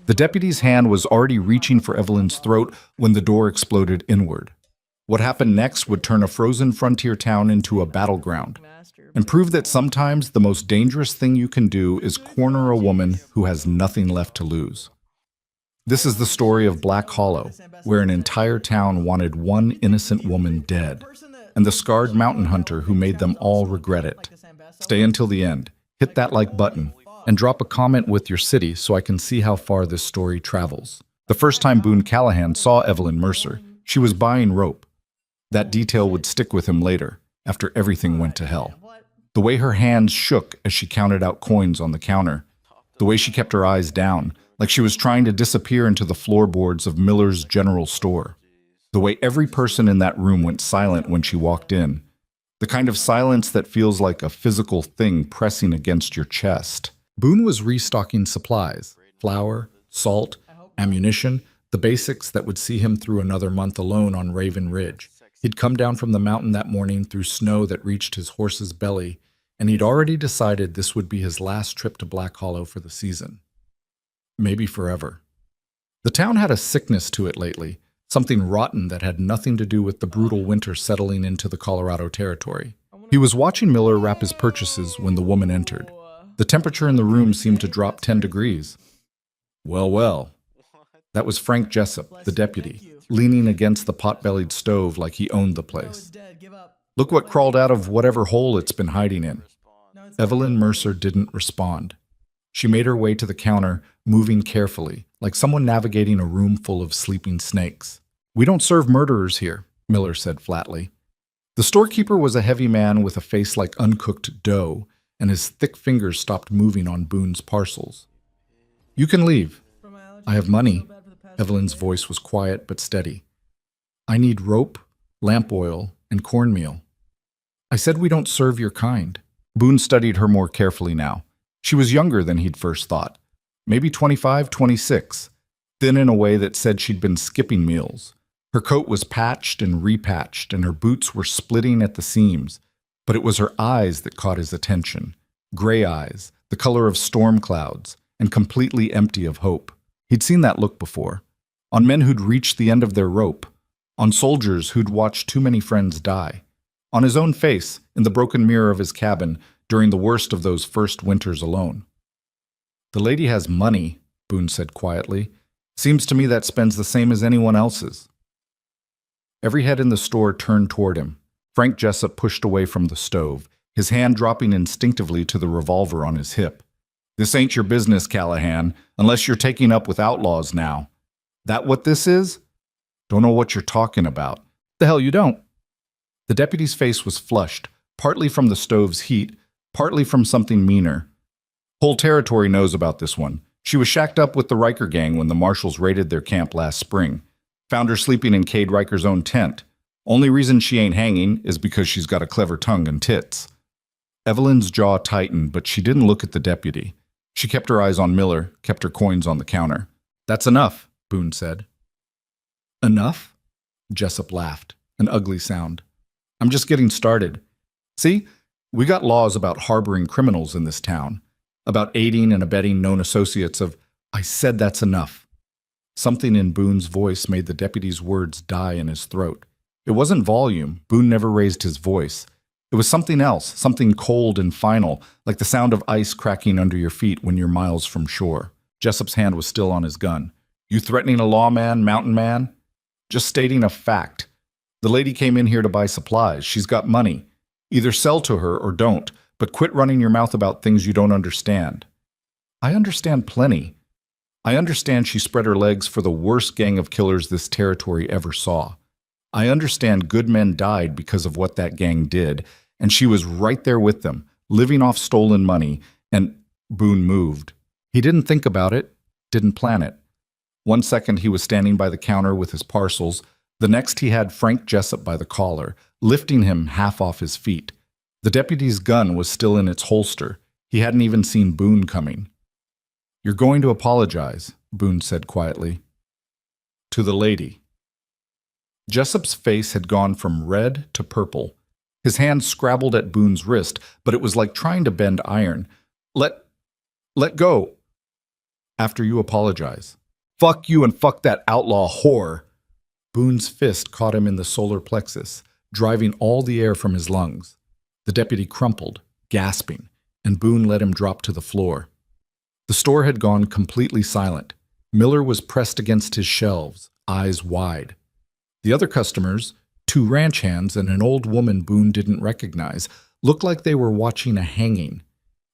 The deputy's hand was already reaching for Evelyn's throat when the door exploded inward. What happened next would turn a frozen frontier town into a battleground and prove that sometimes the most dangerous thing you can do is corner a woman who has nothing left to lose. This is the story of Black Hollow, where an entire town wanted one innocent woman dead, and the scarred mountain hunter who made them all regret it. Stay until the end, hit that like button, and drop a comment with your city so I can see how far this story travels. The first time Boone Callahan saw Evelyn Mercer, she was buying rope. That detail would stick with him later, after everything went to hell. The way her hands shook as she counted out coins on the counter, the way she kept her eyes down, like she was trying to disappear into the floorboards of Miller's General Store. The way every person in that room went silent when she walked in. The kind of silence that feels like a physical thing pressing against your chest. Boone was restocking supplies, flour, salt, ammunition, the basics that would see him through another month alone on Raven Ridge. He'd come down from the mountain that morning through snow that reached his horse's belly, and he'd already decided this would be his last trip to Black Hollow for the season. Maybe forever. The town had a sickness to it lately, something rotten that had nothing to do with the brutal winter settling into the Colorado Territory. He was watching Miller wrap his purchases when the woman entered. The temperature in the room seemed to drop 10 degrees. Well, well. That was Frank Jessup, the deputy, leaning against the pot-bellied stove like he owned the place. Look what crawled out of whatever hole it's been hiding in. Evelyn Mercer didn't respond. She made her way to the counter, moving carefully, like someone navigating a room full of sleeping snakes. We don't serve murderers here, Miller said flatly. The storekeeper was a heavy man with a face like uncooked dough, and his thick fingers stopped moving on Boone's parcels. You can leave. I have money. Evelyn's voice was quiet but steady. I need rope, lamp oil, and cornmeal. I said we don't serve your kind. Boone studied her more carefully now. She was younger than he'd first thought. Maybe 25, 26. Thin in a way that said she'd been skipping meals. Her coat was patched and repatched, and her boots were splitting at the seams. But it was her eyes that caught his attention. Gray eyes, the color of storm clouds, and completely empty of hope. He'd seen that look before. On men who'd reached the end of their rope. On soldiers who'd watched too many friends die. On his own face, in the broken mirror of his cabin, during the worst of those first winters alone. The lady has money, Boone said quietly. Seems to me that spends the same as anyone else's. Every head in the store turned toward him. Frank Jessup pushed away from the stove, his hand dropping instinctively to the revolver on his hip. This ain't your business, Callahan, unless you're taking up with outlaws now. That what this is? Don't know what you're talking about. The hell you don't. The deputy's face was flushed, partly from the stove's heat, partly from something meaner. Whole territory knows about this one. She was shacked up with the Riker gang when the marshals raided their camp last spring. Found her sleeping in Cade Riker's own tent. Only reason she ain't hanging is because she's got a clever tongue and tits. Evelyn's jaw tightened, but she didn't look at the deputy. She kept her eyes on Miller, kept her coins on the counter. That's enough, Boone said. Enough? Jessup laughed, an ugly sound. I'm just getting started. See, we got laws about harboring criminals in this town, about aiding and abetting known associates of... I said that's enough. Something in Boone's voice made the deputy's words die in his throat. It wasn't volume. Boone never raised his voice. It was something else, something cold and final, like the sound of ice cracking under your feet when you're miles from shore. Jessup's hand was still on his gun. You threatening a lawman, mountain man? Just stating a fact. The lady came in here to buy supplies. She's got money. Either sell to her or don't, but quit running your mouth about things you don't understand. I understand plenty. I understand she spread her legs for the worst gang of killers this territory ever saw. I understand good men died because of what that gang did, and she was right there with them, living off stolen money, and Boone moved. He didn't think about it, didn't plan it. One second he was standing by the counter with his parcels, the next he had Frank Jessup by the collar, lifting him half off his feet. The deputy's gun was still in its holster. He hadn't even seen Boone coming. You're going to apologize, Boone said quietly. To the lady. Jessup's face had gone from red to purple. His hand scrabbled at Boone's wrist, but it was like trying to bend iron. Let go. After you apologize. Fuck you and fuck that outlaw whore. Boone's fist caught him in the solar plexus, driving all the air from his lungs. The deputy crumpled, gasping, and Boone let him drop to the floor. The store had gone completely silent. Miller was pressed against his shelves, eyes wide. The other customers, two ranch hands and an old woman Boone didn't recognize, looked like they were watching a hanging.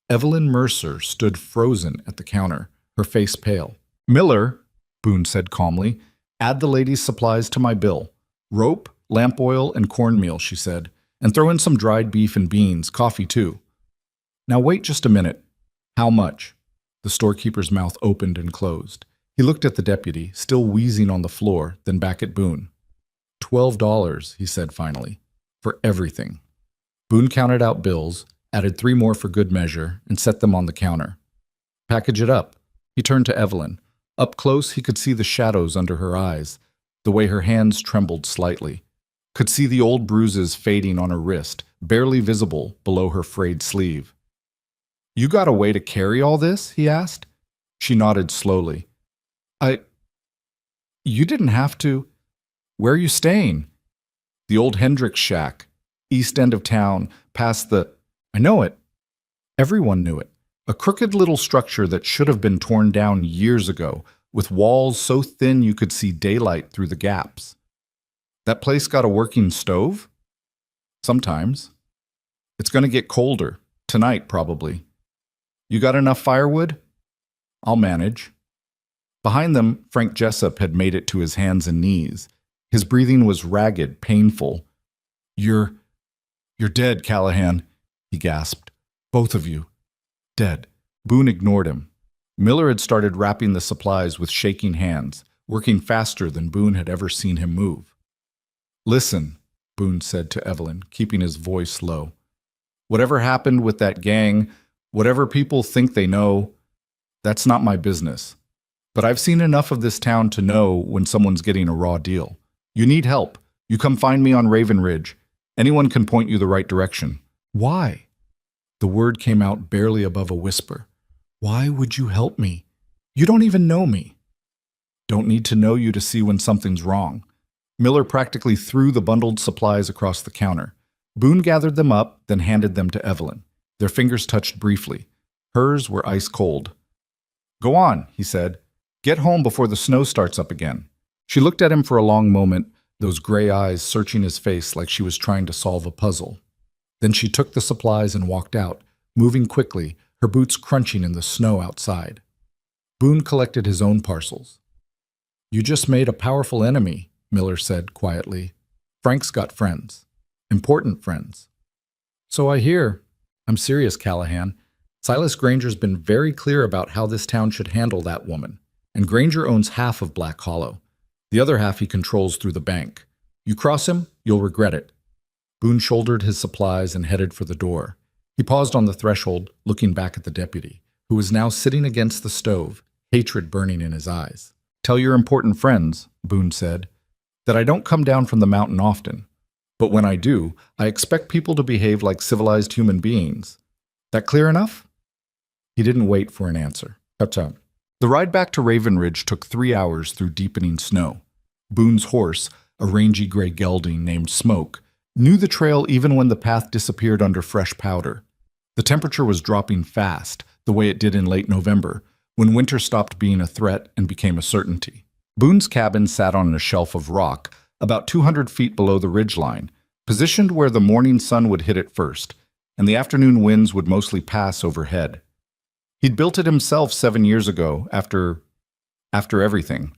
Evelyn Mercer stood frozen at the counter, her face pale. Miller, Boone said calmly, add the lady's supplies to my bill. Rope, lamp oil, and cornmeal, she said, and throw in some dried beef and beans, coffee too. Now wait just a minute. How much? The storekeeper's mouth opened and closed. He looked at the deputy, still wheezing on the floor, then back at Boone. $12, he said finally, for everything. Boone counted out bills, added 3 more for good measure, and set them on the counter. Package it up. He turned to Evelyn. Up close, he could see the shadows under her eyes, the way her hands trembled slightly. Could see the old bruises fading on her wrist, barely visible below her frayed sleeve. You got a way to carry all this? He asked. She nodded slowly. You didn't have to. Where are you staying? The old Hendricks shack, east end of town, past the... I know it. Everyone knew it. A crooked little structure that should have been torn down years ago, with walls so thin you could see daylight through the gaps. That place got a working stove? Sometimes. It's going to get colder. Tonight, probably. You got enough firewood? I'll manage. Behind them, Frank Jessup had made it to his hands and knees. His breathing was ragged, painful. You're dead, Callahan, he gasped. Both of you. Dead. Boone ignored him. Miller had started wrapping the supplies with shaking hands, working faster than Boone had ever seen him move. Listen, Boone said to Evelyn, keeping his voice low. Whatever happened with that gang, whatever people think they know, that's not my business. But I've seen enough of this town to know when someone's getting a raw deal. You need help. You come find me on Raven Ridge. Anyone can point you the right direction. Why? The word came out barely above a whisper. Why would you help me? You don't even know me. Don't need to know you to see when something's wrong. Miller practically threw the bundled supplies across the counter. Boone gathered them up, then handed them to Evelyn. Their fingers touched briefly. Hers were ice cold. Go on, he said. Get home before the snow starts up again. She looked at him for a long moment, those gray eyes searching his face like she was trying to solve a puzzle. Then she took the supplies and walked out, moving quickly, her boots crunching in the snow outside. Boone collected his own parcels. You just made a powerful enemy, Miller said quietly. Frank's got friends. Important friends. So I hear. I'm serious, Callahan. Silas Granger's been very clear about how this town should handle that woman. And Granger owns half of Black Hollow. The other half he controls through the bank. You cross him, you'll regret it. Boone shouldered his supplies and headed for the door. He paused on the threshold, looking back at the deputy, who was now sitting against the stove, hatred burning in his eyes. Tell your important friends, Boone said, that I don't come down from the mountain often. But when I do, I expect people to behave like civilized human beings. That clear enough? He didn't wait for an answer. Ta-ta. The ride back to Raven Ridge took 3 hours through deepening snow. Boone's horse, a rangy gray gelding named Smoke, knew the trail even when the path disappeared under fresh powder. The temperature was dropping fast, the way it did in late November, when winter stopped being a threat and became a certainty. Boone's cabin sat on a shelf of rock, about 200 feet below the ridgeline, positioned where the morning sun would hit it first, and the afternoon winds would mostly pass overhead. He'd built it himself 7 years ago, after everything.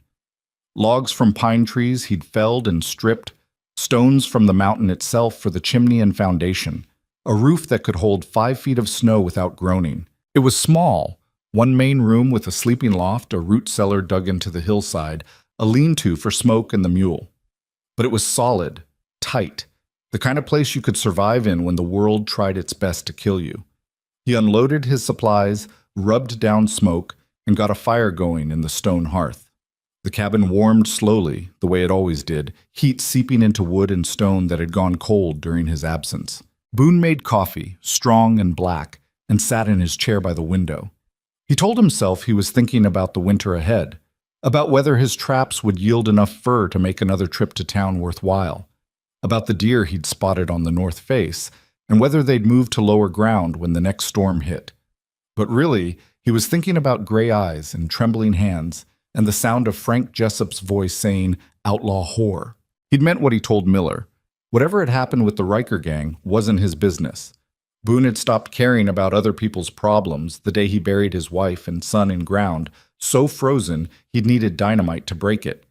Logs from pine trees he'd felled and stripped, stones from the mountain itself for the chimney and foundation, a roof that could hold 5 feet of snow without groaning. It was small, one main room with a sleeping loft, a root cellar dug into the hillside, a lean-to for Smoke and the mule. But it was solid, tight, the kind of place you could survive in when the world tried its best to kill you. He unloaded his supplies, rubbed down Smoke, and got a fire going in the stone hearth. The cabin warmed slowly, the way it always did, heat seeping into wood and stone that had gone cold during his absence. Boone made coffee, strong and black, and sat in his chair by the window. He told himself he was thinking about the winter ahead, about whether his traps would yield enough fur to make another trip to town worthwhile, about the deer he'd spotted on the north face, and whether they'd move to lower ground when the next storm hit. But really, he was thinking about gray eyes and trembling hands, and the sound of Frank Jessup's voice saying, "Outlaw whore." He'd meant what he told Miller. Whatever had happened with the Riker gang wasn't his business. Boone had stopped caring about other people's problems the day he buried his wife and son in ground, so frozen he'd needed dynamite to break it.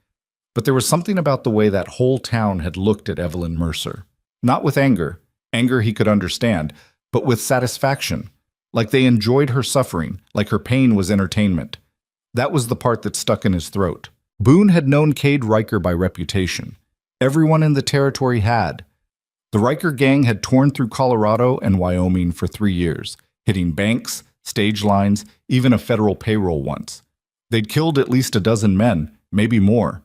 But there was something about the way that whole town had looked at Evelyn Mercer. Not with anger he could understand, but with satisfaction, like they enjoyed her suffering, like her pain was entertainment. That was the part that stuck in his throat. Boone had known Cade Riker by reputation. Everyone in the territory had. The Riker gang had torn through Colorado and Wyoming for 3 years, hitting banks, stage lines, even a federal payroll once. They'd killed at least a dozen men, maybe more.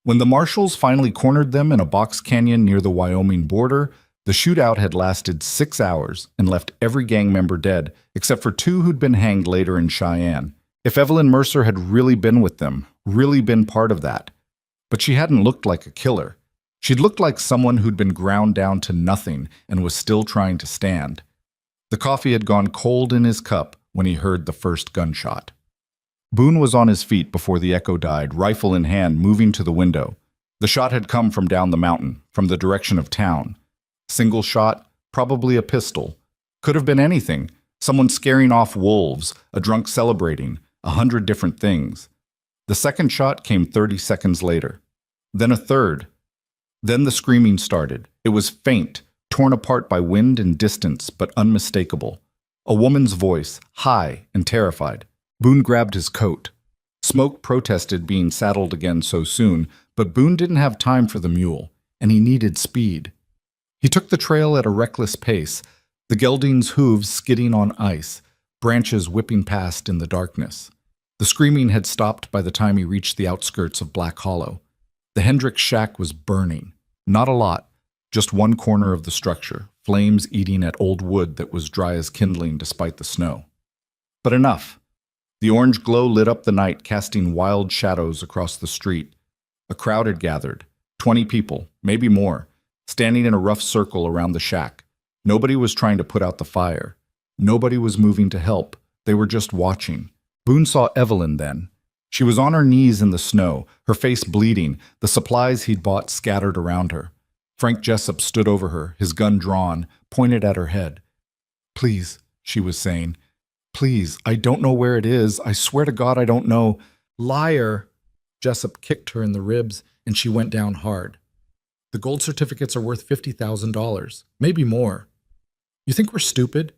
When the marshals finally cornered them in a box canyon near the Wyoming border, the shootout had lasted 6 hours and left every gang member dead, except for 2 who'd been hanged later in Cheyenne. If Evelyn Mercer had really been with them, really been part of that. But she hadn't looked like a killer. She'd looked like someone who'd been ground down to nothing and was still trying to stand. The coffee had gone cold in his cup when he heard the first gunshot. Boone was on his feet before the echo died, rifle in hand, moving to the window. The shot had come from down the mountain, from the direction of town. Single shot, probably a pistol. Could have been anything. Someone scaring off wolves, a drunk celebrating, 100 different things. The second shot came 30 seconds later. Then a third. Then the screaming started. It was faint, torn apart by wind and distance, but unmistakable. A woman's voice, high and terrified. Boone grabbed his coat. Smoke protested being saddled again so soon, but Boone didn't have time for the mule, and he needed speed. He took the trail at a reckless pace, the gelding's hooves skidding on ice, branches whipping past in the darkness. The screaming had stopped by the time he reached the outskirts of Black Hollow. The Hendricks shack was burning. Not a lot, just one corner of the structure, flames eating at old wood that was dry as kindling despite the snow. But enough. The orange glow lit up the night, casting wild shadows across the street. A crowd had gathered, 20 people, maybe more, standing in a rough circle around the shack. Nobody was trying to put out the fire. Nobody was moving to help. They were just watching. Boone saw Evelyn then. She was on her knees in the snow, her face bleeding, the supplies he'd bought scattered around her. Frank Jessup stood over her, his gun drawn, pointed at her head. "Please," she was saying. "Please, I don't know where it is. I swear to God I don't know." "Liar!" Jessup kicked her in the ribs, and she went down hard. "The gold certificates are worth $50,000, maybe more. You think we're stupid?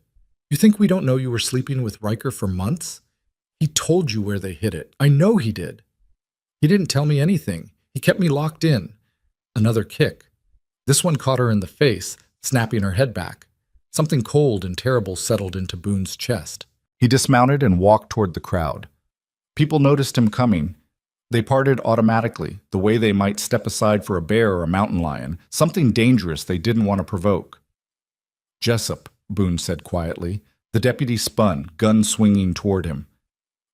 You think we don't know you were sleeping with Riker for months? He told you where they hid it. I know he did. He didn't tell me anything. He kept me locked in." Another kick. This one caught her in the face, snapping her head back. Something cold and terrible settled into Boone's chest. He dismounted and walked toward the crowd. People noticed him coming. They parted automatically, the way they might step aside for a bear or a mountain lion, something dangerous they didn't want to provoke. "Jessup," Boone said quietly. The deputy spun, gun swinging toward him.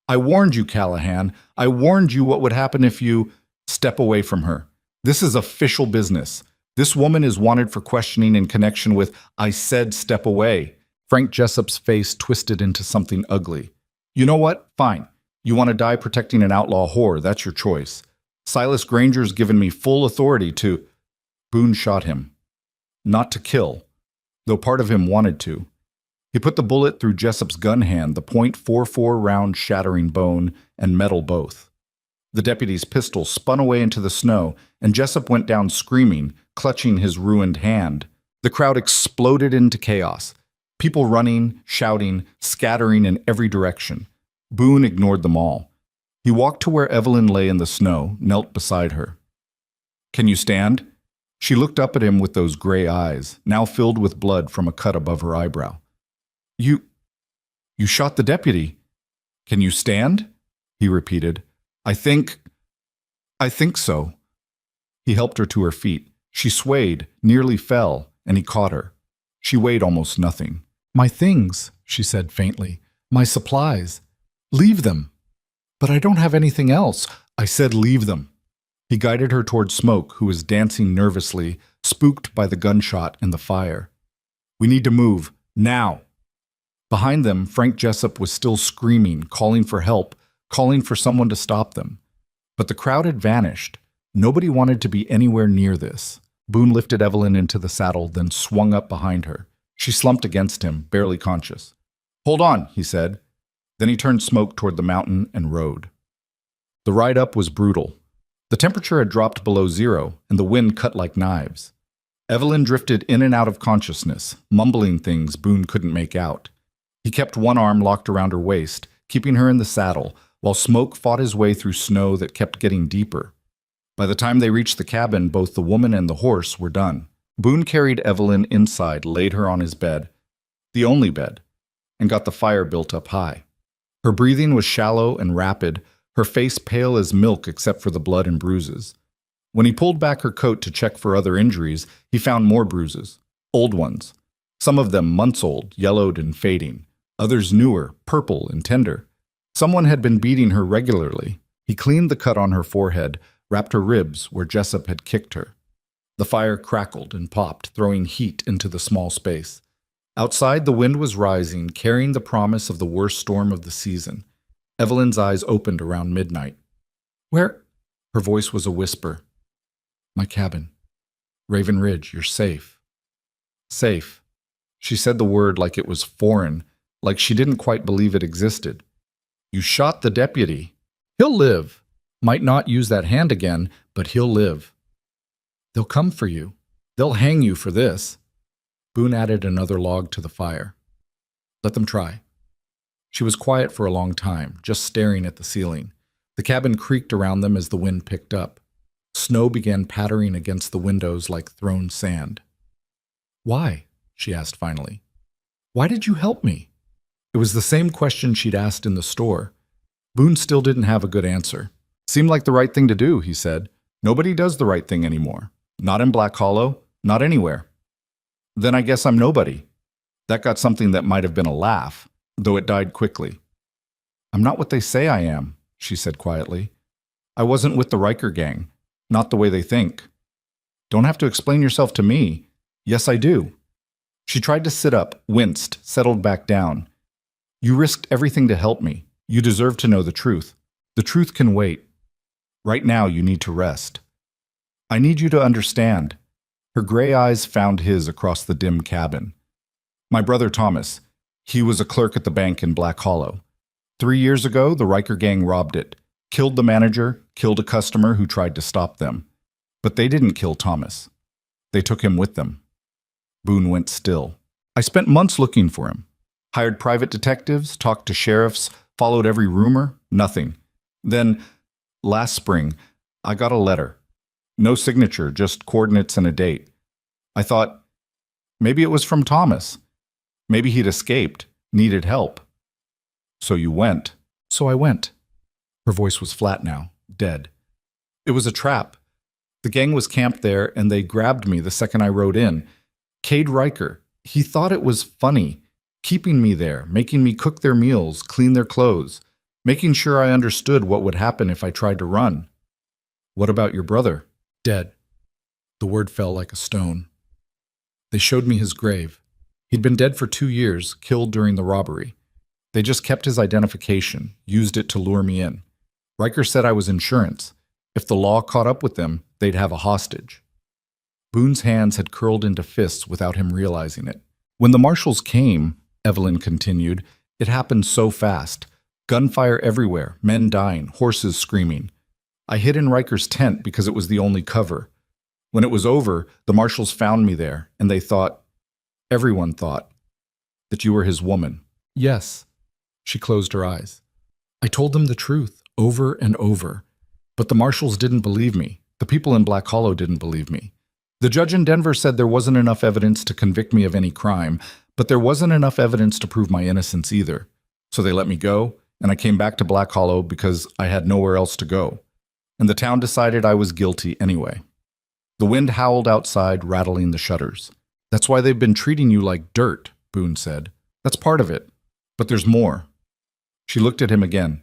"I warned you, Callahan. I warned you what would happen if you—" "Step away from her. This is official business. This woman is wanted for questioning in connection with—" "I said step away." Frank Jessup's face twisted into something ugly. "You know what? Fine. You want to die protecting an outlaw whore, that's your choice. Silas Granger's given me full authority to—" Boone shot him. Not to kill, though part of him wanted to. He put the bullet through Jessup's gun hand, the .44 round shattering bone and metal both. The deputy's pistol spun away into the snow, and Jessup went down screaming, clutching his ruined hand. The crowd exploded into chaos. People running, shouting, scattering in every direction. Boone ignored them all. He walked to where Evelyn lay in the snow, knelt beside her. "Can you stand?" She looked up at him with those gray eyes, now filled with blood from a cut above her eyebrow. You shot the deputy. Can you stand?" he repeated. I think so." He helped her to her feet. She swayed, nearly fell, and he caught her. She weighed almost nothing. "My things," she said faintly. "My supplies." Leave them. But I don't have anything else. I said leave them. He guided her toward Smoke, who was dancing nervously, spooked by the gunshot and the fire. We need to move. Now. Behind them, Frank Jessup was still screaming, calling for help, calling for someone to stop them. But the crowd had vanished. Nobody wanted to be anywhere near this. Boone lifted Evelyn into the saddle, then swung up behind her. She slumped against him, barely conscious. Hold on, he said. Then he turned Smoke toward the mountain and rode. The ride up was brutal. The temperature had dropped below zero, and the wind cut like knives. Evelyn drifted in and out of consciousness, mumbling things Boone couldn't make out. He kept one arm locked around her waist, keeping her in the saddle, while Smoke fought his way through snow that kept getting deeper. By the time they reached the cabin, both the woman and the horse were done. Boone carried Evelyn inside, laid her on his bed, the only bed, and got the fire built up high. Her breathing was shallow and rapid, her face pale as milk except for the blood and bruises. When he pulled back her coat to check for other injuries, he found more bruises, old ones. Some of them months old, yellowed and fading. Others newer, purple and tender. Someone had been beating her regularly. He cleaned the cut on her forehead, wrapped her ribs where Jessup had kicked her. The fire crackled and popped, throwing heat into the small space. Outside, the wind was rising, carrying the promise of the worst storm of the season. Evelyn's eyes opened around midnight. Where? Her voice was a whisper. My cabin. Raven Ridge, you're safe. Safe. She said the word like it was foreign, like she didn't quite believe it existed. You shot the deputy. He'll live. Might not use that hand again, but he'll live. They'll come for you. They'll hang you for this. Boone added another log to the fire. Let them try. She was quiet for a long time, just staring at the ceiling. The cabin creaked around them as the wind picked up. Snow began pattering against the windows like thrown sand. Why? She asked finally. Why did you help me? It was the same question she'd asked in the store. Boone still didn't have a good answer. Seemed like the right thing to do, he said. Nobody does the right thing anymore. Not in Black Hollow, not anywhere. Then I guess I'm nobody. That got something that might have been a laugh, though it died quickly. I'm not what they say I am, she said quietly. I wasn't with the Riker gang, not the way they think. Don't have to explain yourself to me. Yes, I do. She tried to sit up, winced, settled back down. You risked everything to help me. You deserve to know the truth. The truth can wait. Right now, you need to rest. I need you to understand. Her gray eyes found his across the dim cabin. My brother Thomas, he was a clerk at the bank in Black Hollow. 3 years ago, the Riker gang robbed it, killed the manager, killed a customer who tried to stop them. But they didn't kill Thomas. They took him with them. Boone went still. I spent months looking for him. Hired private detectives, talked to sheriffs, followed every rumor, nothing. Then, last spring, I got a letter. No signature, just coordinates and a date. I thought, maybe it was from Thomas. Maybe he'd escaped, needed help. So you went. So I went. Her voice was flat now, dead. It was a trap. The gang was camped there, and they grabbed me the second I rode in. Cade Riker, he thought it was funny, keeping me there, making me cook their meals, clean their clothes, making sure I understood what would happen if I tried to run. What about your brother? Dead. The word fell like a stone. They showed me his grave. He'd been dead for 2 years, killed during the robbery. They just kept his identification, used it to lure me in. Riker said I was insurance. If the law caught up with them, they'd have a hostage. Boone's hands had curled into fists without him realizing it. When the marshals came, Evelyn continued, it happened so fast. Gunfire everywhere, men dying, horses screaming. I hid in Riker's tent because it was the only cover. When it was over, the marshals found me there, and they thought, everyone thought, that you were his woman. Yes. She closed her eyes. I told them the truth, over and over. But the marshals didn't believe me. The people in Black Hollow didn't believe me. The judge in Denver said there wasn't enough evidence to convict me of any crime, but there wasn't enough evidence to prove my innocence either. So they let me go, and I came back to Black Hollow because I had nowhere else to go. And the town decided I was guilty anyway. The wind howled outside, rattling the shutters. That's why they've been treating you like dirt, Boone said. That's part of it. But there's more. She looked at him again.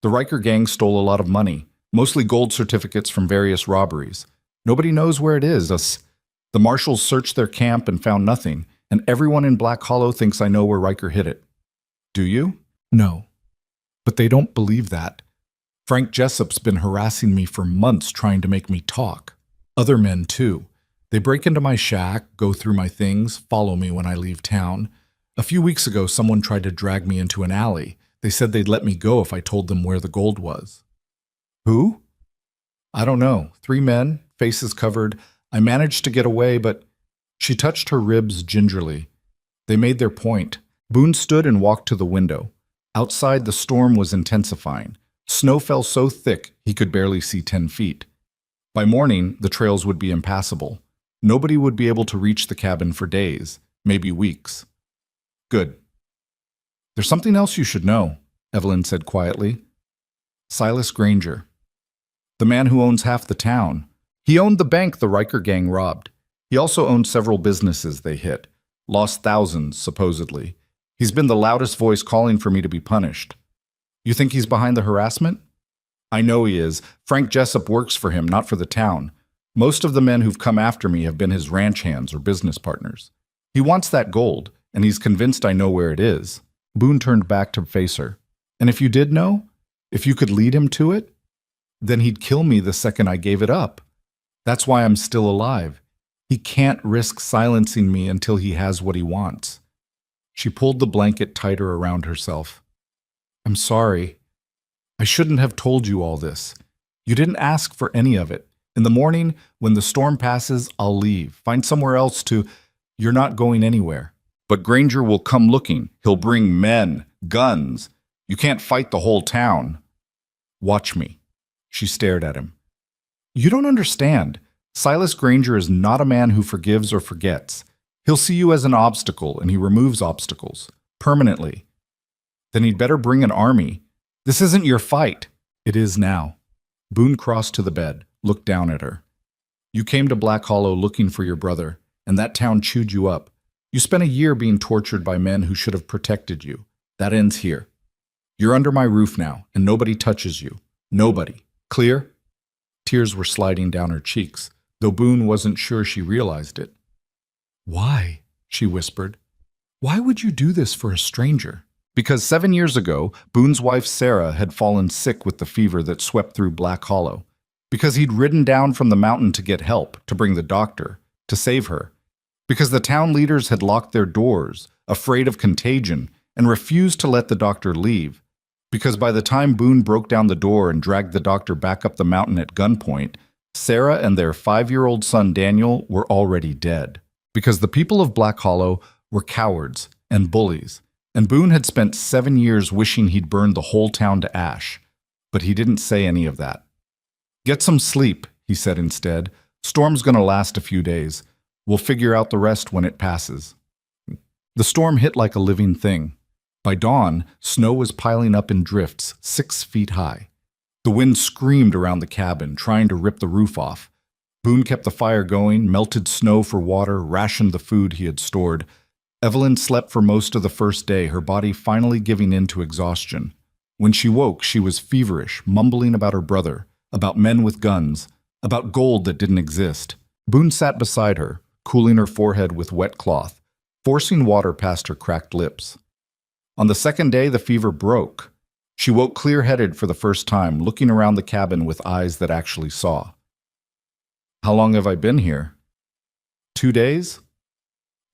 The Riker gang stole a lot of money, mostly gold certificates from various robberies. Nobody knows where it is. The marshals searched their camp and found nothing, and everyone in Black Hollow thinks I know where Riker hid it. Do you? No. But they don't believe that. Frank Jessup's been harassing me for months trying to make me talk. Other men, too. They break into my shack, go through my things, follow me when I leave town. A few weeks ago, someone tried to drag me into an alley. They said they'd let me go if I told them where the gold was. Who? I don't know. 3 men, faces covered. I managed to get away, but she touched her ribs gingerly. They made their point. Boone stood and walked to the window. Outside, the storm was intensifying. Snow fell so thick he could barely see 10 feet. By morning, the trails would be impassable. Nobody would be able to reach the cabin for days, maybe weeks. Good. There's something else you should know, Evelyn said quietly. Silas Granger. The man who owns half the town. He owned the bank the Riker gang robbed. He also owned several businesses they hit. Lost thousands, supposedly. He's been the loudest voice calling for me to be punished. You think he's behind the harassment? I know he is. Frank Jessup works for him, not for the town. Most of the men who've come after me have been his ranch hands or business partners. He wants that gold, and he's convinced I know where it is. Boone turned back to face her. And if you did know? If you could lead him to it? Then he'd kill me the second I gave it up. That's why I'm still alive. He can't risk silencing me until he has what he wants. She pulled the blanket tighter around herself. I'm sorry. I shouldn't have told you all this. You didn't ask for any of it. In the morning, when the storm passes, I'll leave. Find somewhere else to... You're not going anywhere. But Granger will come looking. He'll bring men, guns. You can't fight the whole town. Watch me. She stared at him. You don't understand. Silas Granger is not a man who forgives or forgets. He'll see you as an obstacle, and he removes obstacles. Permanently. Then he'd better bring an army. This isn't your fight. It is now. Boone crossed to the bed, looked down at her. You came to Black Hollow looking for your brother, and that town chewed you up. You spent a year being tortured by men who should have protected you. That ends here. You're under my roof now, and nobody touches you. Nobody. Clear? Tears were sliding down her cheeks, though Boone wasn't sure she realized it. Why? She whispered. Why would you do this for a stranger? Because 7 years ago, Boone's wife Sarah had fallen sick with the fever that swept through Black Hollow. Because he'd ridden down from the mountain to get help, to bring the doctor, to save her. Because the town leaders had locked their doors, afraid of contagion, and refused to let the doctor leave. Because by the time Boone broke down the door and dragged the doctor back up the mountain at gunpoint, Sarah and their 5-year-old son Daniel were already dead. Because the people of Black Hollow were cowards and bullies, and Boone had spent 7 years wishing he'd burned the whole town to ash. But he didn't say any of that. Get some sleep, he said instead. Storm's gonna last a few days. We'll figure out the rest when it passes. The storm hit like a living thing. By dawn, snow was piling up in drifts 6 feet high. The wind screamed around the cabin, trying to rip the roof off. Boone kept the fire going, melted snow for water, rationed the food he had stored. Evelyn slept for most of the first day, her body finally giving in to exhaustion. When she woke, she was feverish, mumbling about her brother, about men with guns, about gold that didn't exist. Boone sat beside her, cooling her forehead with wet cloth, forcing water past her cracked lips. On the second day, the fever broke. She woke clear-headed for the first time, looking around the cabin with eyes that actually saw. How long have I been here? 2 days?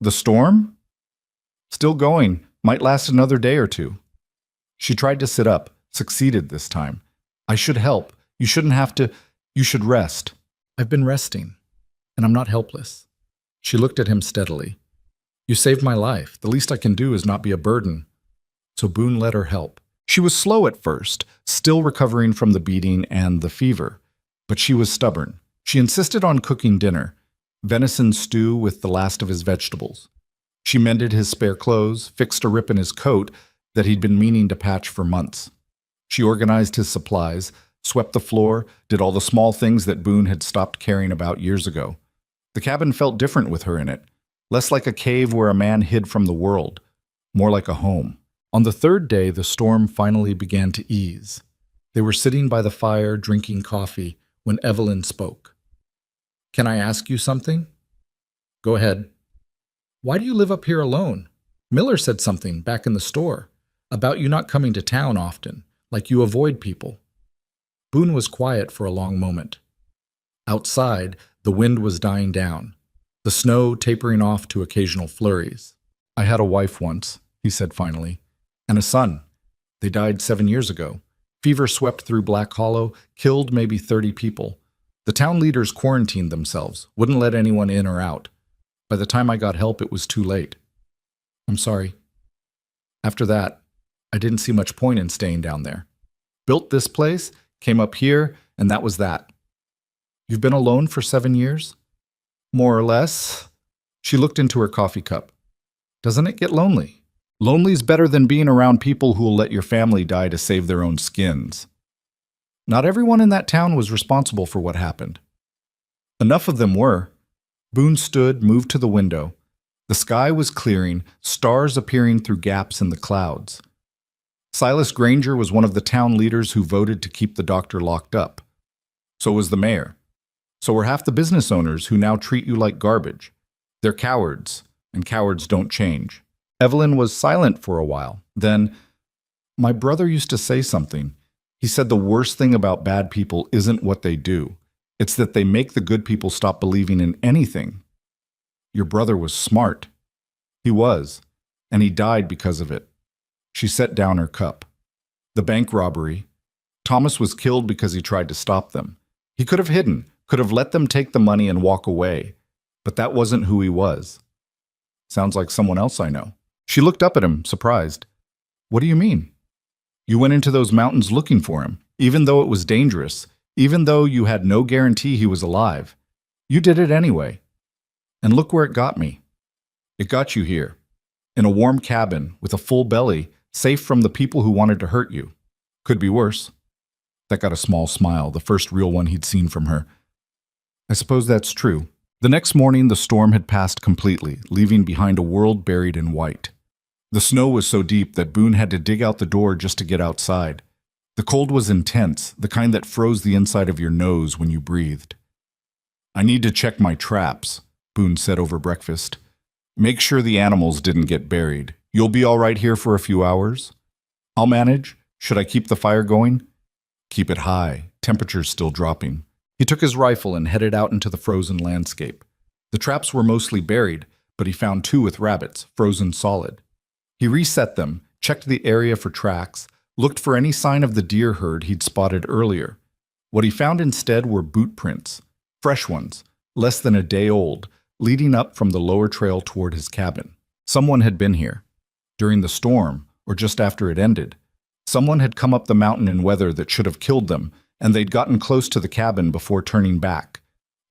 The storm? Still going. Might last another day or two. She tried to sit up, succeeded this time. I should help. You shouldn't have to. You should rest. I've been resting, and I'm not helpless. She looked at him steadily. You saved my life. The least I can do is not be a burden. So Boone let her help. She was slow at first, still recovering from the beating and the fever. But she was stubborn. She insisted on cooking dinner, venison stew with the last of his vegetables. She mended his spare clothes, fixed a rip in his coat that he'd been meaning to patch for months. She organized his supplies, swept the floor, did all the small things that Boone had stopped caring about years ago. The cabin felt different with her in it, less like a cave where a man hid from the world, more like a home. On the third day, the storm finally began to ease. They were sitting by the fire drinking coffee when Evelyn spoke. "Can I ask you something?" "Go ahead." "Why do you live up here alone? Miller said something back in the store about you not coming to town often, like you avoid people." Boone was quiet for a long moment. Outside, the wind was dying down, the snow tapering off to occasional flurries. "I had a wife once," he said finally, "and a son. They died 7 years ago. Fever swept through Black Hollow, killed maybe 30 people. The town leaders quarantined themselves, wouldn't let anyone in or out. By the time I got help, it was too late. I'm sorry. After that, I didn't see much point in staying down there. Built this place, came up here, and that was that." "You've been alone for 7 years?" "More or less." She looked into her coffee cup. "Doesn't it get lonely?" "Lonely's better than being around people who'll let your family die to save their own skins." "Not everyone in that town was responsible for what happened." "Enough of them were." Boone stood, moved to the window. The sky was clearing, stars appearing through gaps in the clouds. Silas Granger was one of the town leaders who voted to keep the doctor locked up. So was the mayor. So were half the business owners who now treat you like garbage. They're cowards, and cowards don't change. Evelyn was silent for a while. Then, "My brother used to say something. He said the worst thing about bad people isn't what they do. It's that they make the good people stop believing in anything. Your brother was smart." "He was, and he died because of it." She set down her cup. "The bank robbery. Thomas was killed because he tried to stop them. He could have hidden, could have let them take the money and walk away. But that wasn't who he was." "Sounds like someone else I know." She looked up at him, surprised. "What do you mean?" "You went into those mountains looking for him, even though it was dangerous, even though you had no guarantee he was alive. You did it anyway. And look where it got me. It got you here, in a warm cabin, with a full belly, safe from the people who wanted to hurt you. Could be worse." That got a small smile, the first real one he'd seen from her. "I suppose that's true." The next morning, the storm had passed completely, leaving behind a world buried in white. The snow was so deep that Boone had to dig out the door just to get outside. The cold was intense, the kind that froze the inside of your nose when you breathed. "I need to check my traps," Boone said over breakfast. "Make sure the animals didn't get buried. You'll be all right here for a few hours?" "I'll manage. Should I keep the fire going?" "Keep it high. Temperature's still dropping." He took his rifle and headed out into the frozen landscape. The traps were mostly buried, but he found 2 with rabbits, frozen solid. He reset them, checked the area for tracks, looked for any sign of the deer herd he'd spotted earlier. What he found instead were boot prints, fresh ones, less than a day old, leading up from the lower trail toward his cabin. Someone had been here. During the storm, or just after it ended. Someone had come up the mountain in weather that should have killed them, and they'd gotten close to the cabin before turning back.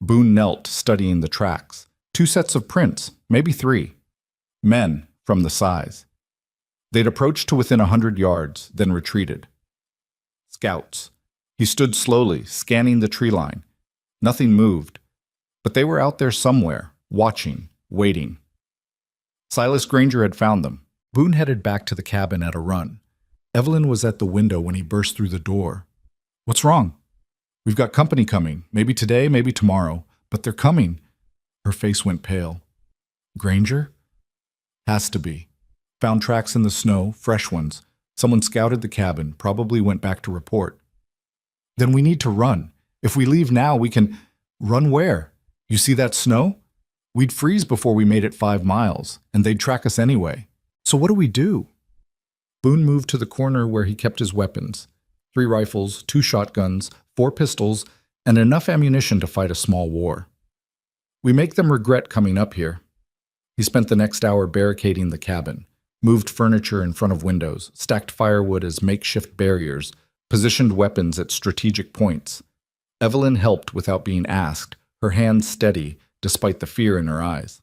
Boone knelt, studying the tracks. 2 sets of prints, maybe 3. Men, from the size. They'd approached to within 100 yards, then retreated. Scouts. He stood slowly, scanning the tree line. Nothing moved, but they were out there somewhere, watching, waiting. Silas Granger had found them. Boone headed back to the cabin at a run. Evelyn was at the window when he burst through the door. "What's wrong?" "We've got company coming. Maybe today, maybe tomorrow. But they're coming." Her face went pale. "Granger?" "Has to be. Found tracks in the snow, fresh ones. Someone scouted the cabin, probably went back to report." "Then we need to run. If we leave now, we can—" "Run where? You see that snow? We'd freeze before we made it 5 miles, and they'd track us anyway. So what do we do?" Boone moved to the corner where he kept his weapons. 3 rifles, 2 shotguns, 4 pistols, and enough ammunition to fight a small war. "We make them regret coming up here." He spent the next hour barricading the cabin, moved furniture in front of windows, stacked firewood as makeshift barriers, positioned weapons at strategic points. Evelyn helped without being asked, her hands steady, despite the fear in her eyes.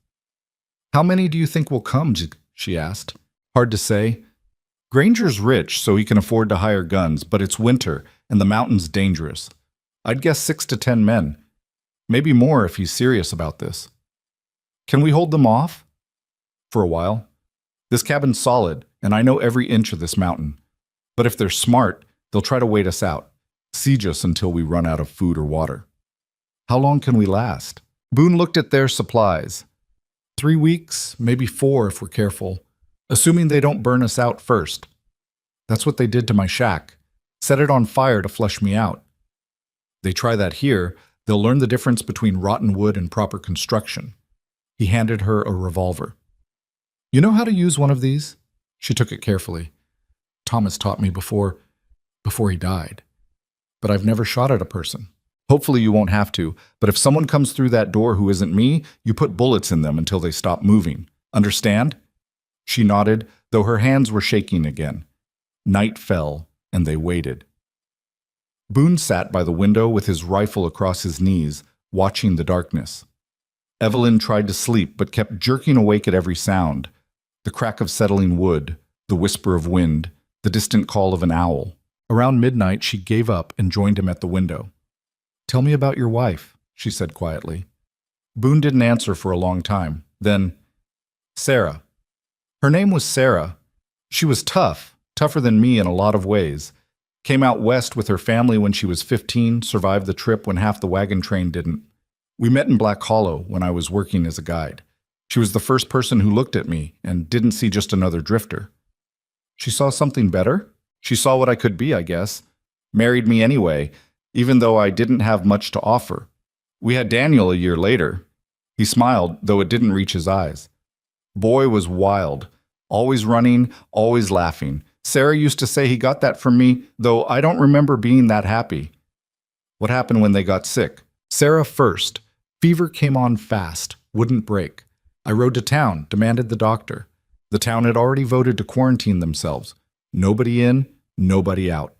"How many do you think will come?" she asked. "Hard to say. Granger's rich, so he can afford to hire guns, but it's winter, and the mountain's dangerous. I'd guess 6 to 10 men. Maybe more if he's serious about this." "Can we hold them off?" "For a while. This cabin's solid, and I know every inch of this mountain. But if they're smart, they'll try to wait us out, siege us until we run out of food or water. How long can we last? Boone looked at their supplies. 3 weeks, maybe 4 if we're careful, assuming they don't burn us out first. That's what they did to my shack. Set it on fire to flush me out. They try that here, they'll learn the difference between rotten wood and proper construction. He handed her a revolver. You know how to use one of these? She took it carefully. Thomas taught me before he died. But I've never shot at a person. Hopefully you won't have to, but if someone comes through that door who isn't me, you put bullets in them until they stop moving. Understand? She nodded, though her hands were shaking again. Night fell, and they waited. Boone sat by the window with his rifle across his knees, watching the darkness. Evelyn tried to sleep, but kept jerking awake at every sound. The crack of settling wood, the whisper of wind, the distant call of an owl. Around midnight, she gave up and joined him at the window. Tell me about your wife, she said quietly. Boone didn't answer for a long time. Then, Sarah. Her name was Sarah. She was tough, tougher than me in a lot of ways. Came out west with her family when she was 15, survived the trip when half the wagon train didn't. We met in Black Hollow when I was working as a guide. She was the first person who looked at me and didn't see just another drifter. She saw something better? She saw what I could be, I guess. Married me anyway, even though I didn't have much to offer. We had Daniel a year later. He smiled, though it didn't reach his eyes. Boy was wild, always running, always laughing. Sarah used to say he got that from me, though I don't remember being that happy. What happened when they got sick? Sarah first. Fever came on fast, wouldn't break. I rode to town, demanded the doctor. The town had already voted to quarantine themselves. Nobody in, nobody out.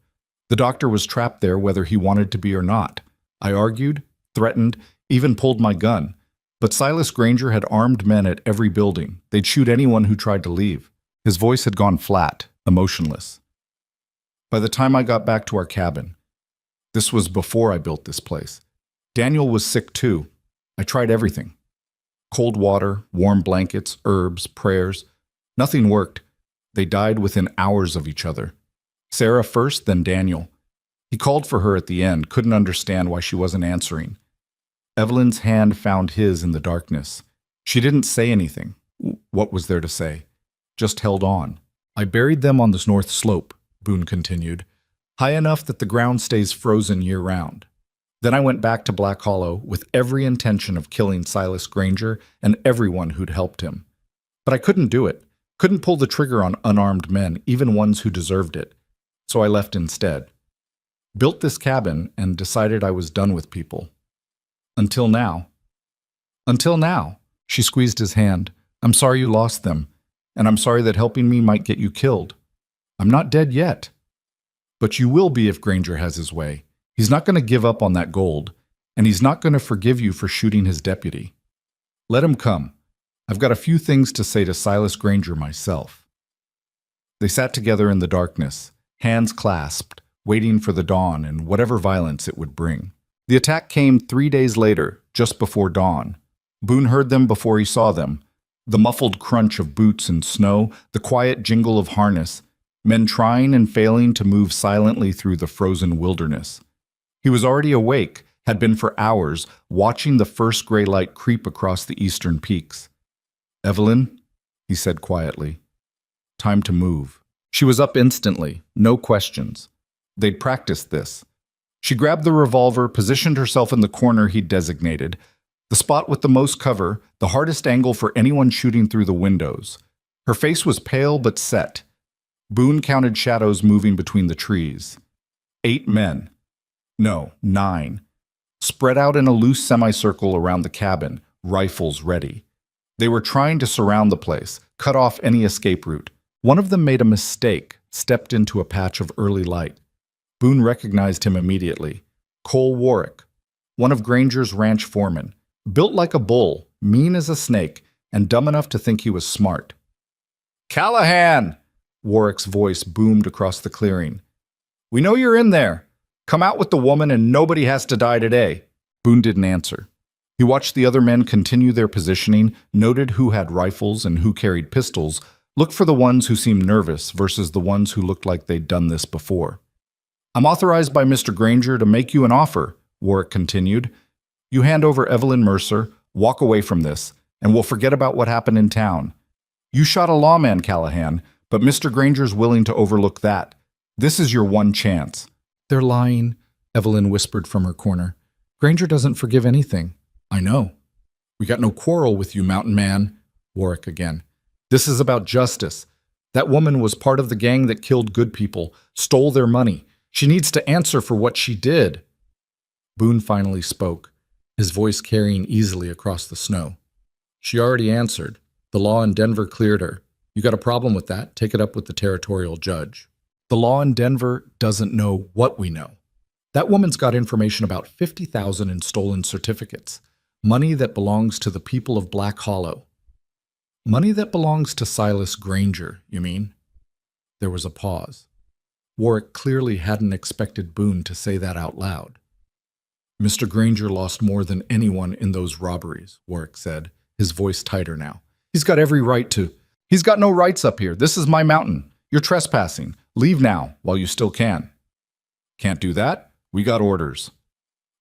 The doctor was trapped there whether he wanted to be or not. I argued, threatened, even pulled my gun. But Silas Granger had armed men at every building. They'd shoot anyone who tried to leave. His voice had gone flat, emotionless. By the time I got back to our cabin, this was before I built this place, Daniel was sick too. I tried everything. Cold water, warm blankets, herbs, prayers. Nothing worked. They died within hours of each other. Sarah first, then Daniel. He called for her at the end, couldn't understand why she wasn't answering. Evelyn's hand found his in the darkness. She didn't say anything. What was there to say? Just held on. I buried them on this north slope, Boone continued, high enough that the ground stays frozen year-round. Then I went back to Black Hollow with every intention of killing Silas Granger and everyone who'd helped him. But I couldn't do it. Couldn't pull the trigger on unarmed men, even ones who deserved it. So I left instead. Built this cabin and decided I was done with people. Until now. Until now. She squeezed his hand. I'm sorry you lost them. And I'm sorry that helping me might get you killed. I'm not dead yet. But you will be if Granger has his way. He's not going to give up on that gold, and he's not going to forgive you for shooting his deputy. Let him come. I've got a few things to say to Silas Granger myself. They sat together in the darkness, hands clasped, waiting for the dawn and whatever violence it would bring. The attack came 3 days later, just before dawn. Boone heard them before he saw them. The muffled crunch of boots in snow, the quiet jingle of harness, men trying and failing to move silently through the frozen wilderness. He was already awake, had been for hours, watching the first gray light creep across the eastern peaks. Evelyn, he said quietly, time to move. She was up instantly, no questions. They'd practiced this. She grabbed the revolver, positioned herself in the corner he'd designated, the spot with the most cover, the hardest angle for anyone shooting through the windows. Her face was pale but set. Boone counted shadows moving between the trees. 8 men. No, 9. Spread out in a loose semicircle around the cabin, rifles ready. They were trying to surround the place, cut off any escape route. One of them made a mistake, stepped into a patch of early light. Boone recognized him immediately. Cole Warwick, one of Granger's ranch foremen. Built like a bull, mean as a snake, and dumb enough to think he was smart. Callahan! Warwick's voice boomed across the clearing. We know you're in there. Come out with the woman and nobody has to die today. Boone didn't answer. He watched the other men continue their positioning, noted who had rifles and who carried pistols, Look for the ones who seem nervous versus the ones who looked like they'd done this before. I'm authorized by Mr. Granger to make you an offer, Warwick continued. You hand over Evelyn Mercer, walk away from this, and we'll forget about what happened in town. You shot a lawman, Callahan, but Mr. Granger's willing to overlook that. This is your one chance. They're lying, Evelyn whispered from her corner. Granger doesn't forgive anything. I know. We got no quarrel with you, Mountain Man. Warwick again. This is about justice. That woman was part of the gang that killed good people, stole their money. She needs to answer for what she did. Boone finally spoke, his voice carrying easily across the snow. She already answered. The law in Denver cleared her. You got a problem with that? Take it up with the territorial judge. The law in Denver doesn't know what we know. That woman's got information about 50,000 in stolen certificates. Money that belongs to the people of Black Hollow. Money that belongs to Silas Granger, you mean? There was a pause. Warwick clearly hadn't expected Boone to say that out loud. Mr. Granger lost more than anyone in those robberies, Warwick said, his voice tighter now. He's got every right to. He's got no rights up here. This is my mountain. You're trespassing. Leave now, while you still can. Can't do that? We got orders.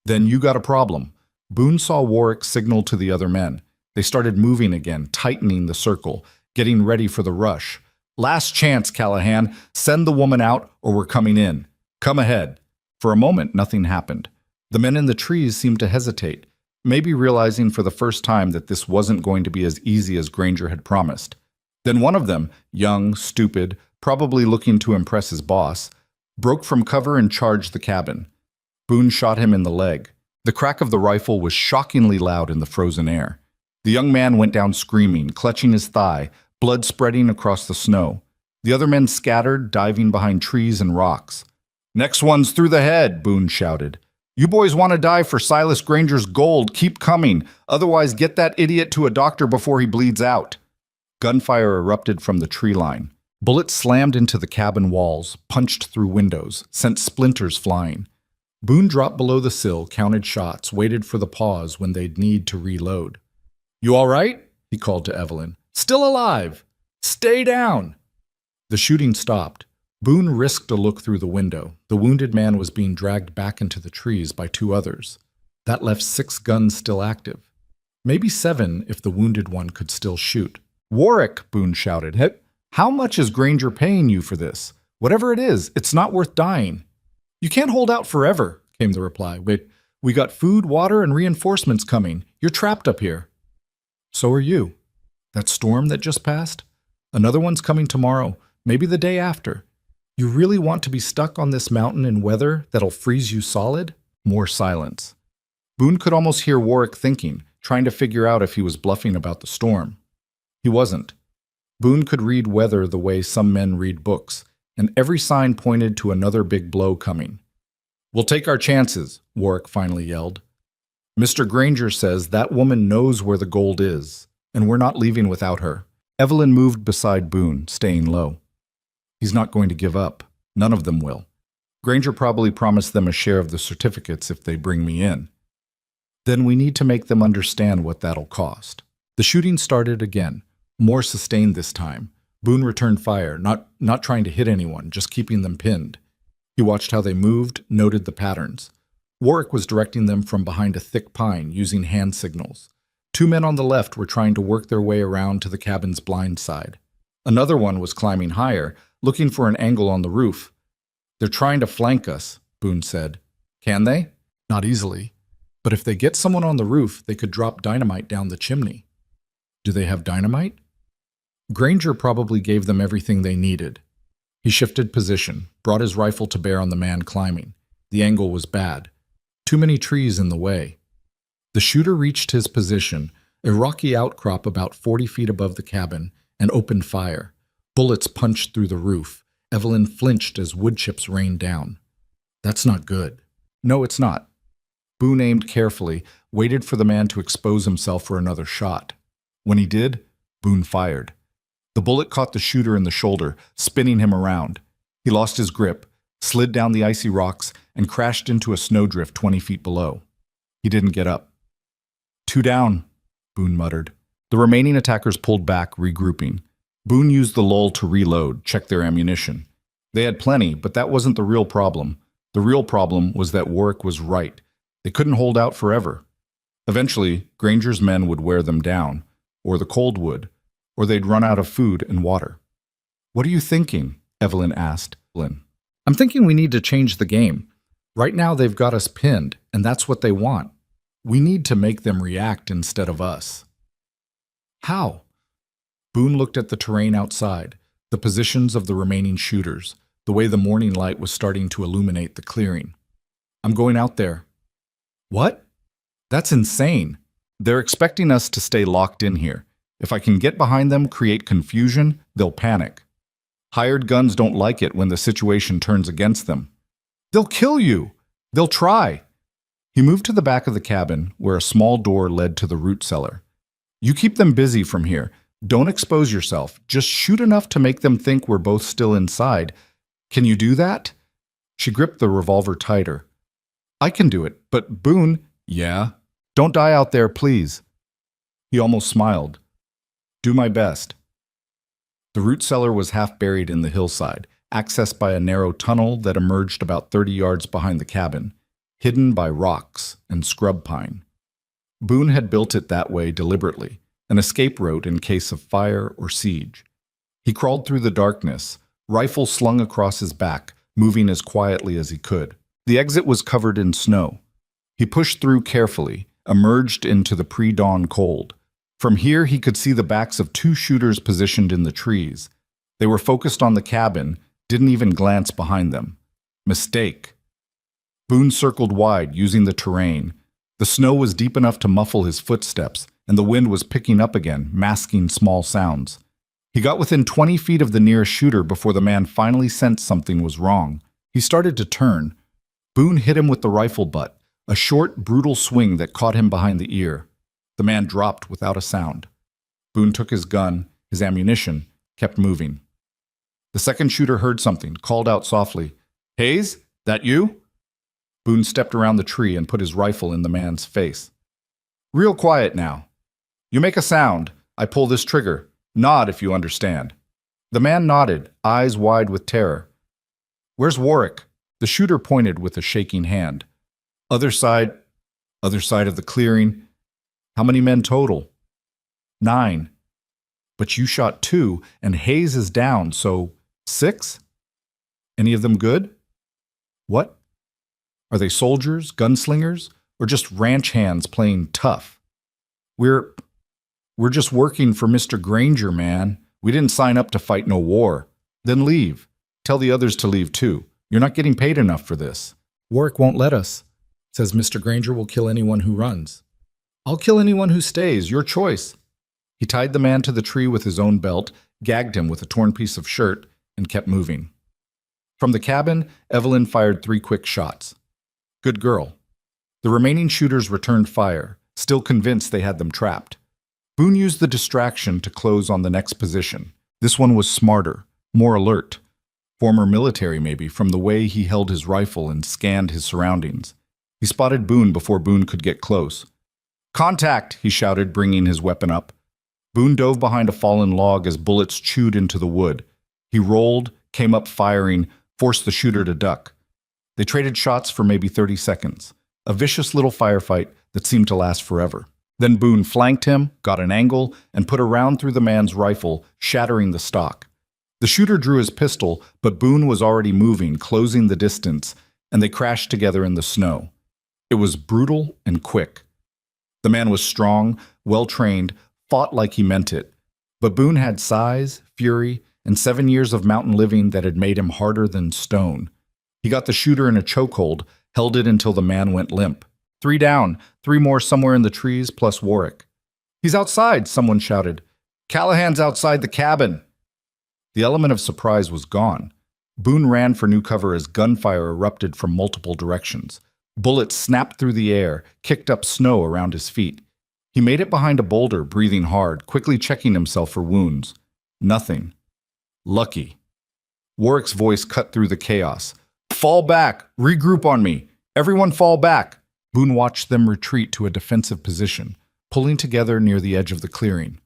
Then you got a problem. Boone saw Warwick signal to the other men. They started moving again, tightening the circle, getting ready for the rush. Last chance, Callahan. Send the woman out, or we're coming in. Come ahead. For a moment, nothing happened. The men in the trees seemed to hesitate, maybe realizing for the first time that this wasn't going to be as easy as Granger had promised. Then one of them, young, stupid, probably looking to impress his boss, broke from cover and charged the cabin. Boone shot him in the leg. The crack of the rifle was shockingly loud in the frozen air. The young man went down screaming, clutching his thigh, blood spreading across the snow. The other men scattered, diving behind trees and rocks. Next one's through the head, Boone shouted. You boys want to die for Silas Granger's gold, keep coming. Otherwise, get that idiot to a doctor before he bleeds out. Gunfire erupted from the tree line. Bullets slammed into the cabin walls, punched through windows, sent splinters flying. Boone dropped below the sill, counted shots, waited for the pause when they'd need to reload. You all right? He called to Evelyn. Still alive! Stay down! The shooting stopped. Boone risked a look through the window. The wounded man was being dragged back into the trees by two others. That left 6 guns still active. Maybe 7 if the wounded one could still shoot. Warwick, Boone shouted. Hey, how much is Granger paying you for this? Whatever it is, it's not worth dying. You can't hold out forever, came the reply. We got food, water, and reinforcements coming. You're trapped up here. So are you. That storm that just passed? Another one's coming tomorrow, maybe the day after. You really want to be stuck on this mountain in weather that'll freeze you solid? More silence. Boone could almost hear Warwick thinking, trying to figure out if he was bluffing about the storm. He wasn't. Boone could read weather the way some men read books, and every sign pointed to another big blow coming. We'll take our chances, Warwick finally yelled. Mr. Granger says that woman knows where the gold is, and we're not leaving without her. Evelyn moved beside Boone, staying low. He's not going to give up. None of them will. Granger probably promised them a share of the certificates if they bring me in. Then we need to make them understand what that'll cost. The shooting started again, more sustained this time. Boone returned fire, not trying to hit anyone, just keeping them pinned. He watched how they moved, noted the patterns. Warwick was directing them from behind a thick pine, using hand signals. 2 men on the left were trying to work their way around to the cabin's blind side. Another one was climbing higher, looking for an angle on the roof. They're trying to flank us, Boone said. Can they? Not easily. But if they get someone on the roof, they could drop dynamite down the chimney. Do they have dynamite? Granger probably gave them everything they needed. He shifted position, brought his rifle to bear on the man climbing. The angle was bad. Too many trees in the way. The shooter reached his position, a rocky outcrop about 40 feet above the cabin, and opened fire. Bullets punched through the roof. Evelyn flinched as wood chips rained down. That's not good. No, it's not. Boone aimed carefully, waited for the man to expose himself for another shot. When he did, Boone fired. The bullet caught the shooter in the shoulder, spinning him around. He lost his grip, slid down the icy rocks, and crashed into a snowdrift 20 feet below. He didn't get up. 2 down, Boone muttered. The remaining attackers pulled back, regrouping. Boone used the lull to reload, check their ammunition. They had plenty, but that wasn't the real problem. The real problem was that Warwick was right. They couldn't hold out forever. Eventually, Granger's men would wear them down, or the cold would, or they'd run out of food and water. "What are you thinking?" Evelyn asked. "I'm thinking we need to change the game. Right now they've got us pinned, and that's what they want. We need to make them react instead of us." "How?" Boone looked at the terrain outside, the positions of the remaining shooters, the way the morning light was starting to illuminate the clearing. "I'm going out there." "What? That's insane. They're expecting us to stay locked in here. If I can get behind them, create confusion, they'll panic. Hired guns don't like it when the situation turns against them. They'll kill you. They'll try." He moved to the back of the cabin, where a small door led to the root cellar. "You keep them busy from here. Don't expose yourself. Just shoot enough to make them think we're both still inside. Can you do that?" She gripped the revolver tighter. "I can do it, but Boone..." "Yeah? Don't die out there, please." He almost smiled. "Do my best." The root cellar was half buried in the hillside, accessed by a narrow tunnel that emerged about 30 yards behind the cabin, hidden by rocks and scrub pine. Boone had built it that way deliberately, an escape route in case of fire or siege. He crawled through the darkness, rifle slung across his back, moving as quietly as he could. The exit was covered in snow. He pushed through carefully, emerged into the pre-dawn cold. From here he could see the backs of two shooters positioned in the trees. They were focused on the cabin, didn't even glance behind them. Mistake. Boone circled wide, using the terrain. The snow was deep enough to muffle his footsteps, and the wind was picking up again, masking small sounds. He got within 20 feet of the nearest shooter before the man finally sensed something was wrong. He started to turn. Boone hit him with the rifle butt, a short, brutal swing that caught him behind the ear. The man dropped without a sound. Boone took his gun, his ammunition, kept moving. The second shooter heard something, called out softly, "Hayes, that you?" Boone stepped around the tree and put his rifle in the man's face. "Real quiet now. You make a sound, I pull this trigger. Nod if you understand." The man nodded, eyes wide with terror. "Where's Warwick?" The shooter pointed with a shaking hand. Other side of the clearing. "How many men total?" 9. "But you shot 2, and Hayes is down, so 6? Any of them good?" "What? Are they soldiers, gunslingers, or just ranch hands playing tough?" We're just working for Mr. Granger, man. We didn't sign up to fight no war." "Then leave. Tell the others to leave too. You're not getting paid enough for this." "Warwick won't let us. Says Mr. Granger will kill anyone who runs." "I'll kill anyone who stays. Your choice." He tied the man to the tree with his own belt, gagged him with a torn piece of shirt, and kept moving. From the cabin, Evelyn fired 3 quick shots. Good girl. The remaining shooters returned fire, still convinced they had them trapped. Boone used the distraction to close on the next position. This one was smarter, more alert. Former military, maybe, from the way he held his rifle and scanned his surroundings. He spotted Boone before Boone could get close. "Contact!" he shouted, bringing his weapon up. Boone dove behind a fallen log as bullets chewed into the wood. He rolled, came up firing, forced the shooter to duck. They traded shots for maybe 30 seconds, a vicious little firefight that seemed to last forever. Then Boone flanked him, got an angle, and put a round through the man's rifle, shattering the stock. The shooter drew his pistol, but Boone was already moving, closing the distance, and they crashed together in the snow. It was brutal and quick. The man was strong, well-trained, fought like he meant it. But Boone had size, fury, and 7 years of mountain living that had made him harder than stone. He got the shooter in a chokehold, held it until the man went limp. 3 down, 3 more somewhere in the trees, plus Warwick. "He's outside," someone shouted. "Callahan's outside the cabin." The element of surprise was gone. Boone ran for new cover as gunfire erupted from multiple directions. Bullets snapped through the air, kicked up snow around his feet. He made it behind a boulder, breathing hard, quickly checking himself for wounds. Nothing. Lucky. Warwick's voice cut through the chaos. "Fall back! Regroup on me! Everyone fall back!" Boone watched them retreat to a defensive position, pulling together near the edge of the clearing.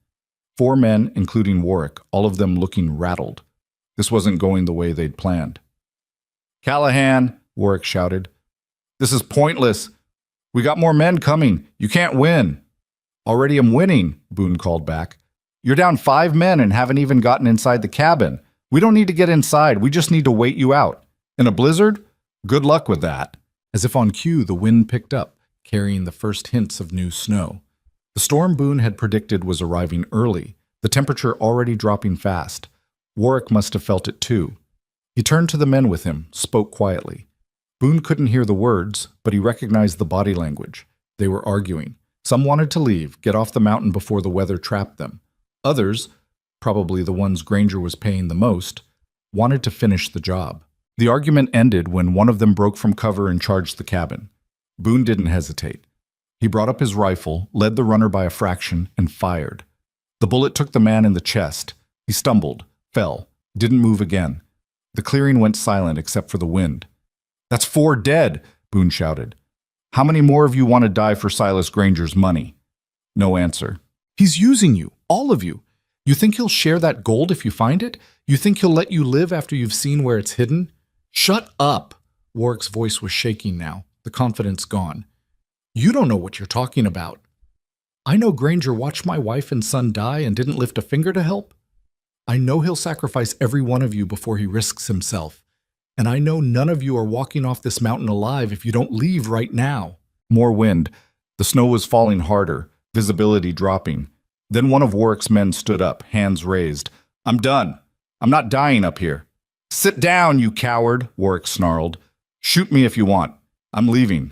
4 men, including Warwick, all of them looking rattled. This wasn't going the way they'd planned. "Callahan," Warwick shouted. "This is pointless. We got more men coming. You can't win." "Already am winning," Boone called back. "You're down 5 men and haven't even gotten inside the cabin. We don't need to get inside. We just need to wait you out. In a blizzard? Good luck with that." As if on cue, the wind picked up, carrying the first hints of new snow. The storm Boone had predicted was arriving early, the temperature already dropping fast. Warwick must have felt it too. He turned to the men with him, spoke quietly. Boone couldn't hear the words, but he recognized the body language. They were arguing. Some wanted to leave, get off the mountain before the weather trapped them. Others, probably the ones Granger was paying the most, wanted to finish the job. The argument ended when one of them broke from cover and charged the cabin. Boone didn't hesitate. He brought up his rifle, led the runner by a fraction, and fired. The bullet took the man in the chest. He stumbled, fell, didn't move again. The clearing went silent except for the wind. "That's 4 dead," Boone shouted. "How many more of you want to die for Silas Granger's money?" No answer. "He's using you, all of you. You think he'll share that gold if you find it? You think he'll let you live after you've seen where it's hidden?" "Shut up!" Warwick's voice was shaking now, the confidence gone. "You don't know what you're talking about. I know Granger watched my wife and son die and didn't lift a finger to help. I know he'll sacrifice every one of you before he risks himself. And I know none of you are walking off this mountain alive if you don't leave right now." More wind. The snow was falling harder, visibility dropping. Then one of Warwick's men stood up, hands raised. "I'm done. I'm not dying up here." "Sit down, you coward," Warwick snarled. "Shoot me if you want. I'm leaving."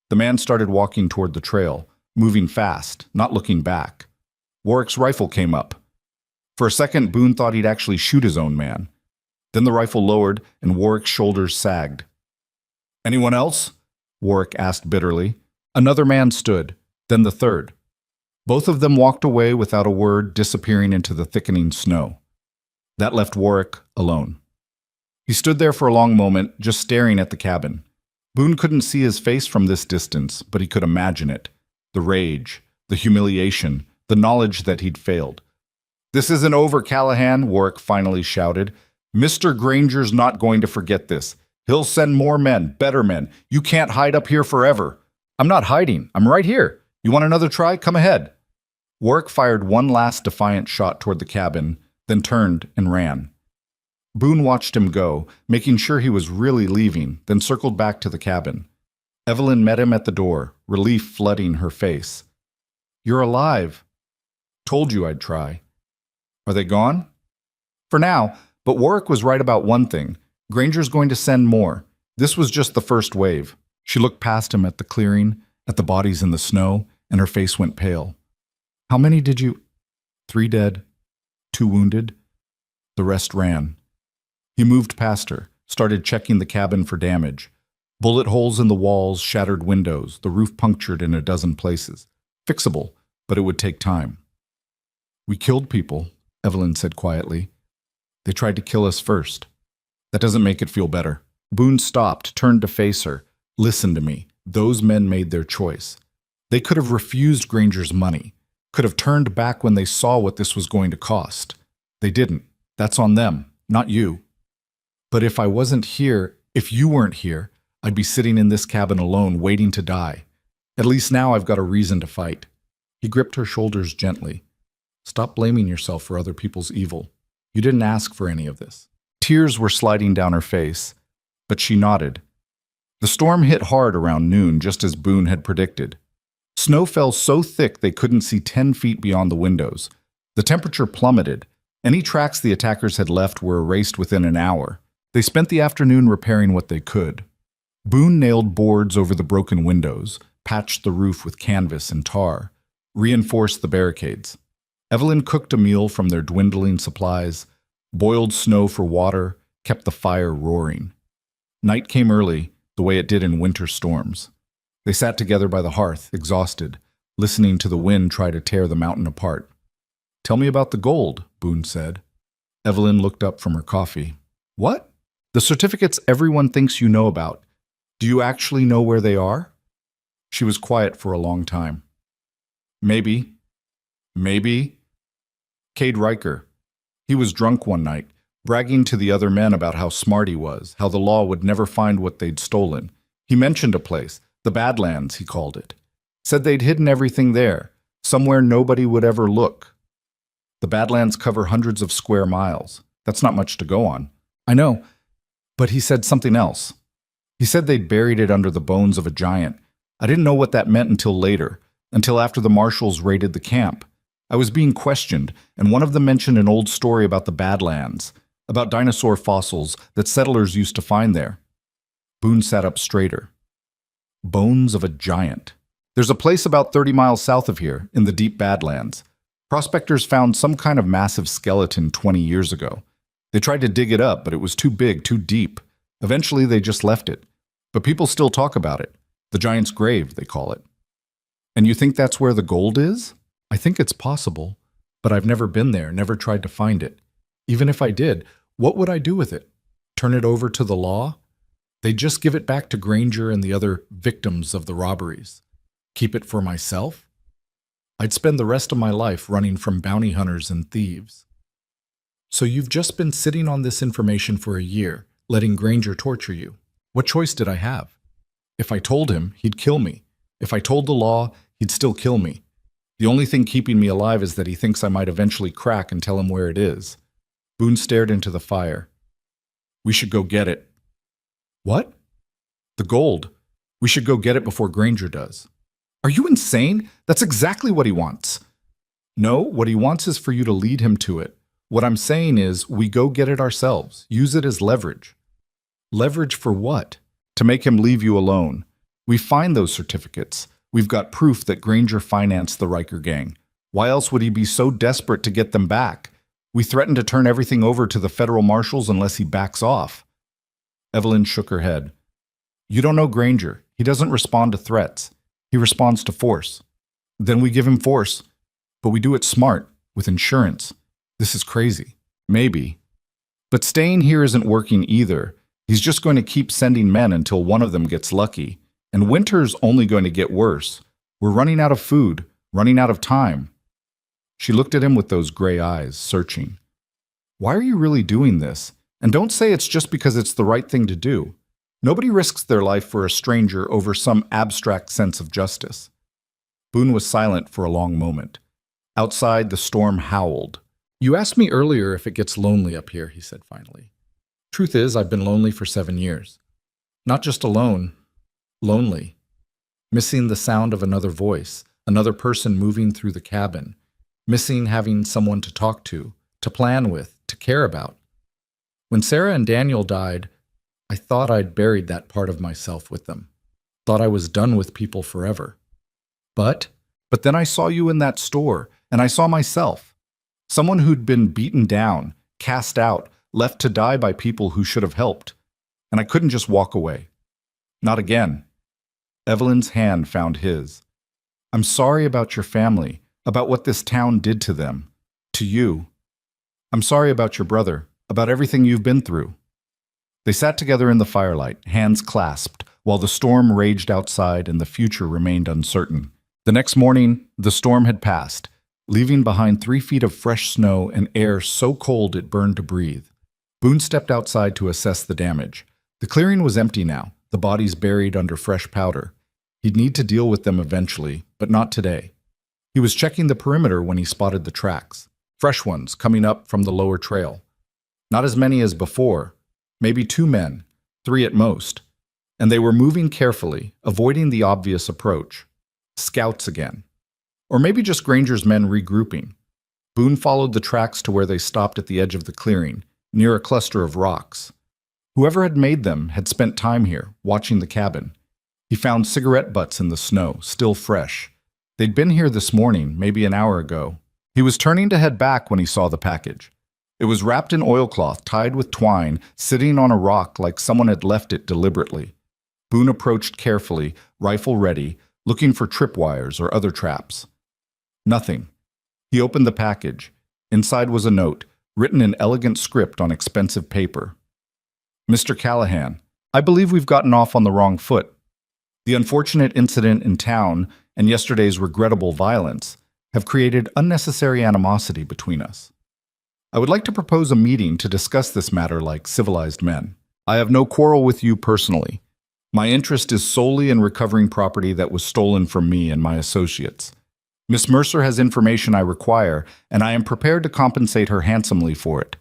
The man started walking toward the trail, moving fast, not looking back. Warwick's rifle came up. For a second, Boone thought he'd actually shoot his own man. Then the rifle lowered, and Warwick's shoulders sagged. "Anyone else?" Warwick asked bitterly. Another man stood, then the third. Both of them walked away without a word, disappearing into the thickening snow. That left Warwick alone. He stood there for a long moment, just staring at the cabin. Boone couldn't see his face from this distance, but he could imagine it. The rage, the humiliation, the knowledge that he'd failed. "This isn't over, Callahan," Warwick finally shouted. "Mr. Granger's not going to forget this. He'll send more men, better men. You can't hide up here forever." "I'm not hiding. I'm right here. You want another try? Come ahead." Warwick fired one last defiant shot toward the cabin, then turned and ran. Boone watched him go, making sure he was really leaving, then circled back to the cabin. Evelyn met him at the door, relief flooding her face. "You're alive." "Told you I'd try." "Are they gone?" "For now, but Warwick was right about one thing. Granger's going to send more. This was just the first wave." She looked past him at the clearing, at the bodies in the snow, and her face went pale. "How many did you—" "3 dead, 2 wounded. The rest ran." He moved past her, started checking the cabin for damage. Bullet holes in the walls, shattered windows, the roof punctured in a dozen places. Fixable, but it would take time. "We killed people," Evelyn said quietly. "They tried to kill us first. That doesn't make it feel better." Boone stopped, turned to face her. "Listen to me. Those men made their choice. They could have refused Granger's money, could have turned back when they saw what this was going to cost. They didn't. That's on them, not you. But if I wasn't here, if you weren't here, I'd be sitting in this cabin alone, waiting to die. At least now I've got a reason to fight." He gripped her shoulders gently. "Stop blaming yourself for other people's evil. You didn't ask for any of this." Tears were sliding down her face, but she nodded. The storm hit hard around noon, just as Boone had predicted. Snow fell so thick they couldn't see 10 feet beyond the windows. The temperature plummeted. Any tracks the attackers had left were erased within an hour. They spent the afternoon repairing what they could. Boone nailed boards over the broken windows, patched the roof with canvas and tar, reinforced the barricades. Evelyn cooked a meal from their dwindling supplies, boiled snow for water, kept the fire roaring. Night came early, the way it did in winter storms. They sat together by the hearth, exhausted, listening to the wind try to tear the mountain apart. "Tell me about the gold," Boone said. Evelyn looked up from her coffee. "What?" "The certificates everyone thinks you know about. Do you actually know where they are?" She was quiet for a long time. Maybe. Cade Riker. He was drunk one night, bragging to the other men about how smart he was, how the law would never find what they'd stolen. He mentioned a place, the Badlands, he called it. Said they'd hidden everything there, somewhere nobody would ever look. The Badlands cover hundreds of square miles. That's not much to go on. I know, but he said something else. He said they'd buried it under the bones of a giant. I didn't know what that meant until later, until after the marshals raided the camp. I was being questioned, and one of them mentioned an old story about the Badlands, about dinosaur fossils that settlers used to find there. Boone sat up straighter. Bones of a giant. There's a place about 30 miles south of here, in the deep Badlands. Prospectors found some kind of massive skeleton 20 years ago. They tried to dig it up, but it was too big, too deep. Eventually, they just left it. But people still talk about it. The giant's grave, they call it. And you think that's where the gold is? I think it's possible, but I've never been there, never tried to find it. Even if I did, what would I do with it? Turn it over to the law? They'd just give it back to Granger and the other victims of the robberies. Keep it for myself? I'd spend the rest of my life running from bounty hunters and thieves. So you've just been sitting on this information for a year, letting Granger torture you. What choice did I have? If I told him, he'd kill me. If I told the law, he'd still kill me. The only thing keeping me alive is that he thinks I might eventually crack and tell him where it is. Boone stared into the fire. We should go get it. What? The gold. We should go get it before Granger does. Are you insane? That's exactly what he wants. No, what he wants is for you to lead him to it. What I'm saying is, we go get it ourselves. Use it as leverage. Leverage for what? To make him leave you alone. We find those certificates. We've got proof that Granger financed the Riker gang. Why else would he be so desperate to get them back? We threaten to turn everything over to the federal marshals unless he backs off. Evelyn shook her head. You don't know Granger. He doesn't respond to threats. He responds to force. Then we give him force. But we do it smart, with insurance. This is crazy. Maybe. But staying here isn't working either. He's just going to keep sending men until one of them gets lucky. And winter's only going to get worse. We're running out of food, running out of time. She looked at him with those gray eyes, searching. Why are you really doing this? And don't say it's just because it's the right thing to do. Nobody risks their life for a stranger over some abstract sense of justice. Boone was silent for a long moment. Outside, the storm howled. You asked me earlier if it gets lonely up here, he said finally. Truth is, I've been lonely for 7 years. Not just alone, lonely. Missing the sound of another voice, another person moving through the cabin. Missing having someone to talk to plan with, to care about. When Sarah and Daniel died, I thought I'd buried that part of myself with them. Thought I was done with people forever. But then I saw you in that store, and I saw myself. Someone who'd been beaten down, cast out, left to die by people who should have helped. And I couldn't just walk away. Not again. Evelyn's hand found his. I'm sorry about your family, about what this town did to them, to you. I'm sorry about your brother, about everything you've been through. They sat together in the firelight, hands clasped, while the storm raged outside and the future remained uncertain. The next morning, the storm had passed, leaving behind 3 feet of fresh snow and air so cold it burned to breathe. Boone stepped outside to assess the damage. The clearing was empty now, the bodies buried under fresh powder. He'd need to deal with them eventually, but not today. He was checking the perimeter when he spotted the tracks. Fresh ones coming up from the lower trail. Not as many as before, maybe 2 men, 3 at most. And they were moving carefully, avoiding the obvious approach. Scouts again. Or maybe just Granger's men regrouping. Boone followed the tracks to where they stopped at the edge of the clearing, near a cluster of rocks. Whoever had made them had spent time here, watching the cabin. He found cigarette butts in the snow, still fresh. They'd been here this morning, maybe an hour ago. He was turning to head back when he saw the package. It was wrapped in oilcloth, tied with twine, sitting on a rock like someone had left it deliberately. Boone approached carefully, rifle ready, looking for tripwires or other traps. Nothing. He opened the package. Inside was a note, written in elegant script on expensive paper. Mr. Callahan, I believe we've gotten off on the wrong foot. The unfortunate incident in town and yesterday's regrettable violence, have created unnecessary animosity between us. I would like to propose a meeting to discuss this matter like civilized men. I have no quarrel with you personally. My interest is solely in recovering property that was stolen from me and my associates. Miss Mercer has information I require, and I am prepared to compensate her handsomely for it.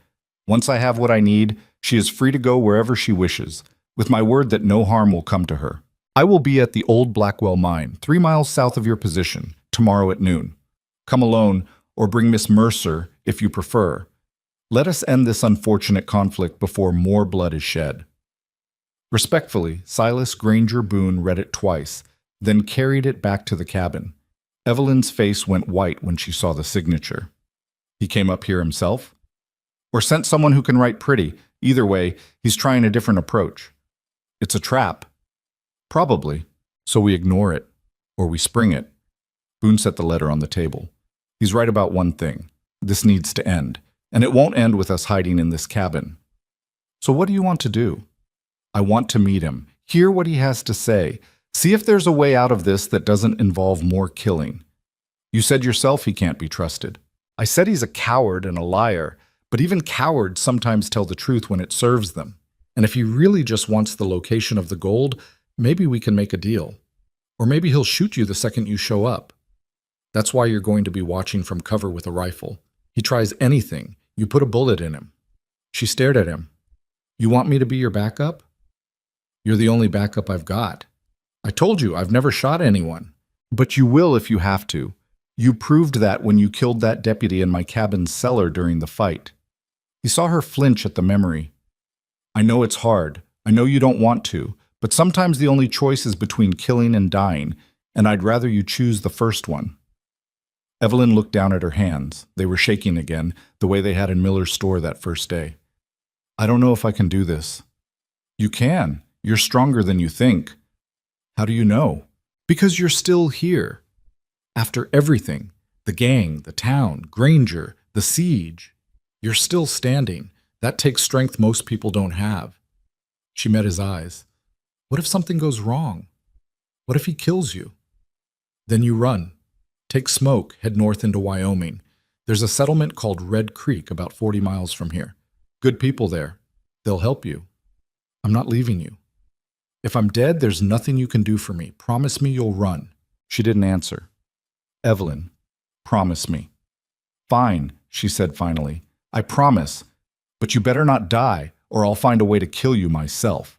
Once I have what I need, she is free to go wherever she wishes, with my word that no harm will come to her. I will be at the old Blackwell mine, 3 miles south of your position, tomorrow at noon. Come alone, or bring Miss Mercer, if you prefer. Let us end this unfortunate conflict before more blood is shed. Respectfully, Silas Granger Boone read it twice, then carried it back to the cabin. Evelyn's face went white when she saw the signature. He came up here himself? Or sent someone who can write pretty? Either way, he's trying a different approach. It's a trap. Probably. So we ignore it. Or we spring it. Boone set the letter on the table. He's right about one thing. This needs to end. And it won't end with us hiding in this cabin. So what do you want to do? I want to meet him, hear what he has to say, see if there's a way out of this that doesn't involve more killing. You said yourself he can't be trusted. I said he's a coward and a liar, but even cowards sometimes tell the truth when it serves them. And if he really just wants the location of the gold, maybe we can make a deal. Or maybe he'll shoot you the second you show up. That's why you're going to be watching from cover with a rifle. He tries anything, you put a bullet in him. She stared at him. You want me to be your backup? You're the only backup I've got. I told you I've never shot anyone. But you will if you have to. You proved that when you killed that deputy in my cabin's cellar during the fight. He saw her flinch at the memory. I know it's hard. I know you don't want to. But sometimes the only choice is between killing and dying, and I'd rather you choose the first one. Evelyn looked down at her hands. They were shaking again, the way they had in Miller's store that first day. I don't know if I can do this. You can. You're stronger than you think. How do you know? Because you're still here. After everything, the gang, the town, Granger, the siege, you're still standing. That takes strength most people don't have. She met his eyes. What if something goes wrong? What if he kills you? Then you run. Take smoke, head north into Wyoming. There's a settlement called Red Creek about 40 miles from here. Good people there. They'll help you. I'm not leaving you. If I'm dead, there's nothing you can do for me. Promise me you'll run. She didn't answer. Evelyn, promise me. Fine, she said finally. I promise. But you better not die, or I'll find a way to kill you myself.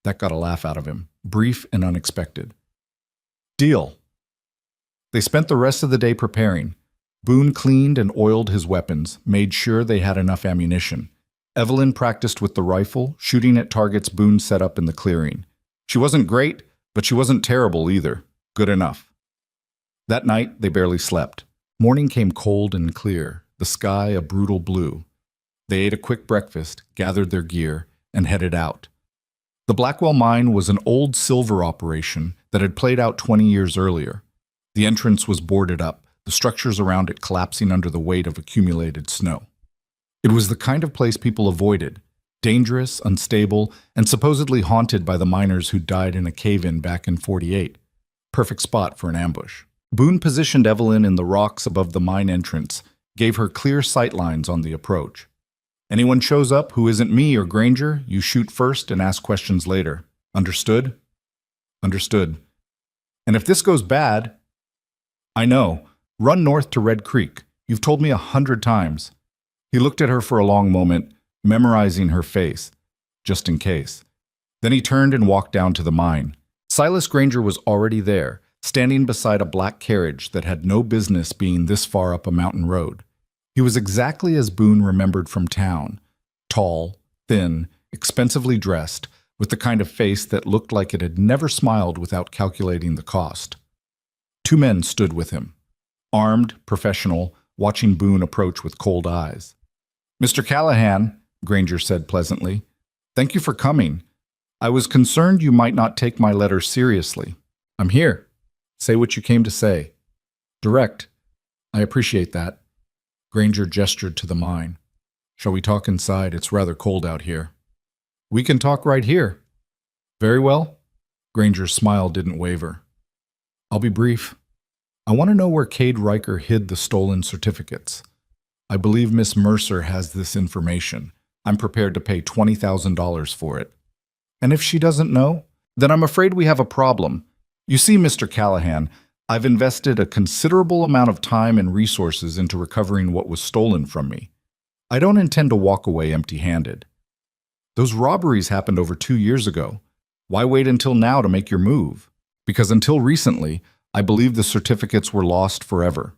That got a laugh out of him, brief and unexpected. Deal. They spent the rest of the day preparing. Boone cleaned and oiled his weapons, made sure they had enough ammunition. Evelyn practiced with the rifle, shooting at targets Boone set up in the clearing. She wasn't great, but she wasn't terrible either. Good enough. That night, they barely slept. Morning came cold and clear, the sky a brutal blue. They ate a quick breakfast, gathered their gear, and headed out. The Blackwell mine was an old silver operation that had played out 20 years earlier. The entrance was boarded up, the structures around it collapsing under the weight of accumulated snow. It was the kind of place people avoided, dangerous, unstable, and supposedly haunted by the miners who died in a cave-in back in '48. Perfect spot for an ambush. Boone positioned Evelyn in the rocks above the mine entrance, gave her clear sight lines on the approach. Anyone shows up who isn't me or Granger, you shoot first and ask questions later. Understood? Understood. And if this goes bad, I know. Run north to Red Creek. You've told me 100 times. He looked at her for a long moment, memorizing her face, just in case. Then he turned and walked down to the mine. Silas Granger was already there, standing beside a black carriage that had no business being this far up a mountain road. He was exactly as Boone remembered from town, tall, thin, expensively dressed, with the kind of face that looked like it had never smiled without calculating the cost. 2 men stood with him, armed, professional, watching Boone approach with cold eyes. Mr. Callahan, Granger said pleasantly, thank you for coming. I was concerned you might not take my letter seriously. I'm here. Say what you came to say. Direct. I appreciate that. Granger gestured to the mine. Shall we talk inside? It's rather cold out here. We can talk right here. Very well. Granger's smile didn't waver. I'll be brief. I want to know where Cade Riker hid the stolen certificates. I believe Miss Mercer has this information. I'm prepared to pay $20,000 for it. And if she doesn't know, then I'm afraid we have a problem. You see, Mr. Callahan, I've invested a considerable amount of time and resources into recovering what was stolen from me. I don't intend to walk away empty-handed. Those robberies happened over 2 years ago. Why wait until now to make your move? Because until recently, I believe the certificates were lost forever.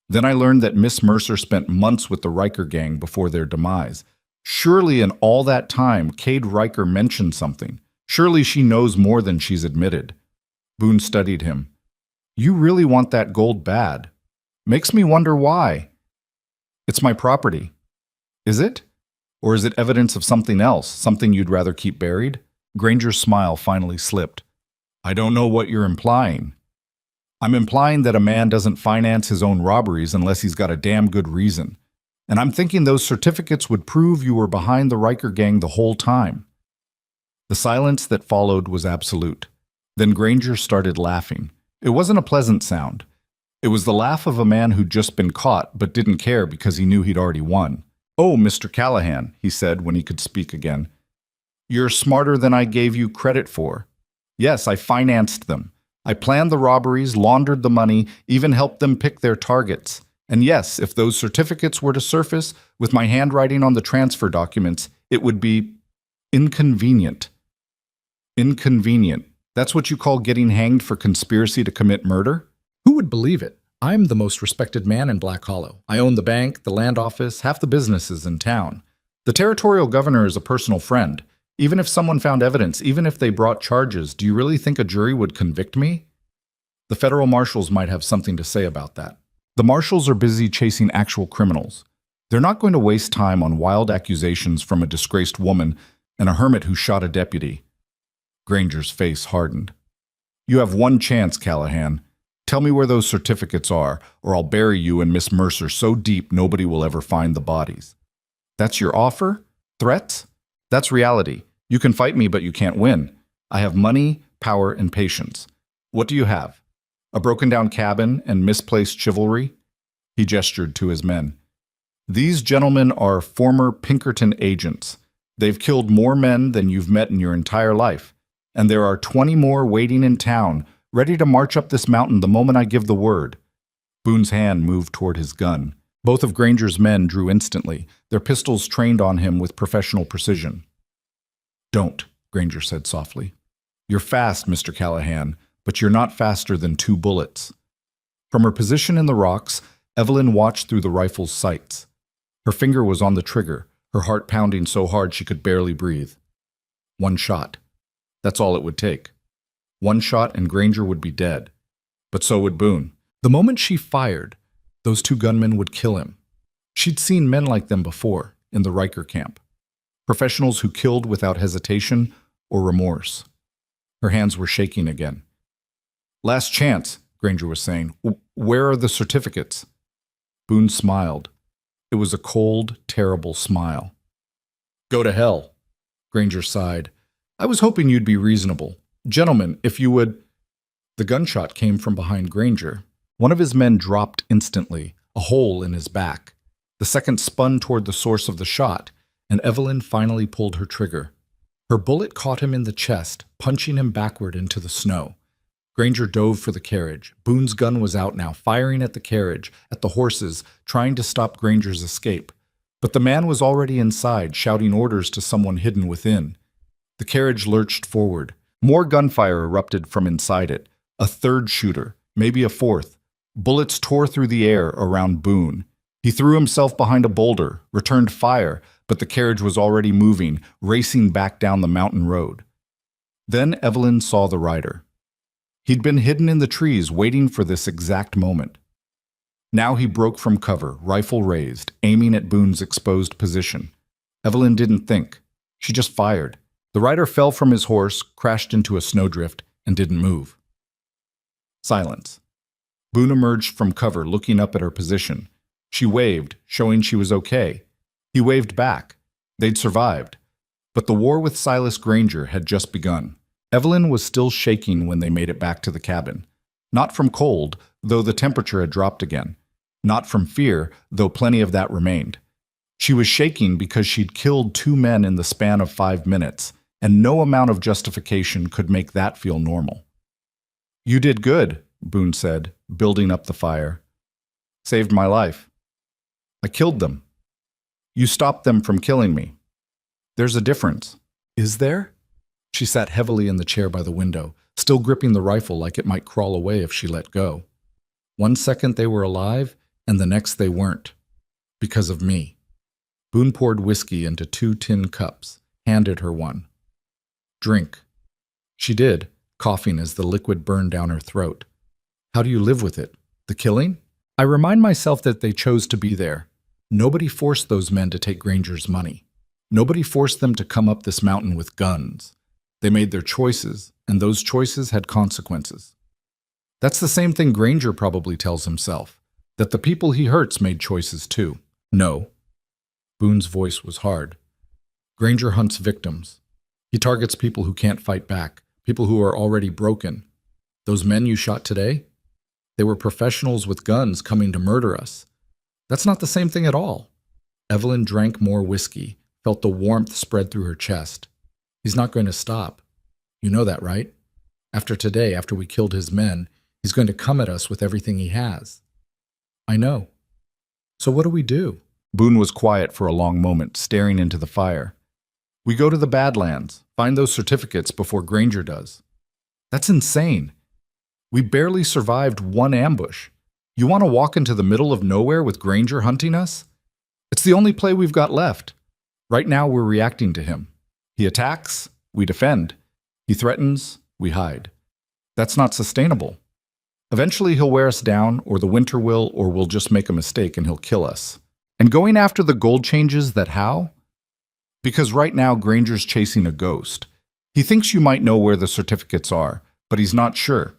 Then I learned that Miss Mercer spent months with the Riker gang before their demise. Surely in all that time, Cade Riker mentioned something. Surely she knows more than she's admitted. Boone studied him. You really want that gold bad. Makes me wonder why. It's my property. Is it? Or is it evidence of something else, something you'd rather keep buried? Granger's smile finally slipped. I don't know what you're implying. I'm implying that a man doesn't finance his own robberies unless he's got a damn good reason. And I'm thinking those certificates would prove you were behind the Riker gang the whole time. The silence that followed was absolute. Then Granger started laughing. It wasn't a pleasant sound. It was the laugh of a man who'd just been caught but didn't care because he knew he'd already won. Oh, Mr. Callahan, he said when he could speak again. You're smarter than I gave you credit for. Yes, I financed them. I planned the robberies, laundered the money, even helped them pick their targets. And yes, if those certificates were to surface with my handwriting on the transfer documents, it would be inconvenient. Inconvenient. That's what you call getting hanged for conspiracy to commit murder? Who would believe it? I'm the most respected man in Black Hollow. I own the bank, the land office, half the businesses in town. The territorial governor is a personal friend. Even if someone found evidence, even if they brought charges, do you really think a jury would convict me? The federal marshals might have something to say about that. The marshals are busy chasing actual criminals. They're not going to waste time on wild accusations from a disgraced woman and a hermit who shot a deputy. Granger's face hardened. You have one chance, Callahan. Tell me where those certificates are, or I'll bury you and Miss Mercer so deep nobody will ever find the bodies. That's your offer? Threats? That's reality. You can fight me, but you can't win. I have money, power, and patience. What do you have? A broken-down cabin and misplaced chivalry? He gestured to his men. These gentlemen are former Pinkerton agents. They've killed more men than you've met in your entire life. And there are 20 more waiting in town, ready to march up this mountain the moment I give the word. Boone's hand moved toward his gun. Both of Granger's men drew instantly, their pistols trained on him with professional precision. Don't, Granger said softly. You're fast, Mr. Callahan, but you're not faster than 2 bullets. From her position in the rocks, Evelyn watched through the rifle's sights. Her finger was on the trigger, her heart pounding so hard she could barely breathe. 1 shot. That's all it would take. 1 shot and Granger would be dead. But so would Boone. The moment she fired, those 2 gunmen would kill him. She'd seen men like them before, in the Riker camp. Professionals who killed without hesitation or remorse. Her hands were shaking again. Last chance, Granger was saying. Where are the certificates? Boone smiled. It was a cold, terrible smile. Go to hell, Granger sighed. I was hoping you'd be reasonable. Gentlemen, if you would... The gunshot came from behind Granger. One of his men dropped instantly, a hole in his back. The second spun toward the source of the shot, and Evelyn finally pulled her trigger. Her bullet caught him in the chest, punching him backward into the snow. Granger dove for the carriage. Boone's gun was out now, firing at the carriage, at the horses, trying to stop Granger's escape. But the man was already inside, shouting orders to someone hidden within. The carriage lurched forward. More gunfire erupted from inside it. A 3rd shooter, maybe a 4th. Bullets tore through the air around Boone. He threw himself behind a boulder, returned fire, but the carriage was already moving, racing back down the mountain road. Then Evelyn saw the rider. He'd been hidden in the trees, waiting for this exact moment. Now he broke from cover, rifle raised, aiming at Boone's exposed position. Evelyn didn't think. She just fired. The rider fell from his horse, crashed into a snowdrift, and didn't move. Silence. Boone emerged from cover, looking up at her position. She waved, showing she was okay. He waved back. They'd survived. But the war with Silas Granger had just begun. Evelyn was still shaking when they made it back to the cabin. Not from cold, though the temperature had dropped again. Not from fear, though plenty of that remained. She was shaking because she'd killed 2 men in the span of 5 minutes, and no amount of justification could make that feel normal. "You did good," Boone said, building up the fire. "Saved my life. I killed them. You stopped them from killing me. There's a difference." "Is there?" She sat heavily in the chair by the window, still gripping the rifle like it might crawl away if she let go. One second they were alive, and the next they weren't. Because of me. Boone poured whiskey into 2 tin cups, handed her one. "Drink." She did, coughing as the liquid burned down her throat. "How do you live with it? The killing?" "I remind myself that they chose to be there. Nobody forced those men to take Granger's money. Nobody forced them to come up this mountain with guns. They made their choices, and those choices had consequences. That's the same thing Granger probably tells himself, that the people he hurts made choices too." "No." Boone's voice was hard. "Granger hunts victims. He targets people who can't fight back, people who are already broken. Those men you shot today? They were professionals with guns coming to murder us. That's not the same thing at all." Evelyn drank more whiskey, felt the warmth spread through her chest. "He's not going to stop. You know that, right? After today, after we killed his men, he's going to come at us with everything he has." "I know. So what do we do?" Boone was quiet for a long moment, staring into the fire. "We go to the Badlands, find those certificates before Granger does." "That's insane. We barely survived 1 ambush. You want to walk into the middle of nowhere with Granger hunting us? It's the only play we've got left. Right now we're reacting to him. He attacks, we defend. He threatens, we hide. That's not sustainable. Eventually he'll wear us down, or the winter will, or we'll just make a mistake and he'll kill us. And going after the gold changes that how? Because right now Granger's chasing a ghost. He thinks you might know where the certificates are, but he's not sure.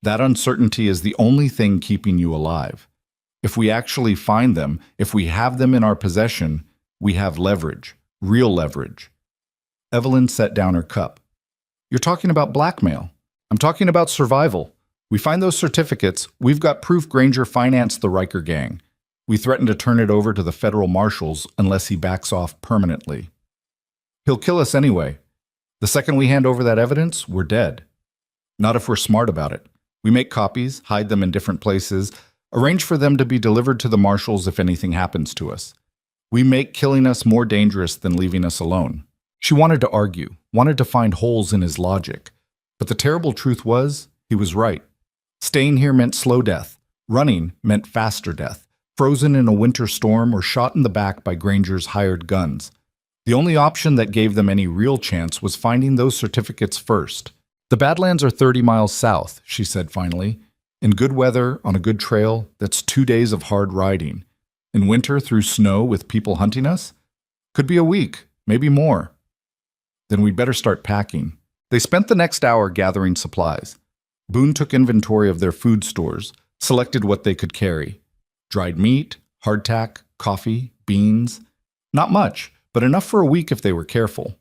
That uncertainty is the only thing keeping you alive. If we actually find them, if we have them in our possession, we have leverage, real leverage." Evelyn set down her cup. "You're talking about blackmail. I'm talking about survival. We find those certificates, we've got proof Granger financed the Riker gang. We threaten to turn it over to the federal marshals unless he backs off permanently. He'll kill us anyway. The second we hand over that evidence, we're dead. Not if we're smart about it. We make copies, hide them in different places, arrange for them to be delivered to the marshals if anything happens to us. We make killing us more dangerous than leaving us alone." She wanted to argue, wanted to find holes in his logic. But the terrible truth was, he was right. Staying here meant slow death. Running meant faster death. Frozen in a winter storm or shot in the back by Granger's hired guns. The only option that gave them any real chance was finding those certificates first. "The Badlands are 30 miles south," she said finally. "In good weather, on a good trail, that's 2 days of hard riding. In winter, through snow with people hunting us? Could be a week, maybe more. Then we'd better start packing." They spent the next hour gathering supplies. Boone took inventory of their food stores, selected what they could carry. Dried meat, hardtack, coffee, beans. Not much, but enough for a week if they were careful.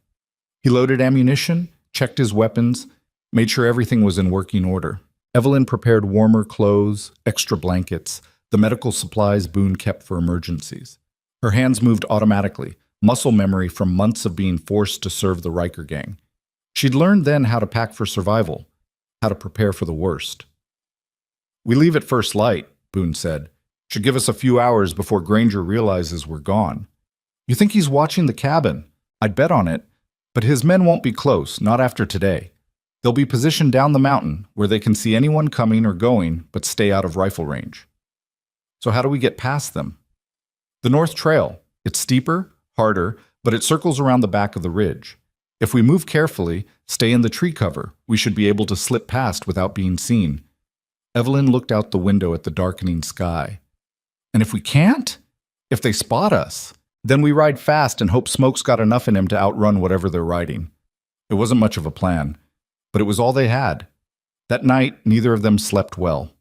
He loaded ammunition, checked his weapons, made sure everything was in working order. Evelyn prepared warmer clothes, extra blankets, the medical supplies Boone kept for emergencies. Her hands moved automatically, muscle memory from months of being forced to serve the Riker gang. She'd learned then how to pack for survival, how to prepare for the worst. "We leave at first light," Boone said. "Should give us a few hours before Granger realizes we're gone." "You think he's watching the cabin? I'd bet on it. But his men won't be close, not after today. They'll be positioned down the mountain, where they can see anyone coming or going, but stay out of rifle range." "So how do we get past them?" "The North Trail. It's steeper, harder, but it circles around the back of the ridge. If we move carefully, stay in the tree cover, we should be able to slip past without being seen." Evelyn looked out the window at the darkening sky. "And if we can't? If they spot us? Then we ride fast and hope Smoke's got enough in him to outrun whatever they're riding." It wasn't much of a plan, but it was all they had. That night, neither of them slept well.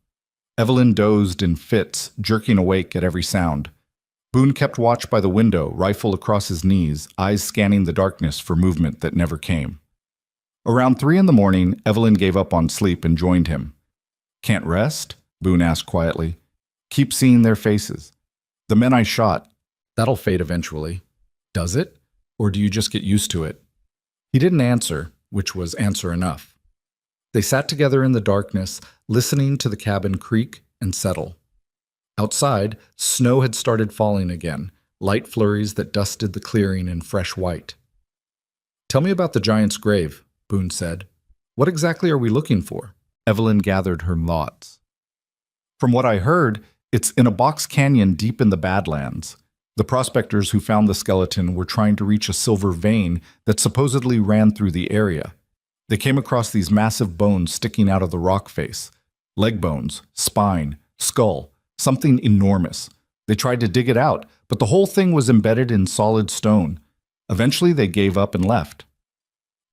Evelyn dozed in fits, jerking awake at every sound. Boone kept watch by the window, rifle across his knees, eyes scanning the darkness for movement that never came. Around 3 in the morning, Evelyn gave up on sleep and joined him. "Can't rest?" Boone asked quietly. Keep seeing their faces. The men I shot. That'll fade eventually. Does it? Or do you just get used to it? He didn't answer, which was answer enough. They sat together in the darkness, listening to the cabin creak and settle. Outside, snow had started falling again, light flurries that dusted the clearing in fresh white. Tell me about the giant's grave, Boone said. What exactly are we looking for? Evelyn gathered her thoughts. From what I heard, it's in a box canyon deep in the Badlands. The prospectors who found the skeleton were trying to reach a silver vein that supposedly ran through the area. They came across these massive bones sticking out of the rock face. Leg bones, spine, skull, something enormous. They tried to dig it out, but the whole thing was embedded in solid stone. Eventually they gave up and left.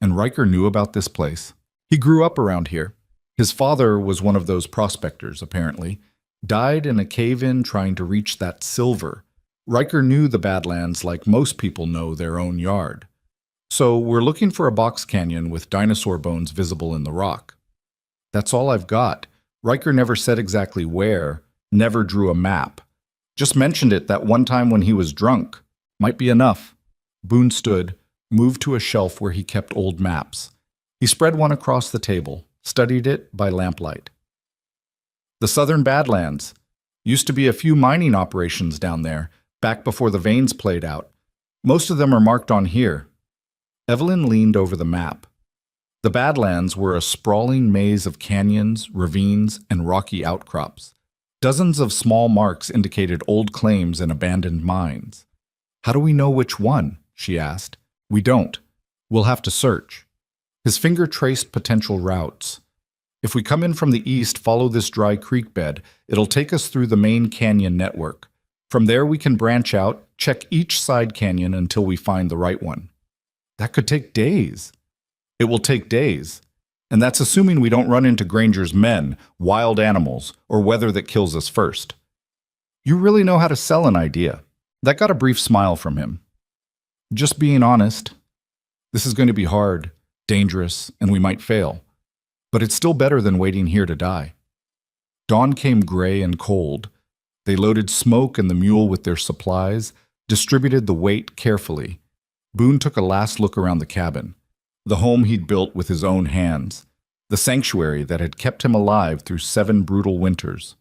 And Riker knew about this place. He grew up around here. His father was one of those prospectors, apparently. Died in a cave-in trying to reach that silver. Riker knew the Badlands like most people know their own yard. So we're looking for a box canyon with dinosaur bones visible in the rock. That's all I've got. Riker never said exactly where, never drew a map. Just mentioned it that one time when he was drunk. Might be enough. Boone stood, moved to a shelf where he kept old maps. He spread one across the table, studied it by lamplight. The southern Badlands. Used to be a few mining operations down there, back before the veins played out. Most of them are marked on here. Evelyn leaned over the map. The Badlands were a sprawling maze of canyons, ravines, and rocky outcrops. Dozens of small marks indicated old claims and abandoned mines. How do we know which one? She asked. We don't. We'll have to search. His finger traced potential routes. If we come in from the east, follow this dry creek bed. It'll take us through the main canyon network. From there we can branch out, check each side canyon until we find the right one. That could take days. It will take days. And that's assuming we don't run into Granger's men, wild animals, or weather that kills us first. You really know how to sell an idea. That got a brief smile from him. Just being honest. This is going to be hard, dangerous, and we might fail. But it's still better than waiting here to die. Dawn came gray and cold. They loaded Smoke and the mule with their supplies, distributed the weight carefully. Boone took a last look around the cabin, the home he'd built with his own hands, the sanctuary that had kept him alive through 7 brutal winters.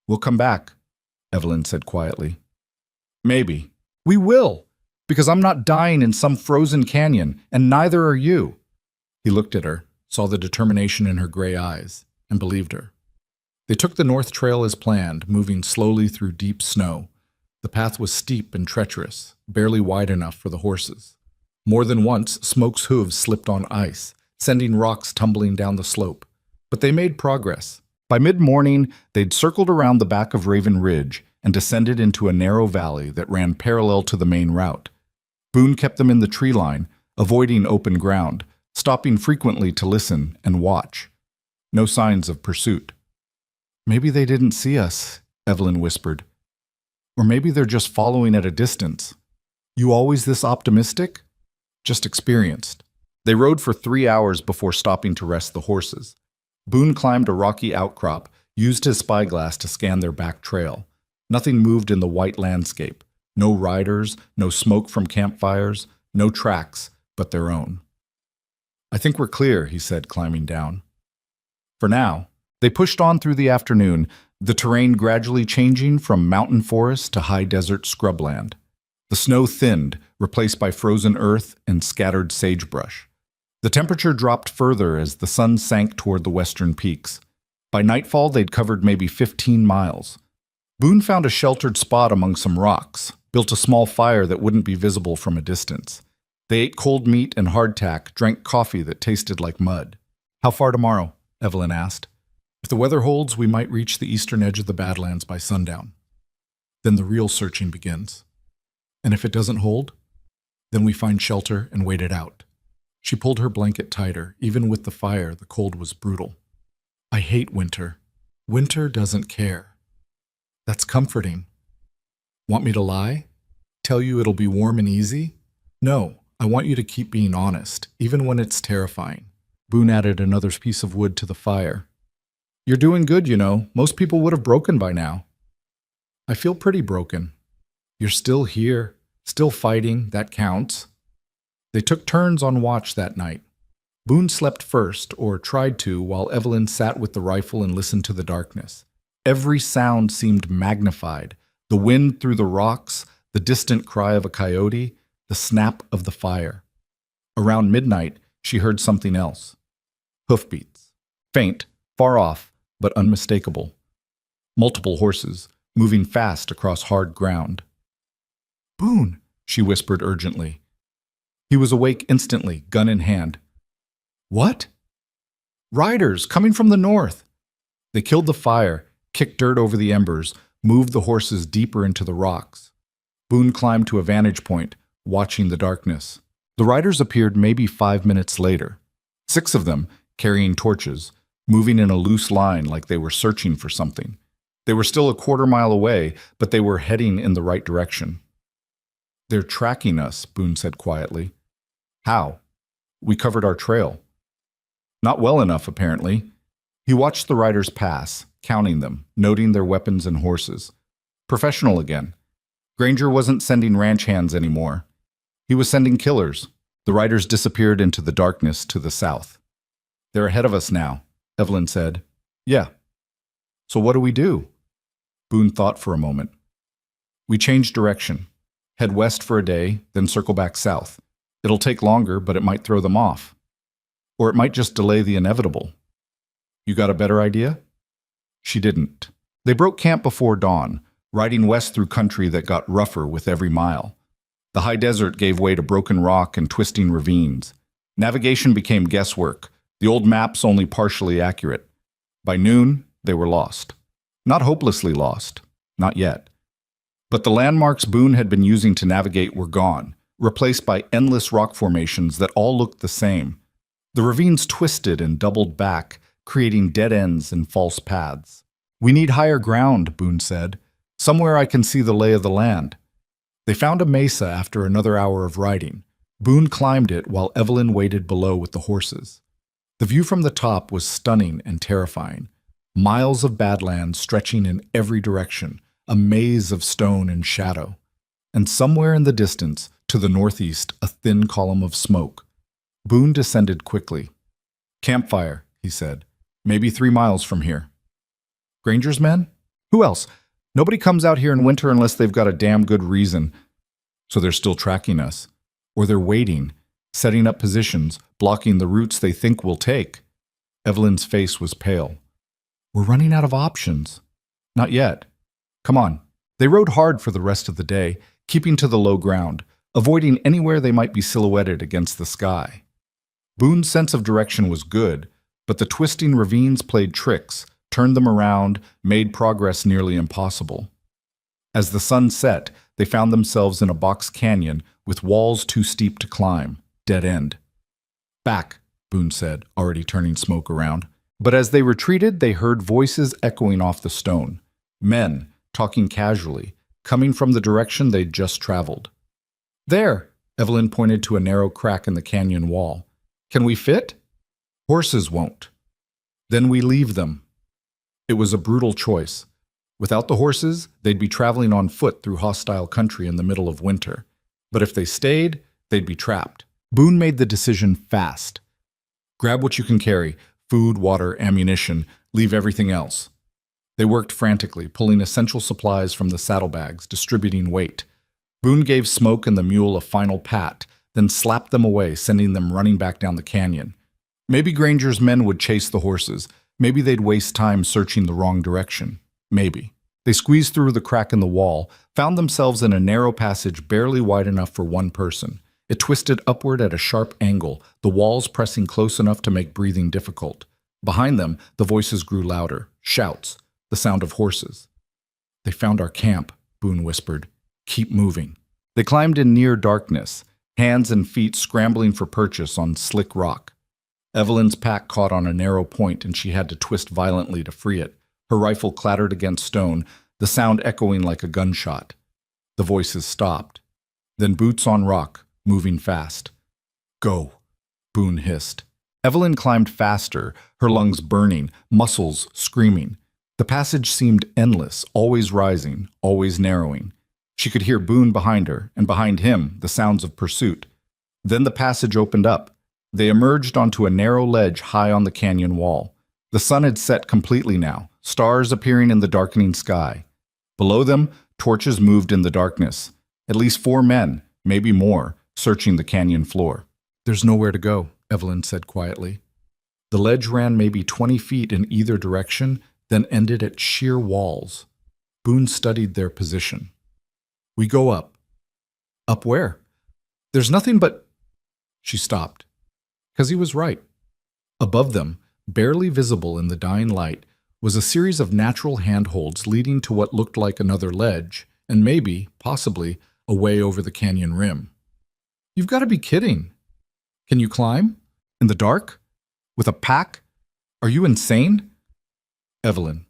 We'll come back, Evelyn said quietly. Maybe. We will, because I'm not dying in some frozen canyon, and neither are you. He looked at her, saw the determination in her gray eyes, and believed her. They took the North Trail as planned, moving slowly through deep snow. The path was steep and treacherous, barely wide enough for the horses. More than once, Smoke's hooves slipped on ice, sending rocks tumbling down the slope. But they made progress. By mid-morning, they'd circled around the back of Raven Ridge and descended into a narrow valley that ran parallel to the main route. Boone kept them in the tree line, avoiding open ground, stopping frequently to listen and watch. No signs of pursuit. Maybe they didn't see us, Evelyn whispered. Or maybe they're just following at a distance. You always this optimistic? Just experienced. They rode for 3 hours before stopping to rest the horses. Boone climbed a rocky outcrop, used his spyglass to scan their back trail. Nothing moved in the white landscape. No riders, no smoke from campfires, no tracks, but their own. I think we're clear, he said, climbing down. For now. They pushed on through the afternoon, the terrain gradually changing from mountain forest to high desert scrubland. The snow thinned, replaced by frozen earth and scattered sagebrush. The temperature dropped further as the sun sank toward the western peaks. By nightfall, they'd covered maybe 15 miles. Boone found a sheltered spot among some rocks, built a small fire that wouldn't be visible from a distance. They ate cold meat and hardtack, drank coffee that tasted like mud. How far tomorrow? Evelyn asked. If the weather holds, we might reach the eastern edge of the Badlands by sundown. Then the real searching begins. And if it doesn't hold, then we find shelter and wait it out. She pulled her blanket tighter. Even with the fire, the cold was brutal. I hate winter. Winter doesn't care. That's comforting. Want me to lie? Tell you it'll be warm and easy? No, I want you to keep being honest, even when it's terrifying. Boone added another piece of wood to the fire. You're doing good, you know. Most people would have broken by now. I feel pretty broken. You're still here, still fighting, that counts. They took turns on watch that night. Boone slept first, or tried to, while Evelyn sat with the rifle and listened to the darkness. Every sound seemed magnified. The wind through the rocks, the distant cry of a coyote, the snap of the fire. Around midnight, she heard something else. Hoofbeats. Faint, far off, but unmistakable. Multiple horses, moving fast across hard ground. "Boone," she whispered urgently. He was awake instantly, gun in hand. "What?" "Riders, coming from the north." They killed the fire, kicked dirt over the embers, moved the horses deeper into the rocks. Boone climbed to a vantage point, watching the darkness. The riders appeared maybe 5 minutes later. 6 of them, carrying torches, moving in a loose line like they were searching for something. They were still a quarter-mile away, but they were heading in the right direction. "They're tracking us," Boone said quietly. "How?" "We covered our trail." "Not well enough, apparently." He watched the riders pass, counting them, noting their weapons and horses. Professional again. Granger wasn't sending ranch hands anymore. He was sending killers. The riders disappeared into the darkness to the south. "They're ahead of us now," Evelyn said. "Yeah." "So what do we do?" Boone thought for a moment. "We change direction. Head west for a day, then circle back south. It'll take longer, but it might throw them off. Or it might just delay the inevitable. You got a better idea?" She didn't. They broke camp before dawn, riding west through country that got rougher with every mile. The high desert gave way to broken rock and twisting ravines. Navigation became guesswork, the old maps only partially accurate. By noon, they were lost. Not hopelessly lost. Not yet. But the landmarks Boone had been using to navigate were gone, replaced by endless rock formations that all looked the same. The ravines twisted and doubled back, creating dead ends and false paths. "We need higher ground," Boone said. "Somewhere I can see the lay of the land." They found a mesa after another hour of riding. Boone climbed it while Evelyn waited below with the horses. The view from the top was stunning and terrifying. Miles of badlands stretching in every direction, a maze of stone and shadow. And somewhere in the distance, to the northeast, a thin column of smoke. Boone descended quickly. "Campfire," he said. "Maybe 3 miles from here." "Granger's men? Who else? Nobody comes out here in winter unless they've got a damn good reason." "So they're still tracking us. Or they're waiting, setting up positions, blocking the routes they think we'll take." Evelyn's face was pale. "We're running out of options." "Not yet. Come on." They rode hard for the rest of the day, keeping to the low ground, avoiding anywhere they might be silhouetted against the sky. Boone's sense of direction was good, but the twisting ravines played tricks, turned them around, made progress nearly impossible. As the sun set, they found themselves in a box canyon with walls too steep to climb, dead end. "Back," Boone said, already turning smoke around. But as they retreated, they heard voices echoing off the stone. Men, talking casually, coming from the direction they'd just traveled. "There," Evelyn pointed to a narrow crack in the canyon wall. "Can we fit?" "Horses won't." "Then we leave them." It was a brutal choice. Without the horses, they'd be traveling on foot through hostile country in the middle of winter. But if they stayed, they'd be trapped. Boone made the decision fast. "Grab what you can carry, food, water, ammunition, leave everything else." They worked frantically, pulling essential supplies from the saddlebags, distributing weight. Boone gave Smoke and the mule a final pat, then slapped them away, sending them running back down the canyon. Maybe Granger's men would chase the horses. Maybe they'd waste time searching the wrong direction. Maybe. They squeezed through the crack in the wall, found themselves in a narrow passage barely wide enough for one person. It twisted upward at a sharp angle, the walls pressing close enough to make breathing difficult. Behind them, the voices grew louder, shouts, the sound of horses. "They found our camp," Boone whispered. "Keep moving." They climbed in near darkness, hands and feet scrambling for purchase on slick rock. Evelyn's pack caught on a narrow point and she had to twist violently to free it. Her rifle clattered against stone, the sound echoing like a gunshot. The voices stopped. Then boots on rock, moving fast. "Go," Boone hissed. Evelyn climbed faster, her lungs burning, muscles screaming. The passage seemed endless, always rising, always narrowing. She could hear Boone behind her, and behind him, the sounds of pursuit. Then the passage opened up. They emerged onto a narrow ledge high on the canyon wall. The sun had set completely now, stars appearing in the darkening sky. Below them, torches moved in the darkness. At least 4 men, maybe more, searching the canyon floor. "There's nowhere to go," Evelyn said quietly. The ledge ran maybe 20 feet in either direction, then ended at sheer walls. Boone studied their position. "We go up." "Up where?" "There's nothing but—" She stopped. Because he was right. Above them, barely visible in the dying light, was a series of natural handholds leading to what looked like another ledge, and maybe, possibly, a way over the canyon rim. "You've got to be kidding. Can you climb? In the dark? With a pack? Are you insane?" "Evelyn,"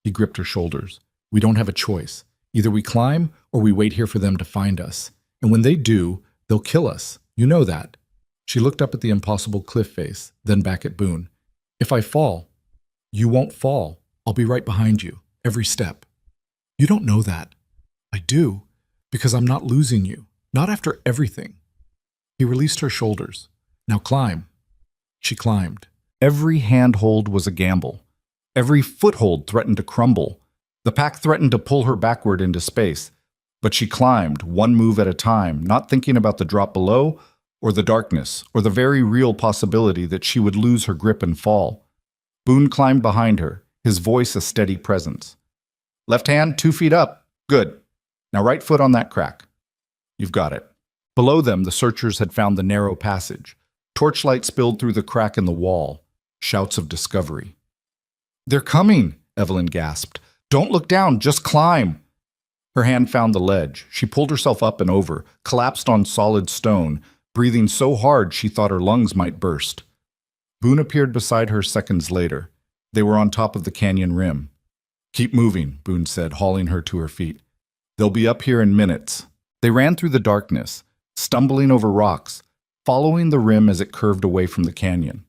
he gripped her shoulders, "we don't have a choice. Either we climb or we wait here for them to find us. And when they do, they'll kill us. You know that." She looked up at the impossible cliff face, then back at Boone. "If I fall—" "You won't fall. I'll be right behind you, every step." "You don't know that." "I do, because I'm not losing you. Not after everything." He released her shoulders. "Now climb." She climbed. Every handhold was a gamble. Every foothold threatened to crumble. The pack threatened to pull her backward into space. But she climbed, one move at a time, not thinking about the drop below, or the darkness, or the very real possibility that she would lose her grip and fall. Boone climbed behind her, his voice a steady presence. "Left hand, 2 feet up. Good. Now right foot on that crack." "You've got it." Below them, the searchers had found the narrow passage. Torchlight spilled through the crack in the wall. Shouts of discovery. "They're coming," Evelyn gasped. "Don't look down, just climb." Her hand found the ledge. She pulled herself up and over, collapsed on solid stone, breathing so hard she thought her lungs might burst. Boone appeared beside her seconds later. They were on top of the canyon rim. "Keep moving," Boone said, hauling her to her feet. "They'll be up here in minutes." They ran through the darkness, stumbling over rocks, following the rim as it curved away from the canyon.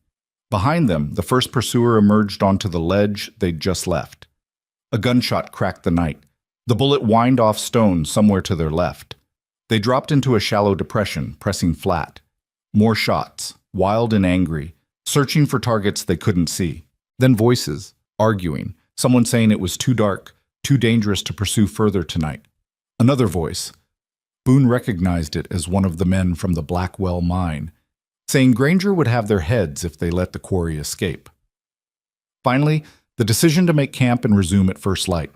Behind them, the first pursuer emerged onto the ledge they'd just left. A gunshot cracked the night. The bullet whined off stone somewhere to their left. They dropped into a shallow depression, pressing flat. More shots, wild and angry, searching for targets they couldn't see. Then voices, arguing, someone saying it was too dark, too dangerous to pursue further tonight. Another voice. Boone recognized it as one of the men from the Blackwell mine, saying Granger would have their heads if they let the quarry escape. Finally, the decision to make camp and resume at first light.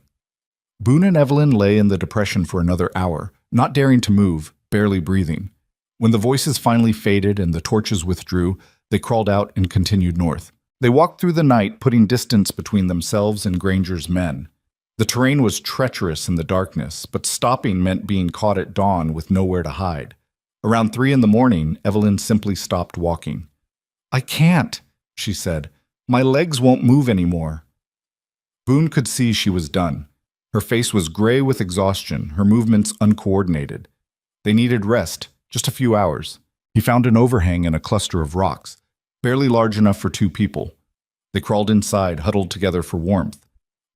Boone and Evelyn lay in the depression for another hour, not daring to move, barely breathing. When the voices finally faded and the torches withdrew, they crawled out and continued north. They walked through the night, putting distance between themselves and Granger's men. The terrain was treacherous in the darkness, but stopping meant being caught at dawn with nowhere to hide. Around 3 a.m, Evelyn simply stopped walking. "I can't," she said. "My legs won't move anymore." Boone could see she was done. Her face was gray with exhaustion, her movements uncoordinated. They needed rest, just a few hours. He found an overhang in a cluster of rocks, barely large enough for 2 people. They crawled inside, huddled together for warmth.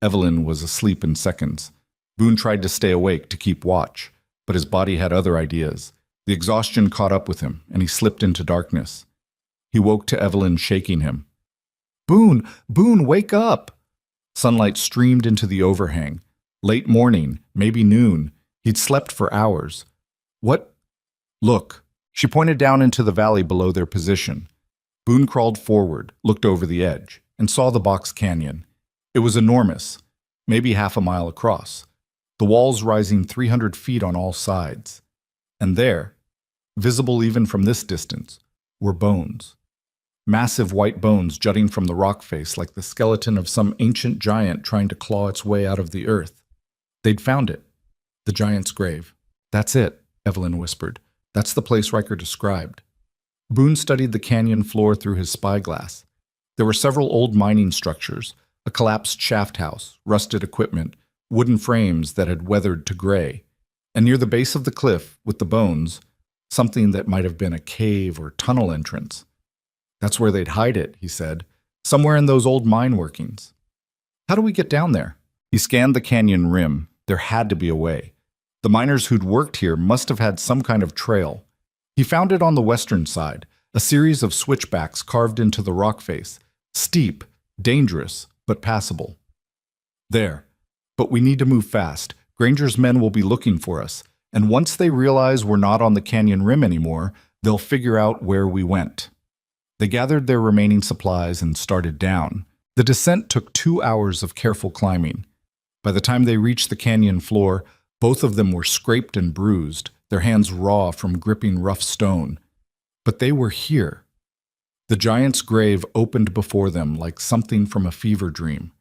Evelyn was asleep in seconds. Boone tried to stay awake to keep watch, but his body had other ideas. The exhaustion caught up with him, and he slipped into darkness. He woke to Evelyn shaking him. "Boone! Boone, wake up!" Sunlight streamed into the overhang. Late morning, maybe noon. He'd slept for hours. "What?" "Look." She pointed down into the valley below their position. Boone crawled forward, looked over the edge, and saw the box canyon. It was enormous, maybe half a mile across, the walls rising 300 feet on all sides. And there, visible even from this distance, were bones. Massive white bones jutting from the rock face like the skeleton of some ancient giant trying to claw its way out of the earth. They'd found it. The giant's grave. "That's it," Evelyn whispered. "That's the place Riker described." Boone studied the canyon floor through his spyglass. There were several old mining structures, a collapsed shaft house, rusted equipment, wooden frames that had weathered to gray. And near the base of the cliff, with the bones, something that might have been a cave or tunnel entrance. That's where they'd hide it, he said. Somewhere in those old mine workings. How do we get down there? He scanned the canyon rim. There had to be a way. The miners who'd worked here must have had some kind of trail. He found it on the western side, a series of switchbacks carved into the rock face. Steep, dangerous, but passable. There. But we need to move fast. Granger's men will be looking for us, and once they realize we're not on the canyon rim anymore, they'll figure out where we went. They gathered their remaining supplies and started down. The descent took 2 hours of careful climbing. By the time they reached the canyon floor, both of them were scraped and bruised, their hands raw from gripping rough stone. But they were here. The giant's grave opened before them like something from a fever dream.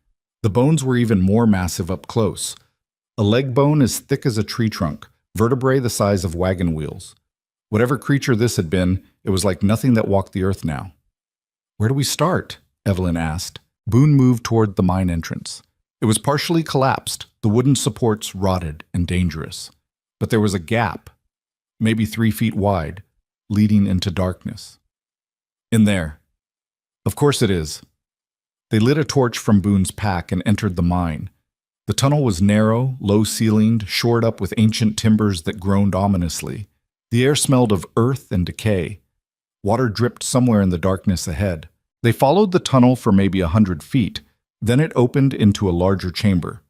The bones were even more massive up close. A leg bone as thick as a tree trunk, vertebrae the size of wagon wheels. Whatever creature this had been, it was like nothing that walked the earth now. Where do we start? Evelyn asked. Boone moved toward the mine entrance. It was partially collapsed, the wooden supports rotted and dangerous. But there was a gap, maybe 3 feet wide, leading into darkness. In there. Of course it is. They lit a torch from Boone's pack and entered the mine. The tunnel was narrow, low-ceilinged, shored up with ancient timbers that groaned ominously. The air smelled of earth and decay. Water dripped somewhere in the darkness ahead. They followed the tunnel for maybe 100 feet. Then it opened into a larger chamber.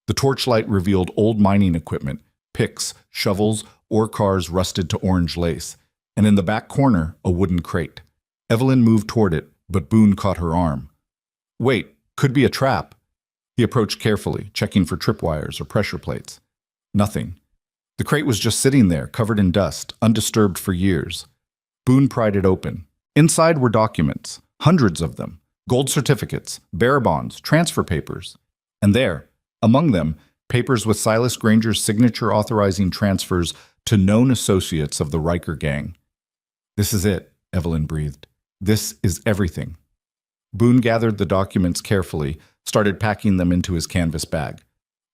The torchlight revealed old mining equipment, picks, shovels, ore cars rusted to orange lace, and in the back corner, a wooden crate. Evelyn moved toward it, but Boone caught her arm. Wait, could be a trap. He approached carefully, checking for tripwires or pressure plates. Nothing. The crate was just sitting there, covered in dust, undisturbed for years. Boone pried it open. Inside were documents, hundreds of them. Gold certificates, bearer bonds, transfer papers. And there, among them, papers with Silas Granger's signature authorizing transfers to known associates of the Riker gang. This is it, Evelyn breathed. This is everything. Boone gathered the documents carefully, started packing them into his canvas bag.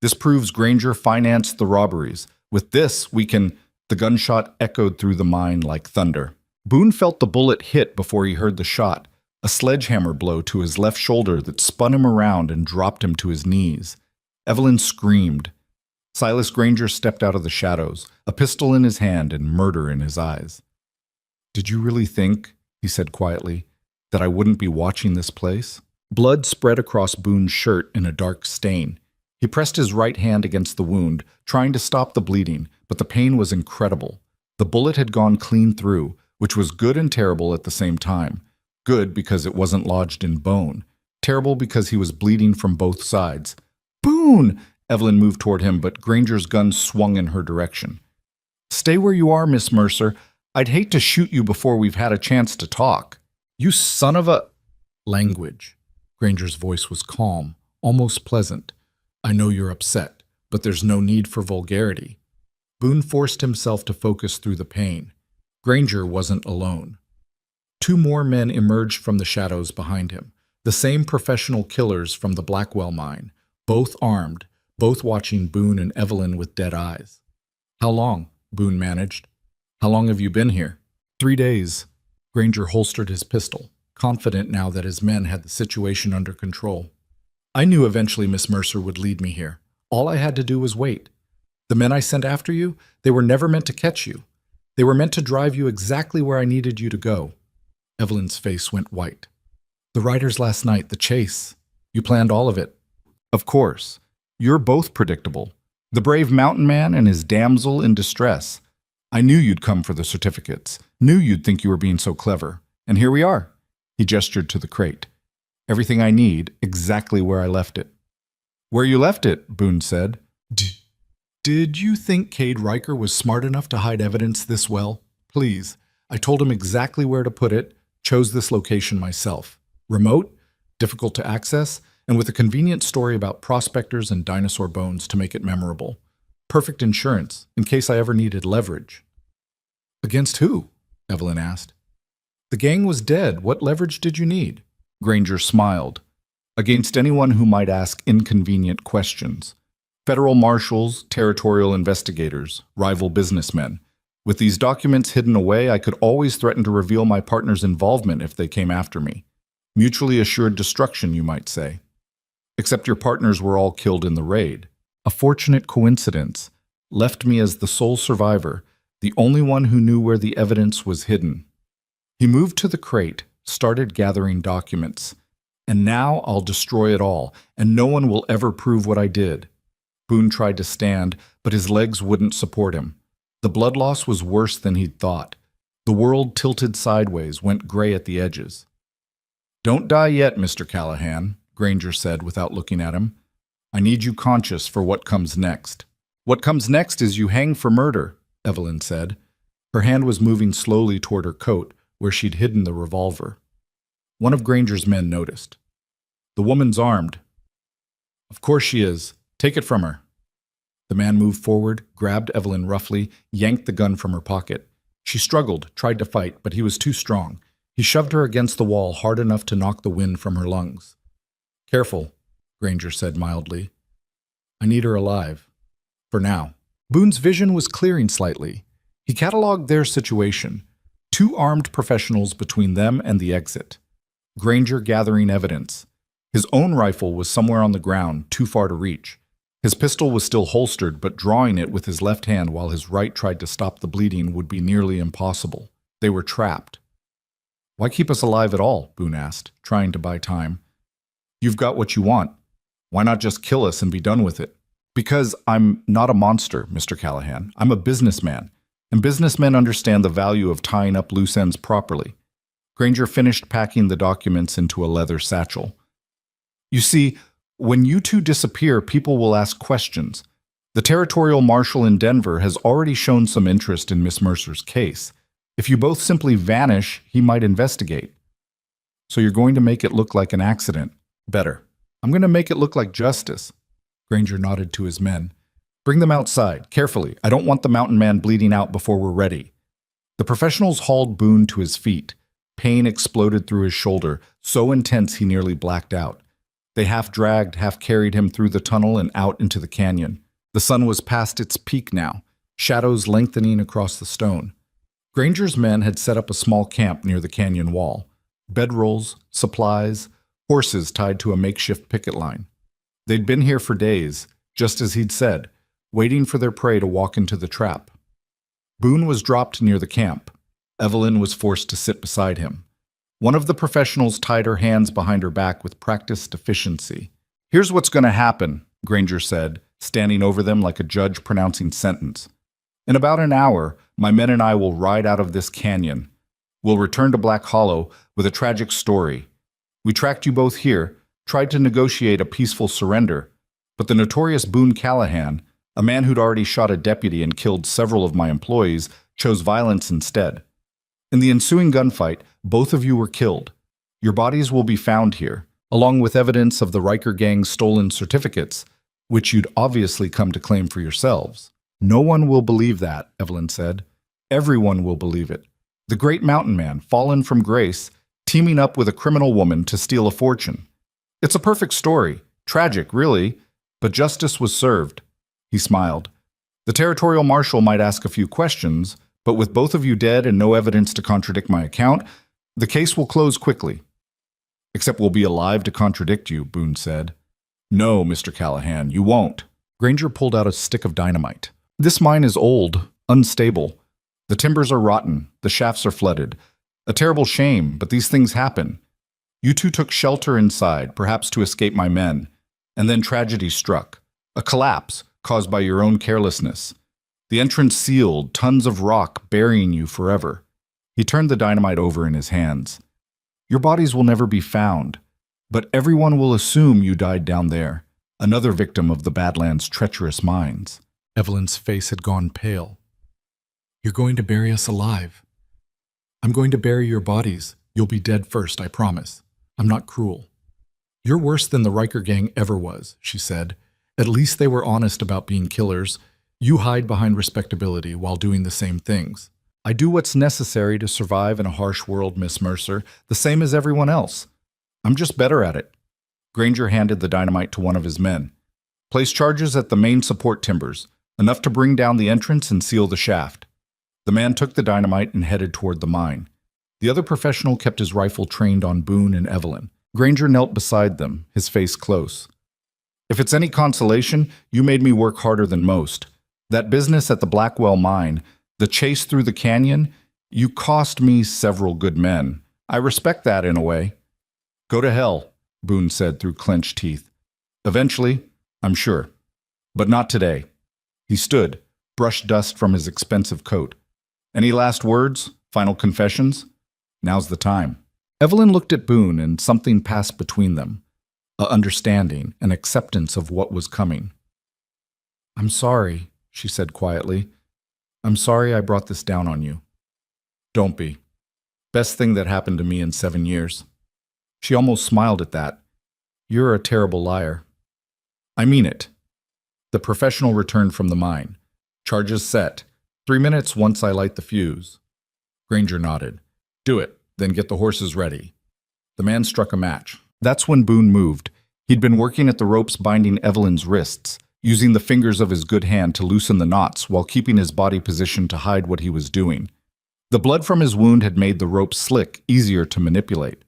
This proves Granger financed the robberies. With this, we can... The gunshot echoed through the mine like thunder. Boone felt the bullet hit before he heard the shot, a sledgehammer blow to his left shoulder that spun him around and dropped him to his knees. Evelyn screamed. Silas Granger stepped out of the shadows, a pistol in his hand and murder in his eyes. Did you really think, he said quietly, that I wouldn't be watching this place? Blood spread across Boone's shirt in a dark stain. He pressed his right hand against the wound, trying to stop the bleeding, but the pain was incredible. The bullet had gone clean through, which was good and terrible at the same time. Good because it wasn't lodged in bone. Terrible because he was bleeding from both sides. Boone! Evelyn moved toward him, but Granger's gun swung in her direction. Stay where you are, Miss Mercer. I'd hate to shoot you before we've had a chance to talk. You son of a... Language. Granger's voice was calm, almost pleasant. I know you're upset, but there's no need for vulgarity. Boone forced himself to focus through the pain. Granger wasn't alone. 2 more men emerged from the shadows behind him, the same professional killers from the Blackwell mine, both armed, both watching Boone and Evelyn with dead eyes. How long? Boone managed. How long have you been here? 3 days. Granger holstered his pistol, confident now that his men had the situation under control. I knew eventually Miss Mercer would lead me here. All I had to do was wait. The men I sent after you, they were never meant to catch you. They were meant to drive you exactly where I needed you to go. Evelyn's face went white. The riders last night, the chase. You planned all of it. Of course. You're both predictable. The brave mountain man and his damsel in distress. I knew you'd come for the certificates. Knew you'd think you were being so clever. And here we are. He gestured to the crate. Everything I need, exactly where I left it. Where you left it, Boone said. Did you think Cade Riker was smart enough to hide evidence this well? Please. I told him exactly where to put it, chose this location myself. Remote, difficult to access, and with a convenient story about prospectors and dinosaur bones to make it memorable. Perfect insurance, in case I ever needed leverage. Against who? Evelyn asked. The gang was dead. What leverage did you need? Granger smiled. Against anyone who might ask inconvenient questions. Federal marshals, territorial investigators, rival businessmen. With these documents hidden away, I could always threaten to reveal my partner's involvement if they came after me. Mutually assured destruction, you might say. Except your partners were all killed in the raid. A fortunate coincidence left me as the sole survivor, the only one who knew where the evidence was hidden. He moved to the crate, started gathering documents. And now I'll destroy it all, and no one will ever prove what I did. Boone tried to stand, but his legs wouldn't support him. The blood loss was worse than he'd thought. The world tilted sideways, went gray at the edges. "Don't die yet, Mr. Callahan," Granger said without looking at him. "I need you conscious for what comes next." "What comes next is you hang for murder," Evelyn said. Her hand was moving slowly toward her coat, where she'd hidden the revolver. One of Granger's men noticed. "The woman's armed." "Of course she is. Take it from her." The man moved forward, grabbed Evelyn roughly, yanked the gun from her pocket. She struggled, tried to fight, but he was too strong. He shoved her against the wall hard enough to knock the wind from her lungs. "Careful," Granger said mildly. "I need her alive. For now." Boone's vision was clearing slightly. He cataloged their situation. 2 armed professionals between them and the exit. Granger gathering evidence. His own rifle was somewhere on the ground, too far to reach. His pistol was still holstered, but drawing it with his left hand while his right tried to stop the bleeding would be nearly impossible. They were trapped. "Why keep us alive at all?" Boone asked, trying to buy time. "You've got what you want. Why not just kill us and be done with it?" "Because I'm not a monster, Mr. Callahan. I'm a businessman, and businessmen understand the value of tying up loose ends properly." Granger finished packing the documents into a leather satchel. "You see, when you two disappear, people will ask questions. The territorial marshal in Denver has already shown some interest in Miss Mercer's case. If you both simply vanish, he might investigate. So you're going to make it look like an accident. Better. I'm going to make it look like justice." Granger nodded to his men. "Bring them outside, carefully. I don't want the mountain man bleeding out before we're ready." The professionals hauled Boone to his feet. Pain exploded through his shoulder, so intense he nearly blacked out. They half-dragged, half-carried him through the tunnel and out into the canyon. The sun was past its peak now, shadows lengthening across the stone. Granger's men had set up a small camp near the canyon wall. Bedrolls, supplies, horses tied to a makeshift picket line. They'd been here for days, just as he'd said, waiting for their prey to walk into the trap. Boone was dropped near the camp. Evelyn was forced to sit beside him. One of the professionals tied her hands behind her back with practiced efficiency. "Here's what's going to happen," Granger said, standing over them like a judge pronouncing sentence. "In about an hour, my men and I will ride out of this canyon. We'll return to Black Hollow with a tragic story. We tracked you both here, tried to negotiate a peaceful surrender, but the notorious Boone Callahan, a man who'd already shot a deputy and killed several of my employees, chose violence instead. In the ensuing gunfight, both of you were killed. Your bodies will be found here, along with evidence of the Riker gang's stolen certificates, which you'd obviously come to claim for yourselves." "No one will believe that," Evelyn said. "Everyone will believe it. The great mountain man, fallen from grace, teaming up with a criminal woman to steal a fortune. It's a perfect story. Tragic, really, but justice was served." He smiled. "The territorial marshal might ask a few questions, but with both of you dead and no evidence to contradict my account, the case will close quickly." "Except we'll be alive to contradict you," Boone said. "No, Mr. Callahan, you won't." Granger pulled out a stick of dynamite. "This mine is old, unstable. The timbers are rotten, the shafts are flooded. A terrible shame, but these things happen. You two took shelter inside, perhaps to escape my men, and then tragedy struck. A collapse caused by your own carelessness. The entrance sealed, tons of rock burying you forever." He turned the dynamite over in his hands. "Your bodies will never be found, but everyone will assume you died down there, another victim of the Badlands' treacherous mines." Evelyn's face had gone pale. "You're going to bury us alive." "I'm going to bury your bodies. You'll be dead first, I promise. I'm not cruel." "You're worse than the Riker gang ever was," she said. "At least they were honest about being killers. You hide behind respectability while doing the same things." "I do what's necessary to survive in a harsh world, Miss Mercer, the same as everyone else. I'm just better at it." Granger handed the dynamite to one of his men. "Place charges at the main support timbers, enough to bring down the entrance and seal the shaft." The man took the dynamite and headed toward the mine. The other professional kept his rifle trained on Boone and Evelyn. Granger knelt beside them, his face close. "If it's any consolation, you made me work harder than most. That business at the Blackwell mine, the chase through the canyon, you cost me several good men. I respect that in a way." "Go to hell," Boone said through clenched teeth. "Eventually, I'm sure. But not today." He stood, brushed dust from his expensive coat. "Any last words? Final confessions? Now's the time." Evelyn looked at Boone, and something passed between them. A understanding, an acceptance of what was coming. "I'm sorry," she said quietly. "I'm sorry I brought this down on you." "Don't be. Best thing that happened to me in 7 years." She almost smiled at that. "You're a terrible liar." "I mean it." The professional returned from the mine. "Charges set. 3 minutes once I light the fuse." Granger nodded. "Do it, then get the horses ready." The man struck a match. That's when Boone moved. He'd been working at the ropes binding Evelyn's wrists, using the fingers of his good hand to loosen the knots while keeping his body positioned to hide what he was doing. The blood from his wound had made the rope slick, easier to manipulate.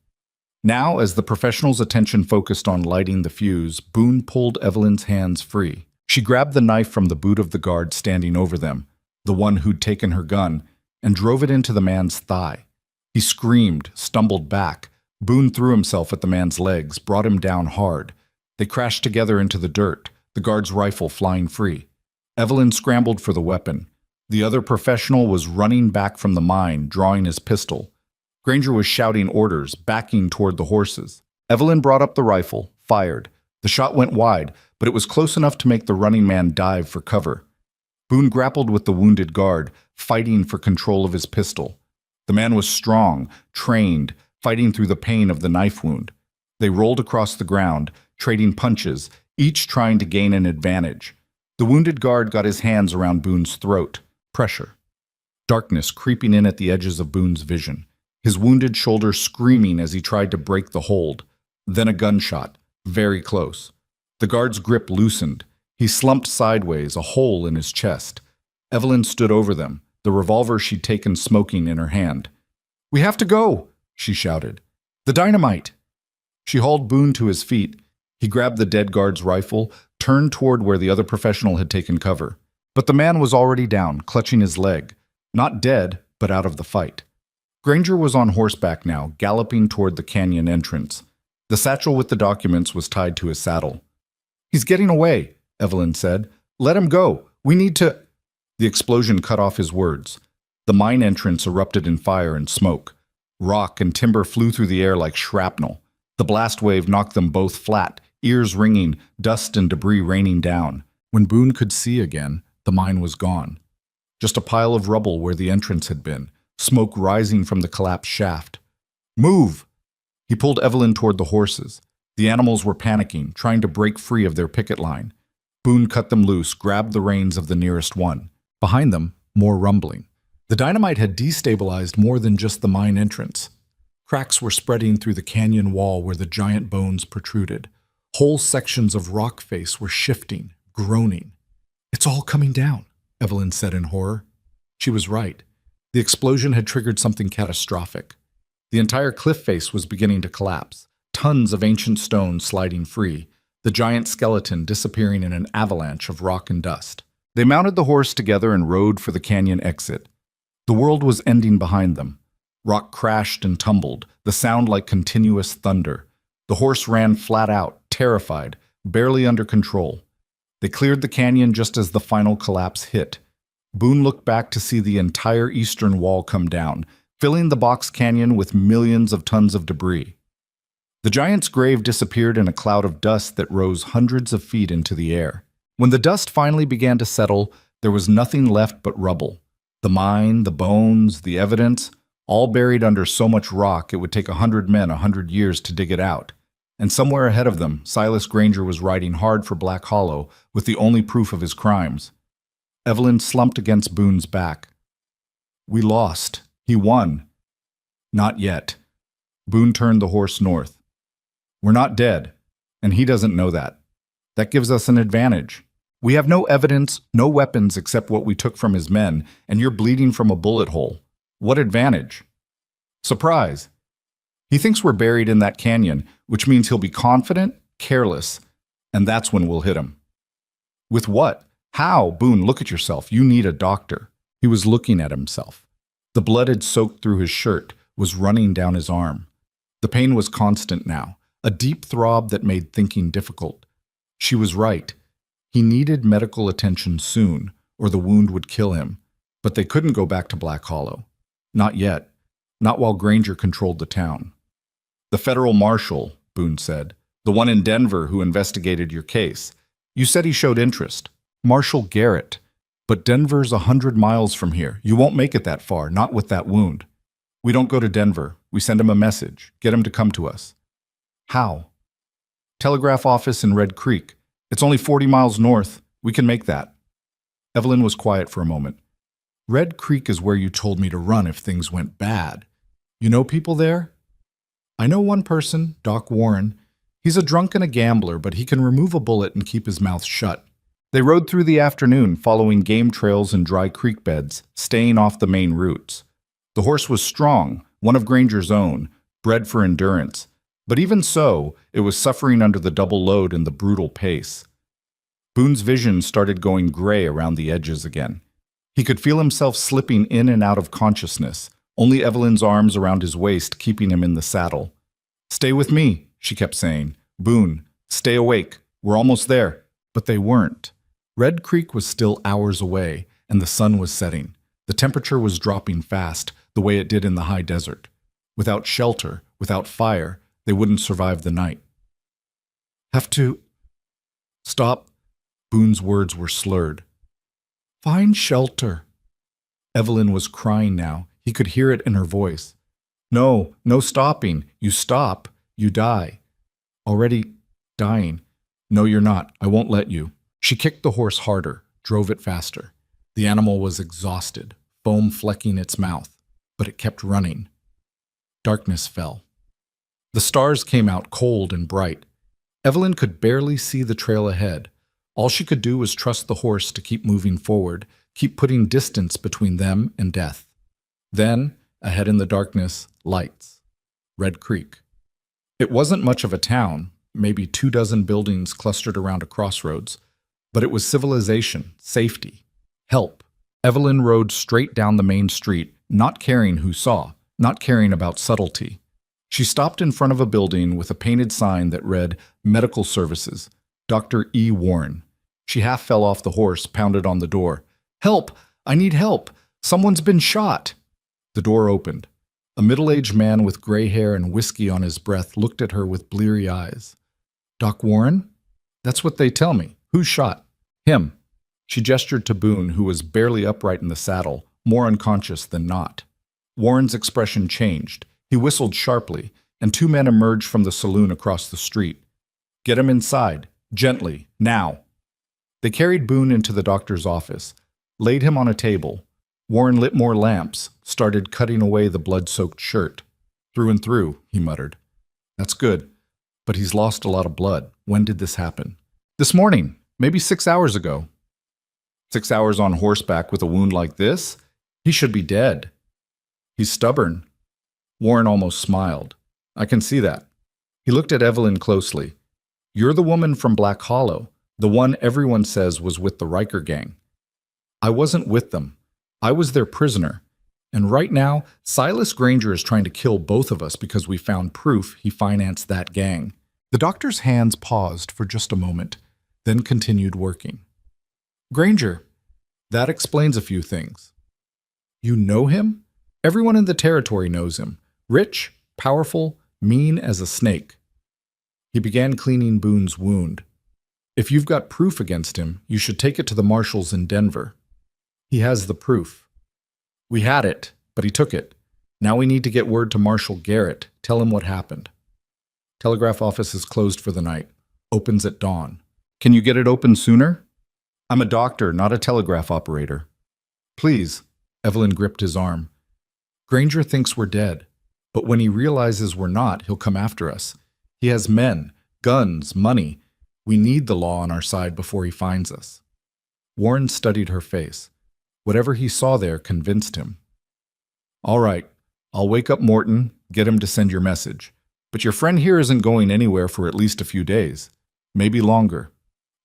Now, as the professional's attention focused on lighting the fuse, Boone pulled Evelyn's hands free. She grabbed the knife from the boot of the guard standing over them, the one who'd taken her gun, and drove it into the man's thigh. He screamed, stumbled back. Boone threw himself at the man's legs, brought him down hard. They crashed together into the dirt, the guard's rifle flying free. Evelyn scrambled for the weapon. The other professional was running back from the mine, drawing his pistol. Granger was shouting orders, backing toward the horses. Evelyn brought up the rifle, fired. The shot went wide, but it was close enough to make the running man dive for cover. Boone grappled with the wounded guard, fighting for control of his pistol. The man was strong, trained, fighting through the pain of the knife wound. They rolled across the ground, trading punches, each trying to gain an advantage. The wounded guard got his hands around Boone's throat. Pressure. Darkness creeping in at the edges of Boone's vision. His wounded shoulder screaming as he tried to break the hold. Then a gunshot, very close. The guard's grip loosened. He slumped sideways, a hole in his chest. Evelyn stood over them, the revolver she'd taken smoking in her hand. "We have to go!" she shouted. "The dynamite!" She hauled Boone to his feet. He grabbed the dead guard's rifle, turned toward where the other professional had taken cover. But the man was already down, clutching his leg. Not dead, but out of the fight. Granger was on horseback now, galloping toward the canyon entrance. The satchel with the documents was tied to his saddle. "He's getting away," Evelyn said. "Let him go. We need to—" The explosion cut off his words. The mine entrance erupted in fire and smoke. Rock and timber flew through the air like shrapnel. The blast wave knocked them both flat, ears ringing, dust and debris raining down. When Boone could see again, the mine was gone. Just a pile of rubble where the entrance had been, smoke rising from the collapsed shaft. "Move!" He pulled Evelyn toward the horses. The animals were panicking, trying to break free of their picket line. Boone cut them loose, grabbed the reins of the nearest one. Behind them, more rumbling. The dynamite had destabilized more than just the mine entrance. Cracks were spreading through the canyon wall where the giant bones protruded. Whole sections of rock face were shifting, groaning. "It's all coming down," Evelyn said in horror. She was right. The explosion had triggered something catastrophic. The entire cliff face was beginning to collapse, tons of ancient stone sliding free, the giant skeleton disappearing in an avalanche of rock and dust. They mounted the horse together and rode for the canyon exit. The world was ending behind them. Rock crashed and tumbled, the sound like continuous thunder. The horse ran flat out, terrified, barely under control. They cleared the canyon just as the final collapse hit. Boone looked back to see the entire eastern wall come down, filling the box canyon with millions of tons of debris. The giant's grave disappeared in a cloud of dust that rose hundreds of feet into the air. When the dust finally began to settle, there was nothing left but rubble. The mine, the bones, the evidence, all buried under so much rock it would take 100 men 100 years to dig it out. And somewhere ahead of them, Silas Granger was riding hard for Black Hollow with the only proof of his crimes. Evelyn slumped against Boone's back. "We lost. He won." "Not yet." Boone turned the horse north. "We're not dead, and he doesn't know that. That gives us an advantage. We have no evidence, no weapons except what we took from his men, and you're bleeding from a bullet hole. What advantage? Surprise. He thinks we're buried in that canyon, which means he'll be confident, careless, and that's when we'll hit him. With what? How? Boone, look at yourself. You need a doctor. He was looking at himself. The blood had soaked through his shirt, was running down his arm. The pain was constant now, a deep throb that made thinking difficult. She was right. He needed medical attention soon, or the wound would kill him. But they couldn't go back to Black Hollow. Not yet. Not while Granger controlled the town. The federal marshal, Boone said, the one in Denver who investigated your case. You said he showed interest. Marshal Garrett. But Denver's 100 miles from here. You won't make it that far, not with that wound. We don't go to Denver. We send him a message. Get him to come to us. How? Telegraph office in Red Creek. It's only 40 miles north. We can make that. Evelyn was quiet for a moment. Red Creek is where you told me to run if things went bad. You know people there? I know one person, Doc Warren. He's a drunk and a gambler, but he can remove a bullet and keep his mouth shut. They rode through the afternoon, following game trails and dry creek beds, staying off the main routes. The horse was strong, one of Granger's own, bred for endurance. But even so, it was suffering under the double load and the brutal pace. Boone's vision started going gray around the edges again. He could feel himself slipping in and out of consciousness, only Evelyn's arms around his waist keeping him in the saddle. Stay with me, she kept saying. Boone, stay awake. We're almost there. But they weren't. Red Creek was still hours away, and the sun was setting. The temperature was dropping fast, the way it did in the high desert. Without shelter, without fire, they wouldn't survive the night. Have to... Stop. Boone's words were slurred. Find shelter. Evelyn was crying now. He could hear it in her voice. No, no stopping. You stop, you die. Already dying. No, you're not. I won't let you. She kicked the horse harder, drove it faster. The animal was exhausted, foam flecking its mouth, but it kept running. Darkness fell. The stars came out cold and bright. Evelyn could barely see the trail ahead. All she could do was trust the horse to keep moving forward, keep putting distance between them and death. Then, ahead in the darkness, lights. Red Creek. It wasn't much of a town, maybe 24 buildings clustered around a crossroads, but it was civilization, safety, help. Evelyn rode straight down the main street, not caring who saw, not caring about subtlety. She stopped in front of a building with a painted sign that read, Medical Services, Dr. E. Warren. She half fell off the horse, pounded on the door. Help! I need help! Someone's been shot! The door opened. A middle-aged man with gray hair and whiskey on his breath looked at her with bleary eyes. Doc Warren? That's what they tell me. Who's shot? Him. She gestured to Boone, who was barely upright in the saddle, more unconscious than not. Warren's expression changed. He whistled sharply, and 2 men emerged from the saloon across the street. Get him inside. Gently. Now. They carried Boone into the doctor's office, laid him on a table. Warren lit more lamps, started cutting away the blood-soaked shirt. Through and through, he muttered. That's good. But he's lost a lot of blood. When did this happen? This morning. Maybe 6 hours ago. 6 hours on horseback with a wound like this? He should be dead. He's stubborn. Warren almost smiled. I can see that. He looked at Evelyn closely. You're the woman from Black Hollow, the one everyone says was with the Riker gang. I wasn't with them. I was their prisoner. And right now, Silas Granger is trying to kill both of us because we found proof he financed that gang. The doctor's hands paused for just a moment, then continued working. Granger, that explains a few things. You know him? Everyone in the territory knows him. Rich, powerful, mean as a snake. He began cleaning Boone's wound. If you've got proof against him, you should take it to the marshals in Denver. He has the proof. We had it, but he took it. Now we need to get word to Marshal Garrett. Tell him what happened. Telegraph office is closed for the night. Opens at dawn. Can you get it open sooner? I'm a doctor, not a telegraph operator. Please. Evelyn gripped his arm. Granger thinks we're dead, but when he realizes we're not, he'll come after us. He has men, guns, money. We need the law on our side before he finds us. Warren studied her face. Whatever he saw there convinced him. All right, I'll wake up Morton, get him to send your message. But your friend here isn't going anywhere for at least a few days. Maybe longer.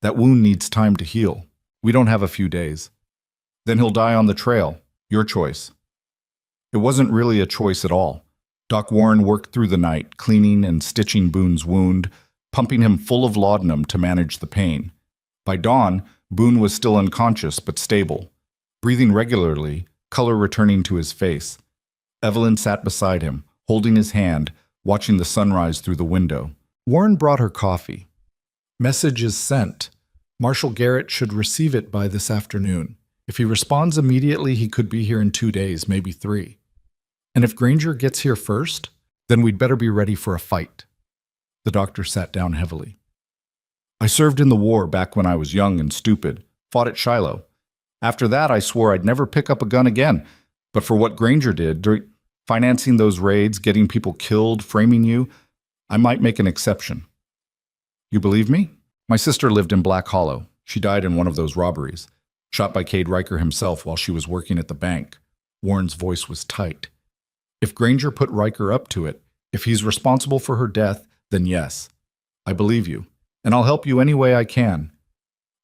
That wound needs time to heal. We don't have a few days. Then he'll die on the trail. Your choice. It wasn't really a choice at all. Doc Warren worked through the night, cleaning and stitching Boone's wound, pumping him full of laudanum to manage the pain. By dawn, Boone was still unconscious but stable. Breathing regularly, color returning to his face. Evelyn sat beside him, holding his hand, watching the sunrise through the window. Warren brought her coffee. Message is sent. Marshal Garrett should receive it by this afternoon. If he responds immediately, he could be here in 2 days, maybe 3. And if Granger gets here first, then we'd better be ready for a fight. The doctor sat down heavily. I served in the war back when I was young and stupid, fought at Shiloh. After that, I swore I'd never pick up a gun again. But for what Granger did, financing those raids, getting people killed, framing you, I might make an exception. You believe me? My sister lived in Black Hollow. She died in one of those robberies, shot by Cade Riker himself while she was working at the bank. Warren's voice was tight. If Granger put Riker up to it, if he's responsible for her death, then yes. I believe you, and I'll help you any way I can.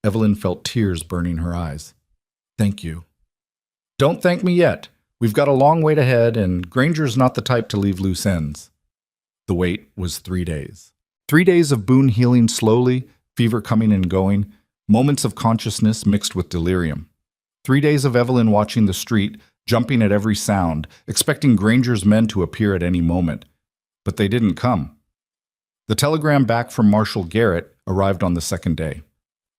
Evelyn felt tears burning her eyes. Thank you. Don't thank me yet. We've got a long wait ahead, and Granger's not the type to leave loose ends. The wait was 3 days. 3 days of Boone healing slowly, fever coming and going, moments of consciousness mixed with delirium. 3 days of Evelyn watching the street, jumping at every sound, expecting Granger's men to appear at any moment. But they didn't come. The telegram back from Marshal Garrett arrived on the second day.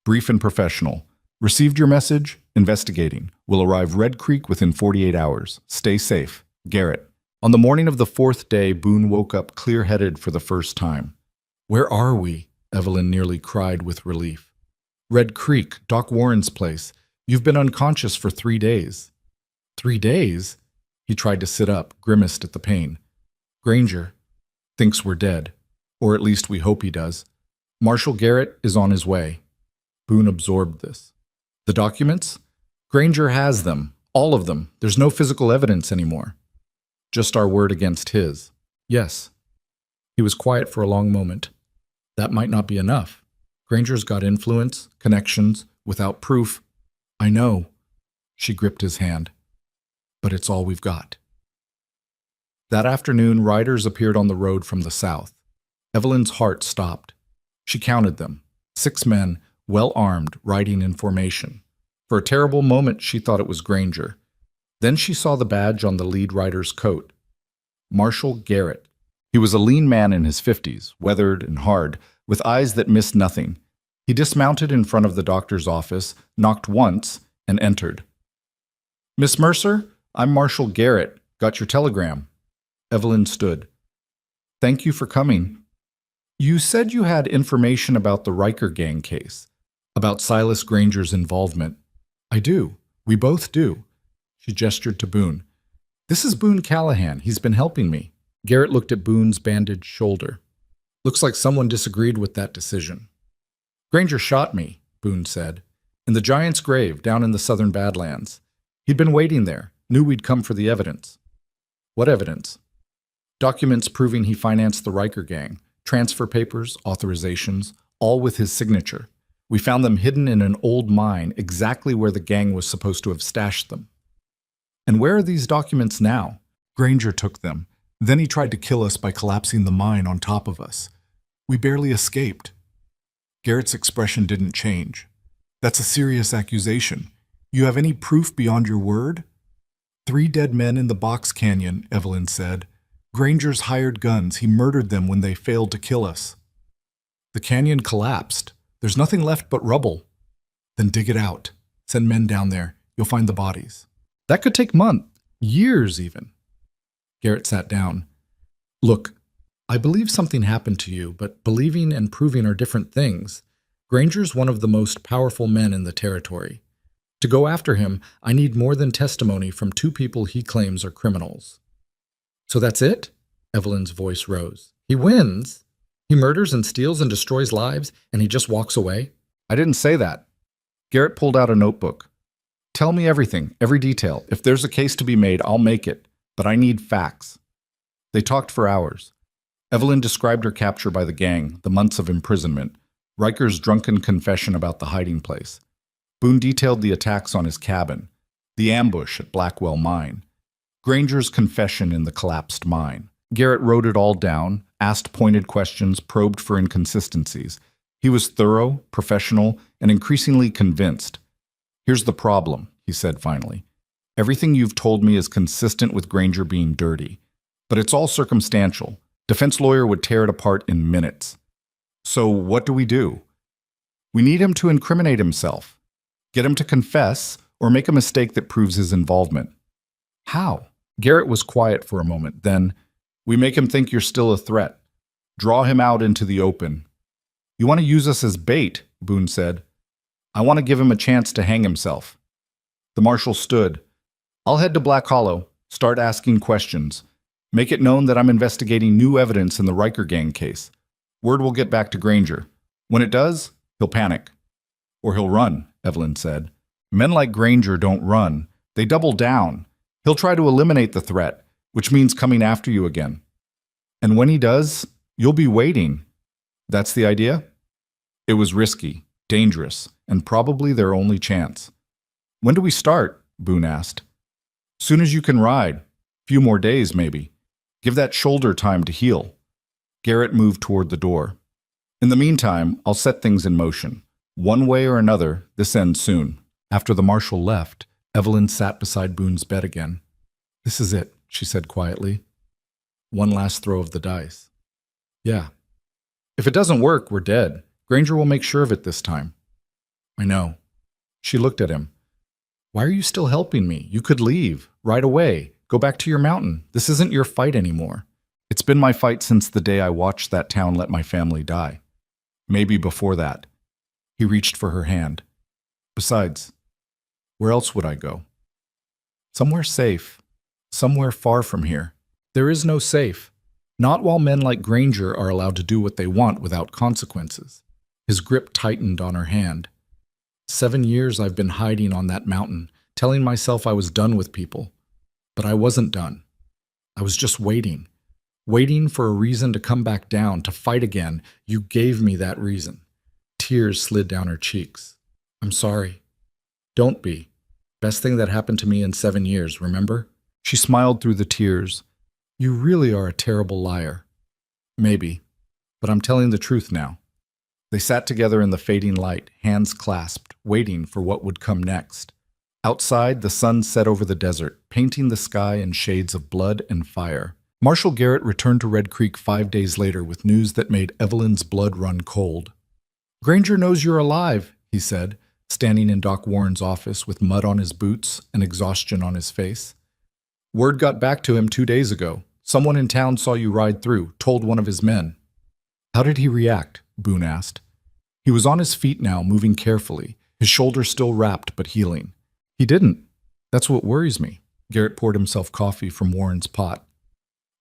Brief and professional. Received your message? Investigating. Will arrive Red Creek within 48 hours. Stay safe. Garrett. On the morning of the 4th day, Boone woke up clear-headed for the first time. Where are we? Evelyn nearly cried with relief. Red Creek, Doc Warren's place. You've been unconscious for 3 days. 3 days? He tried to sit up, grimaced at the pain. Granger thinks we're dead. Or at least we hope he does. Marshal Garrett is on his way. Boone absorbed this. The documents? Granger has them. All of them. There's no physical evidence anymore. Just our word against his. Yes. He was quiet for a long moment. That might not be enough. Granger's got influence, connections, without proof. I know. She gripped his hand. But it's all we've got. That afternoon, riders appeared on the road from the south. Evelyn's heart stopped. She counted them. 6 men, well-armed, riding in formation. For a terrible moment, she thought it was Granger. Then she saw the badge on the lead rider's coat. Marshal Garrett. He was a lean man in his 50s, weathered and hard, with eyes that missed nothing. He dismounted in front of the doctor's office, knocked once, and entered. Miss Mercer, I'm Marshal Garrett. Got your telegram. Evelyn stood. Thank you for coming. You said you had information about the Riker gang case, about Silas Granger's involvement. I do. We both do. She gestured to Boone. This is Boone Callahan. He's been helping me. Garrett looked at Boone's bandaged shoulder. Looks like someone disagreed with that decision. Granger shot me, Boone said, in the Giant's grave down in the southern Badlands. He'd been waiting there, knew we'd come for the evidence. What evidence? Documents proving he financed the Riker gang, transfer papers, authorizations, all with his signature. We found them hidden in an old mine, exactly where the gang was supposed to have stashed them. And where are these documents now? Granger took them. Then he tried to kill us by collapsing the mine on top of us. We barely escaped. Garrett's expression didn't change. That's a serious accusation. You have any proof beyond your word? 3 dead men in the box canyon, Evelyn said. Granger's hired guns. He murdered them when they failed to kill us. The canyon collapsed. There's nothing left but rubble. Then dig it out. Send men down there. You'll find the bodies. That could take months, years even. Garrett sat down. Look, I believe something happened to you, but believing and proving are different things. Granger's one of the most powerful men in the territory. To go after him, I need more than testimony from 2 people he claims are criminals. So that's it? Evelyn's voice rose. He wins? He murders and steals and destroys lives, and he just walks away? I didn't say that. Garrett pulled out a notebook. Tell me everything, every detail. If there's a case to be made, I'll make it. But I need facts. They talked for hours. Evelyn described her capture by the gang, the months of imprisonment, Riker's drunken confession about the hiding place. Boone detailed the attacks on his cabin, the ambush at Blackwell Mine, Granger's confession in the collapsed mine. Garrett wrote it all down, asked pointed questions, probed for inconsistencies. He was thorough, professional, and increasingly convinced. Here's the problem, he said finally. Everything you've told me is consistent with Granger being dirty, but it's all circumstantial. Defense lawyer would tear it apart in minutes. So what do? We need him to incriminate himself, get him to confess, or make a mistake that proves his involvement. How? Garrett was quiet for a moment. Then, we make him think you're still a threat. Draw him out into the open. You want to use us as bait, Boone said. I want to give him a chance to hang himself. The marshal stood. I'll head to Black Hollow, start asking questions. Make it known that I'm investigating new evidence in the Riker gang case. Word will get back to Granger. When it does, he'll panic. Or he'll run, Evelyn said. Men like Granger don't run. They double down. He'll try to eliminate the threat, which means coming after you again. And when he does, you'll be waiting. That's the idea? It was risky, dangerous, and probably their only chance. When do we start? Boone asked. Soon as you can ride. Few more days, maybe. Give that shoulder time to heal. Garrett moved toward the door. In the meantime, I'll set things in motion. One way or another, this ends soon. After the marshal left, Evelyn sat beside Boone's bed again. This is it, she said quietly. One last throw of the dice. Yeah. If it doesn't work, we're dead. Granger will make sure of it this time. I know. She looked at him. Why are you still helping me? You could leave, right away. Go back to your mountain. This isn't your fight anymore. It's been my fight since the day I watched that town let my family die. Maybe before that. He reached for her hand. Besides, where else would I go? Somewhere safe. Somewhere far from here. There is no safe. Not while men like Granger are allowed to do what they want without consequences. His grip tightened on her hand. 7 years I've been hiding on that mountain, telling myself I was done with people. But I wasn't done. I was just waiting. Waiting for a reason to come back down, to fight again. You gave me that reason. Tears slid down her cheeks. I'm sorry. Don't be. Best thing that happened to me in 7 years, remember? She smiled through the tears. You really are a terrible liar. Maybe, but I'm telling the truth now. They sat together in the fading light, hands clasped, waiting for what would come next. Outside, the sun set over the desert, painting the sky in shades of blood and fire. Marshal Garrett returned to Red Creek 5 days later with news that made Evelyn's blood run cold. Granger knows you're alive, he said, standing in Doc Warren's office with mud on his boots and exhaustion on his face. Word got back to him 2 days ago. Someone in town saw you ride through, told one of his men. How did he react? Boone asked. He was on his feet now, moving carefully, his shoulder still wrapped but healing. He didn't. That's what worries me. Garrett poured himself coffee from Warren's pot.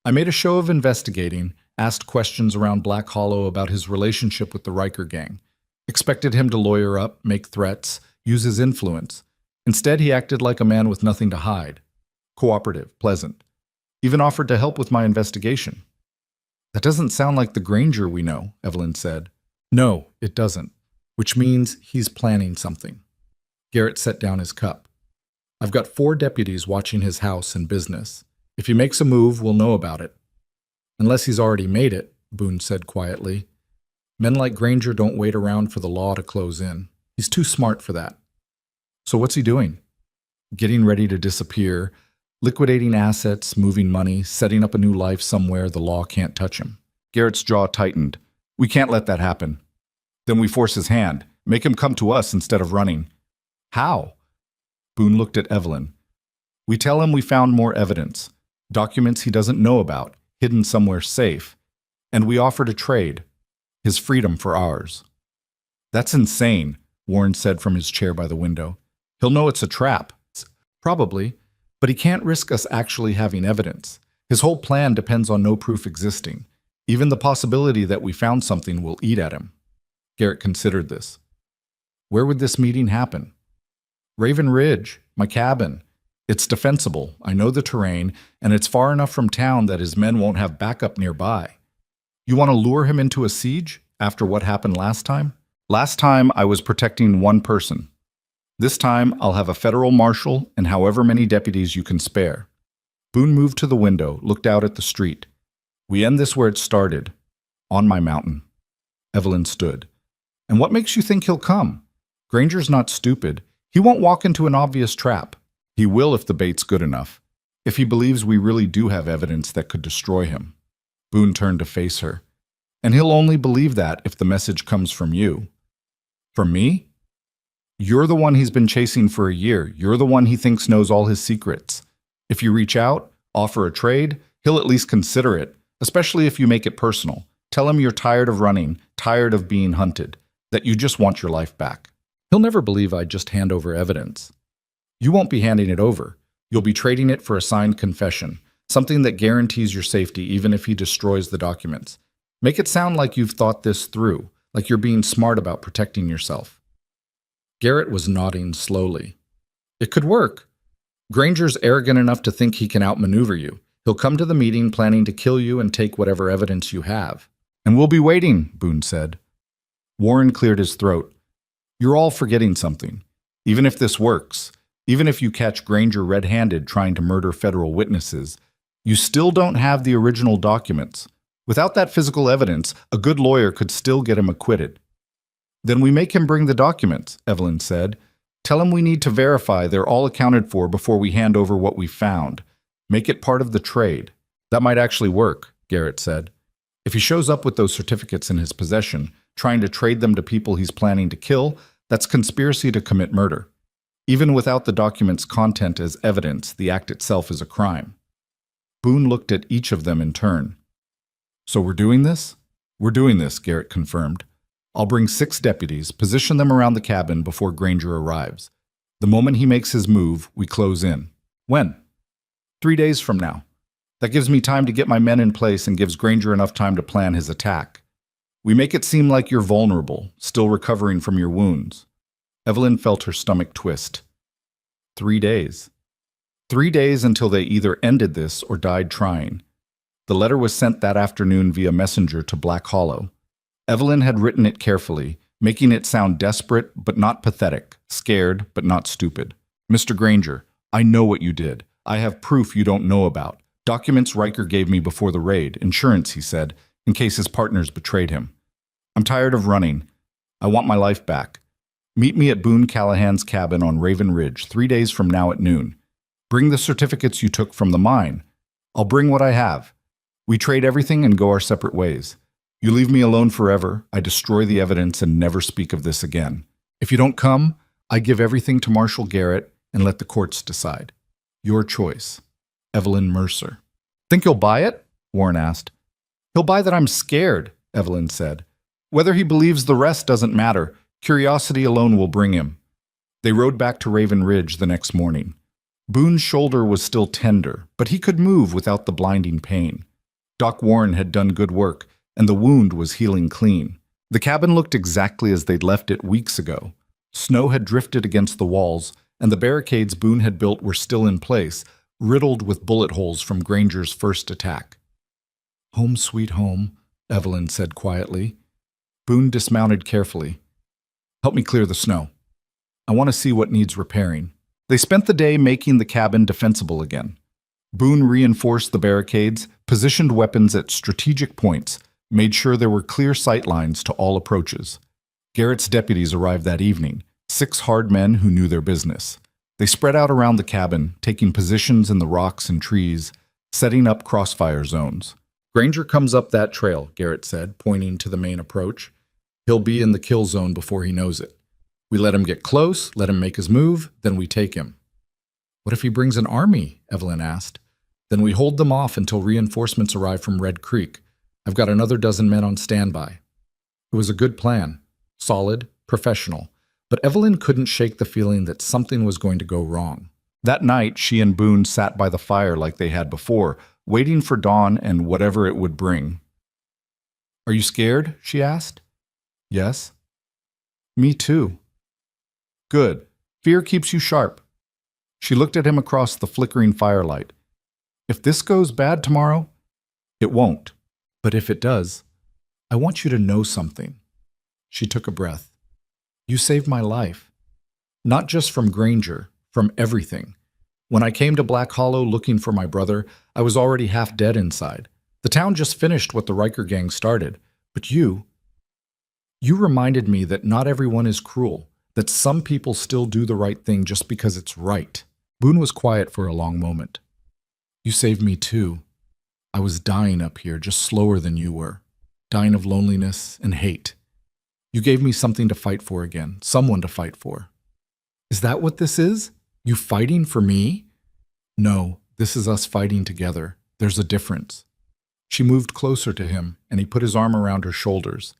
I made a show of investigating, asked questions around Black Hollow about his relationship with the Riker gang. Expected him to lawyer up, make threats, use his influence. Instead, he acted like a man with nothing to hide. Cooperative, pleasant. Even offered to help with my investigation. That doesn't sound like the Granger we know, Evelyn said. No, it doesn't. Which means he's planning something. Garrett set down his cup. I've got 4 deputies watching his house and business. If he makes a move, we'll know about it. Unless he's already made it, Boone said quietly. Men like Granger don't wait around for the law to close in. He's too smart for that. So what's he doing? Getting ready to disappear, liquidating assets, moving money, setting up a new life somewhere the law can't touch him. Garrett's jaw tightened. We can't let that happen. Then we force his hand, make him come to us instead of running. How? Boone looked at Evelyn. We tell him we found more evidence, documents he doesn't know about, hidden somewhere safe, and we offer to trade, his freedom for ours. That's insane, Warren said from his chair by the window. He'll know it's a trap. Probably, but he can't risk us actually having evidence. His whole plan depends on no proof existing. Even the possibility that we found something will eat at him. Garrett considered this. Where would this meeting happen? Raven Ridge, my cabin. It's defensible, I know the terrain, and it's far enough from town that his men won't have backup nearby. You want to lure him into a siege after what happened last time? Last time I was protecting one person. This time I'll have a federal marshal and however many deputies you can spare. Boone moved to the window, looked out at the street. We end this where it started, on my mountain. Evelyn stood. And what makes you think he'll come? Granger's not stupid. He won't walk into an obvious trap. He will if the bait's good enough, if he believes we really do have evidence that could destroy him. Boone turned to face her. And he'll only believe that if the message comes from you. From me? You're the one he's been chasing for a year. You're the one he thinks knows all his secrets. If you reach out, offer a trade, he'll at least consider it, especially if you make it personal. Tell him you're tired of running, tired of being hunted, that you just want your life back. He'll never believe I'd just hand over evidence. You won't be handing it over. You'll be trading it for a signed confession, something that guarantees your safety even if he destroys the documents. Make it sound like you've thought this through, like you're being smart about protecting yourself. Garrett was nodding slowly. It could work. Granger's arrogant enough to think he can outmaneuver you. He'll come to the meeting planning to kill you and take whatever evidence you have. And we'll be waiting, Boone said. Warren cleared his throat. You're all forgetting something. Even if this works, even if you catch Granger red-handed trying to murder federal witnesses, you still don't have the original documents. Without that physical evidence, a good lawyer could still get him acquitted. Then we make him bring the documents, Evelyn said. Tell him we need to verify they're all accounted for before we hand over what we found. Make it part of the trade. That might actually work, Garrett said. If he shows up with those certificates in his possession, trying to trade them to people he's planning to kill, that's conspiracy to commit murder. Even without the document's content as evidence, the act itself is a crime. Boone looked at each of them in turn. So we're doing this? We're doing this, Garrett confirmed. I'll bring 6 deputies, position them around the cabin before Granger arrives. The moment he makes his move, we close in. When? 3 days from now. That gives me time to get my men in place and gives Granger enough time to plan his attack. We make it seem like you're vulnerable, still recovering from your wounds. Evelyn felt her stomach twist. 3 days. 3 days until they either ended this or died trying. The letter was sent that afternoon via messenger to Black Hollow. Evelyn had written it carefully, making it sound desperate but not pathetic, scared but not stupid. Mr. Granger, I know what you did. I have proof you don't know about. Documents Riker gave me before the raid, insurance, he said, in case his partners betrayed him. I'm tired of running. I want my life back. Meet me at Boone Callahan's cabin on Raven Ridge 3 days from now at noon. Bring the certificates you took from the mine. I'll bring what I have. We trade everything and go our separate ways. You leave me alone forever, I destroy the evidence and never speak of this again. If you don't come, I give everything to Marshal Garrett and let the courts decide. Your choice. Evelyn Mercer. Think he'll buy it? Warren asked. He'll buy that I'm scared, Evelyn said. Whether he believes the rest doesn't matter. Curiosity alone will bring him. They rode back to Raven Ridge the next morning. Boone's shoulder was still tender, but he could move without the blinding pain. Doc Warren had done good work, and the wound was healing clean. The cabin looked exactly as they'd left it weeks ago. Snow had drifted against the walls, and the barricades Boone had built were still in place, riddled with bullet holes from Granger's first attack. Home sweet home, Evelyn said quietly. Boone dismounted carefully. Help me clear the snow. I want to see what needs repairing. They spent the day making the cabin defensible again. Boone reinforced the barricades, positioned weapons at strategic points, made sure there were clear sight lines to all approaches. Garrett's deputies arrived that evening, 6 hard men who knew their business. They spread out around the cabin, taking positions in the rocks and trees, setting up crossfire zones. Granger comes up that trail, Garrett said, pointing to the main approach. He'll be in the kill zone before he knows it. We let him get close, let him make his move, then we take him. What if he brings an army? Evelyn asked. Then we hold them off until reinforcements arrive from Red Creek. I've got another 12 men on standby. It was a good plan. Solid, professional. But Evelyn couldn't shake the feeling that something was going to go wrong. That night, she and Boone sat by the fire like they had before, waiting for dawn and whatever it would bring. Are you scared? She asked. Yes. Me too. Good. Fear keeps you sharp. She looked at him across the flickering firelight. If this goes bad tomorrow, it won't. But if it does, I want you to know something. She took a breath. You saved my life. Not just from Granger, from everything. When I came to Black Hollow looking for my brother, I was already half dead inside. The town just finished what the Riker gang started. But you reminded me that not everyone is cruel, that some people still do the right thing just because it's right. Boone was quiet for a long moment. You saved me too. I was dying up here, just slower than you were. Dying of loneliness and hate. You gave me something to fight for again, someone to fight for. Is that what this is? You fighting for me? No, this is us fighting together. There's a difference. She moved closer to him, and he put his arm around her shoulders.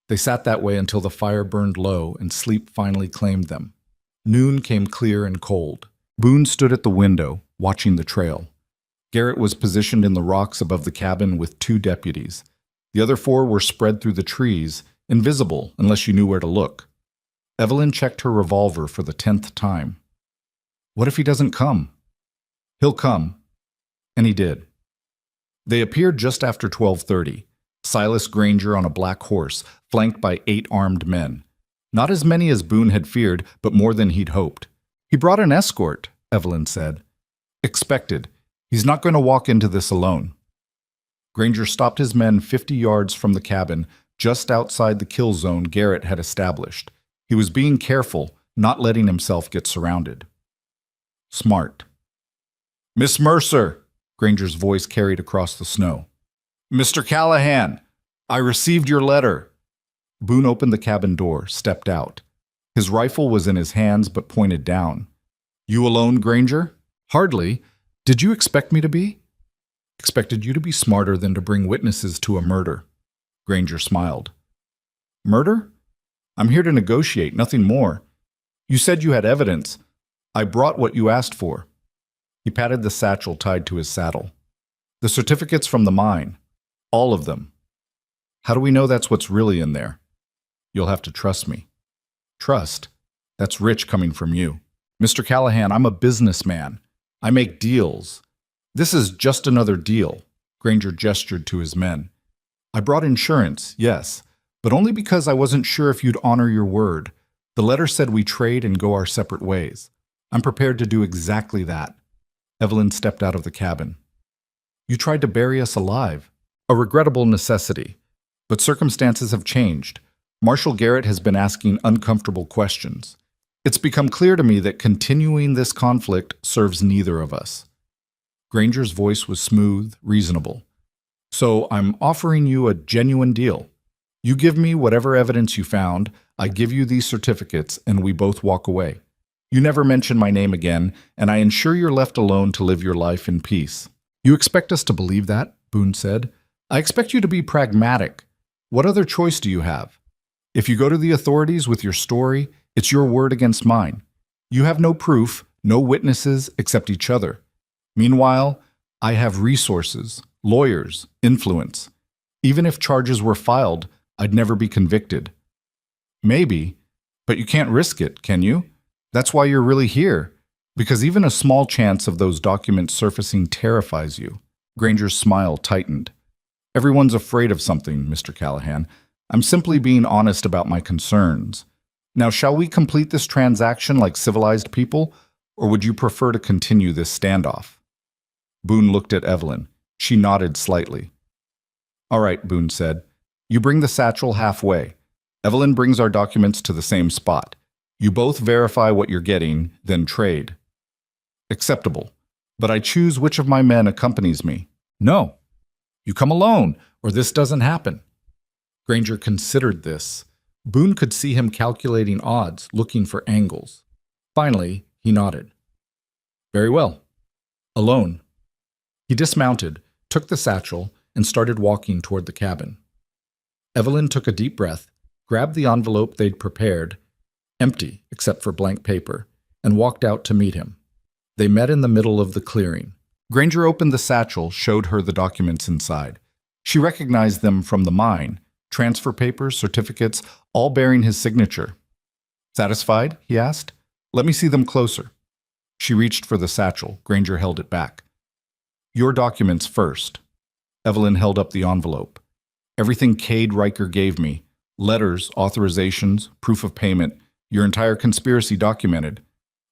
They sat that way until the fire burned low and sleep finally claimed them. Noon came clear and cold. Boone stood at the window, watching the trail. Garrett was positioned in the rocks above the cabin with 2 deputies. The other 4 were spread through the trees, invisible unless you knew where to look. Evelyn checked her revolver for the 10th time. What if he doesn't come? He'll come. And he did. They appeared just after 12:30. Silas Granger on a black horse, flanked by 8 armed men. Not as many as Boone had feared, but more than he'd hoped. He brought an escort, Evelyn said. Expected. He's not going to walk into this alone. Granger stopped his men 50 yards from the cabin, just outside the kill zone Garrett had established. He was being careful, not letting himself get surrounded. Smart. Miss Mercer, Granger's voice carried across the snow. Mr. Callahan, I received your letter. Boone opened the cabin door, stepped out. His rifle was in his hands but pointed down. You alone, Granger? Hardly. Did you expect me to be? Expected you to be smarter than to bring witnesses to a murder. Granger smiled. Murder? I'm here to negotiate, nothing more. You said you had evidence. I brought what you asked for. He patted the satchel tied to his saddle. The certificates from the mine. All of them. How do we know that's what's really in there? You'll have to trust me. Trust? That's rich coming from you. Mr. Callahan, I'm a businessman. I make deals. This is just another deal. Granger gestured to his men. I brought insurance, yes, but only because I wasn't sure if you'd honor your word. The letter said we trade and go our separate ways. I'm prepared to do exactly that. Evelyn stepped out of the cabin. You tried to bury us alive. A regrettable necessity. But circumstances have changed. Marshal Garrett has been asking uncomfortable questions. It's become clear to me that continuing this conflict serves neither of us. Granger's voice was smooth, reasonable. So I'm offering you a genuine deal. You give me whatever evidence you found, I give you these certificates, and we both walk away. You never mention my name again, and I ensure you're left alone to live your life in peace. You expect us to believe that? Boone said. I expect you to be pragmatic. What other choice do you have? If you go to the authorities with your story, it's your word against mine. You have no proof, no witnesses except each other. Meanwhile, I have resources, lawyers, influence. Even if charges were filed, I'd never be convicted. Maybe, but you can't risk it, can you? That's why you're really here, because even a small chance of those documents surfacing terrifies you. Granger's smile tightened. Everyone's afraid of something, Mr. Callahan. I'm simply being honest about my concerns. Now, shall we complete this transaction like civilized people, or would you prefer to continue this standoff? Boone looked at Evelyn. She nodded slightly. All right, Boone said. You bring the satchel halfway. Evelyn brings our documents to the same spot. You both verify what you're getting, then trade. Acceptable. But I choose which of my men accompanies me. No. You come alone, or this doesn't happen. Granger considered this. Boone could see him calculating odds, looking for angles. Finally, he nodded. Very well. Alone. He dismounted, took the satchel, and started walking toward the cabin. Evelyn took a deep breath, grabbed the envelope they'd prepared, empty except for blank paper, and walked out to meet him. They met in the middle of the clearing. Granger opened the satchel, showed her the documents inside. She recognized them from the mine, transfer papers, certificates, all bearing his signature. Satisfied? He asked. Let me see them closer. She reached for the satchel. Granger held it back. Your documents first. Evelyn held up the envelope. Everything Cade Riker gave me. Letters, authorizations, proof of payment. Your entire conspiracy documented.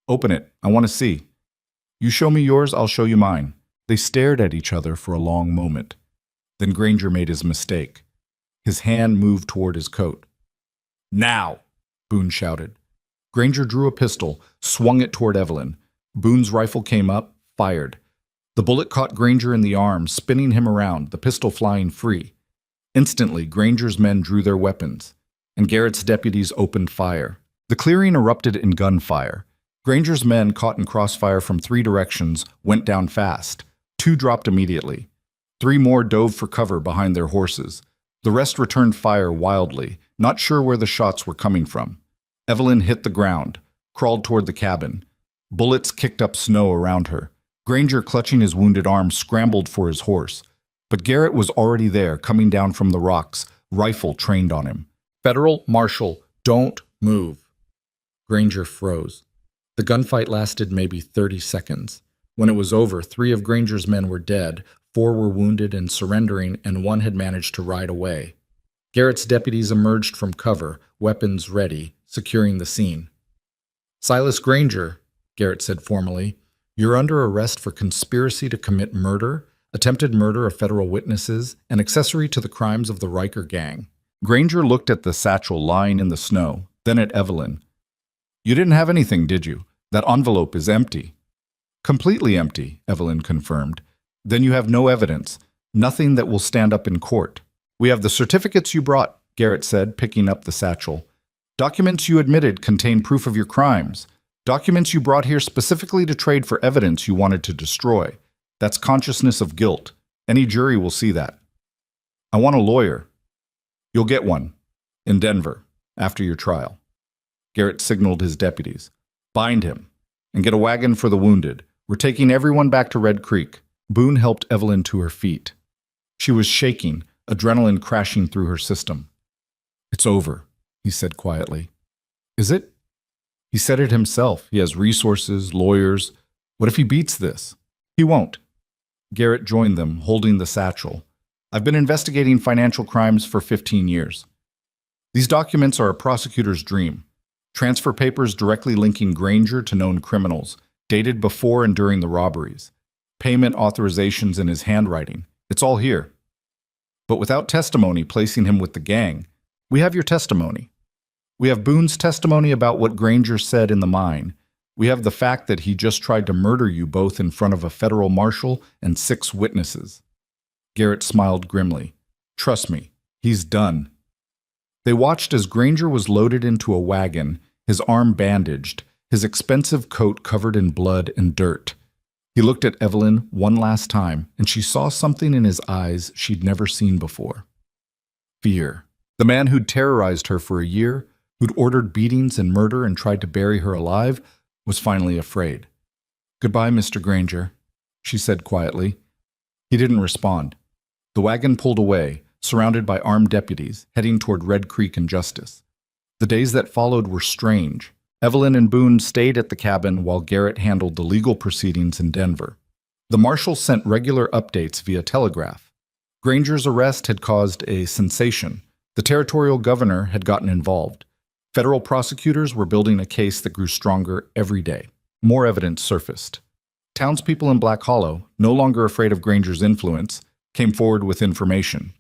Open it. I want to see. You show me yours, I'll show you mine. They stared at each other for a long moment. Then Granger made his mistake. His hand moved toward his coat. Now! Boone shouted. Granger drew a pistol, swung it toward Evelyn. Boone's rifle came up, fired. The bullet caught Granger in the arm, spinning him around, the pistol flying free. Instantly, Granger's men drew their weapons, and Garrett's deputies opened fire. The clearing erupted in gunfire. Granger's men, caught in crossfire from 3 directions, went down fast. 2 dropped immediately. 3 more dove for cover behind their horses. The rest returned fire wildly, not sure where the shots were coming from. Evelyn hit the ground, crawled toward the cabin. Bullets kicked up snow around her. Granger, clutching his wounded arm, scrambled for his horse. But Garrett was already there, coming down from the rocks, rifle trained on him. Federal Marshal, don't move. Granger froze. The gunfight lasted maybe 30 seconds. When it was over, 3 of Granger's men were dead, 4 were wounded and surrendering, and 1 had managed to ride away. Garrett's deputies emerged from cover, weapons ready, securing the scene. Silas Granger, Garrett said formally, you're under arrest for conspiracy to commit murder, attempted murder of federal witnesses, and accessory to the crimes of the Riker gang. Granger looked at the satchel lying in the snow, then at Evelyn. You didn't have anything, did you? That envelope is empty. Completely empty, Evelyn confirmed. Then you have no evidence, nothing that will stand up in court. We have the certificates you brought, Garrett said, picking up the satchel. Documents you admitted contain proof of your crimes. Documents you brought here specifically to trade for evidence you wanted to destroy. That's consciousness of guilt. Any jury will see that. I want a lawyer. You'll get one. In Denver, after your trial. Garrett signaled his deputies. Bind him, and get a wagon for the wounded. We're taking everyone back to Red Creek. Boone helped Evelyn to her feet. She was shaking, adrenaline crashing through her system. It's over, he said quietly. Is it? He said it himself. He has resources, lawyers. What if he beats this? He won't. Garrett joined them, holding the satchel. I've been investigating financial crimes for 15 years. These documents are a prosecutor's dream. Transfer papers directly linking Granger to known criminals, dated before and during the robberies. Payment authorizations in his handwriting. It's all here. But without testimony placing him with the gang, we have your testimony. We have Boone's testimony about what Granger said in the mine. We have the fact that he just tried to murder you both in front of a federal marshal and 6 witnesses. Garrett smiled grimly. Trust me, he's done. They watched as Granger was loaded into a wagon, his arm bandaged, his expensive coat covered in blood and dirt. He looked at Evelyn one last time, and she saw something in his eyes she'd never seen before. Fear. The man who'd terrorized her for a year, who'd ordered beatings and murder and tried to bury her alive, was finally afraid. Goodbye, Mr. Granger, she said quietly. He didn't respond. The wagon pulled away, surrounded by armed deputies, heading toward Red Creek and Justice. The days that followed were strange. Evelyn and Boone stayed at the cabin while Garrett handled the legal proceedings in Denver. The marshal sent regular updates via telegraph. Granger's arrest had caused a sensation. The territorial governor had gotten involved. Federal prosecutors were building a case that grew stronger every day. More evidence surfaced. Townspeople in Black Hollow, no longer afraid of Granger's influence, came forward with information.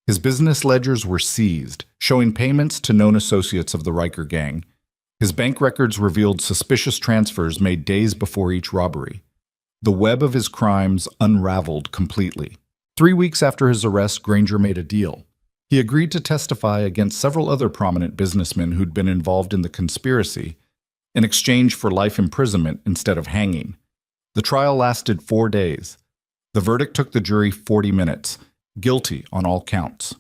His business ledgers were seized, showing payments to known associates of the Riker gang. His bank records revealed suspicious transfers made days before each robbery. The web of his crimes unraveled completely. 3 weeks after his arrest, Granger made a deal. He agreed to testify against several other prominent businessmen who'd been involved in the conspiracy, in exchange for life imprisonment instead of hanging. The trial lasted 4 days. The verdict took the jury 40 minutes, guilty on all counts.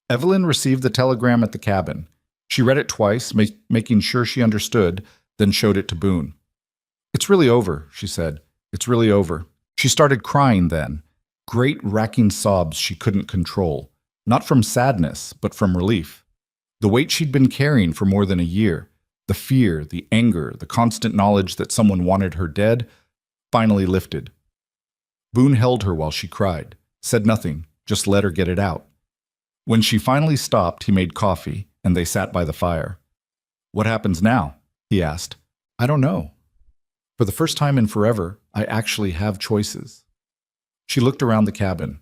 Evelyn received the telegram at the cabin. She read it twice, making sure she understood, then showed it to Boone. It's really over, she said. It's really over. She started crying then, great racking sobs she couldn't control, not from sadness, but from relief. The weight she'd been carrying for more than a year, The fear, the anger, the constant knowledge that someone wanted her dead finally lifted. Boone held her while she cried, said nothing, just let her get it out. When she finally stopped, he made coffee, and they sat by the fire. "What happens now?" he asked. "I don't know. For the first time in forever, I actually have choices." She looked around the cabin.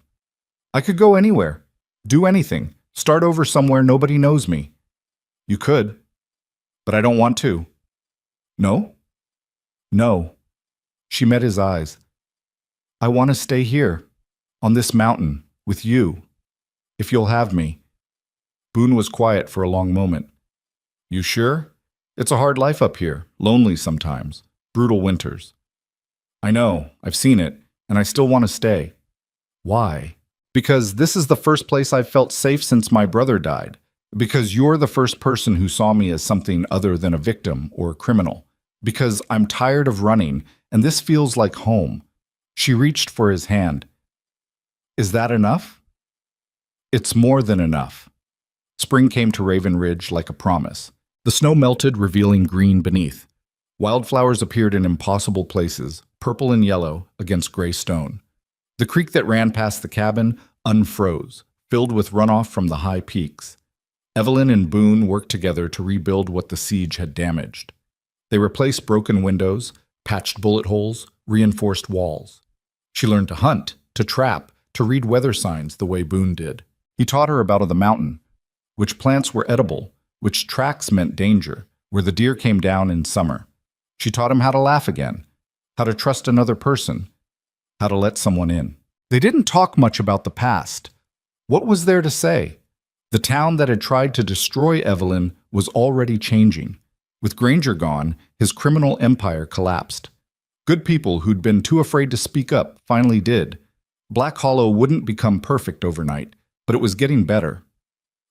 "I could go anywhere, do anything, start over somewhere nobody knows me." "You could, but I don't want to." "No?" "No." She met his eyes. "I want to stay here, on this mountain, with you, if you'll have me." Boone was quiet for a long moment. "You sure? It's a hard life up here, lonely sometimes, brutal winters." "I know, I've seen it, and I still want to stay." "Why?" "Because this is the first place I've felt safe since my brother died. Because you're the first person who saw me as something other than a victim or a criminal. Because I'm tired of running, and this feels like home." She reached for his hand. "Is that enough?" "It's more than enough." Spring came to Raven Ridge like a promise. The snow melted, revealing green beneath. Wildflowers appeared in impossible places, purple and yellow against gray stone. The creek that ran past the cabin unfroze, filled with runoff from the high peaks. Evelyn and Boone worked together to rebuild what the siege had damaged. They replaced broken windows, patched bullet holes, reinforced walls. She learned to hunt, to trap, to read weather signs the way Boone did. He taught her about the mountain, which plants were edible, which tracks meant danger, where the deer came down in summer. She taught him how to laugh again, how to trust another person, how to let someone in. They didn't talk much about the past. What was there to say? The town that had tried to destroy Evelyn was already changing. With Granger gone, his criminal empire collapsed. Good people who'd been too afraid to speak up finally did. Black Hollow wouldn't become perfect overnight, but it was getting better.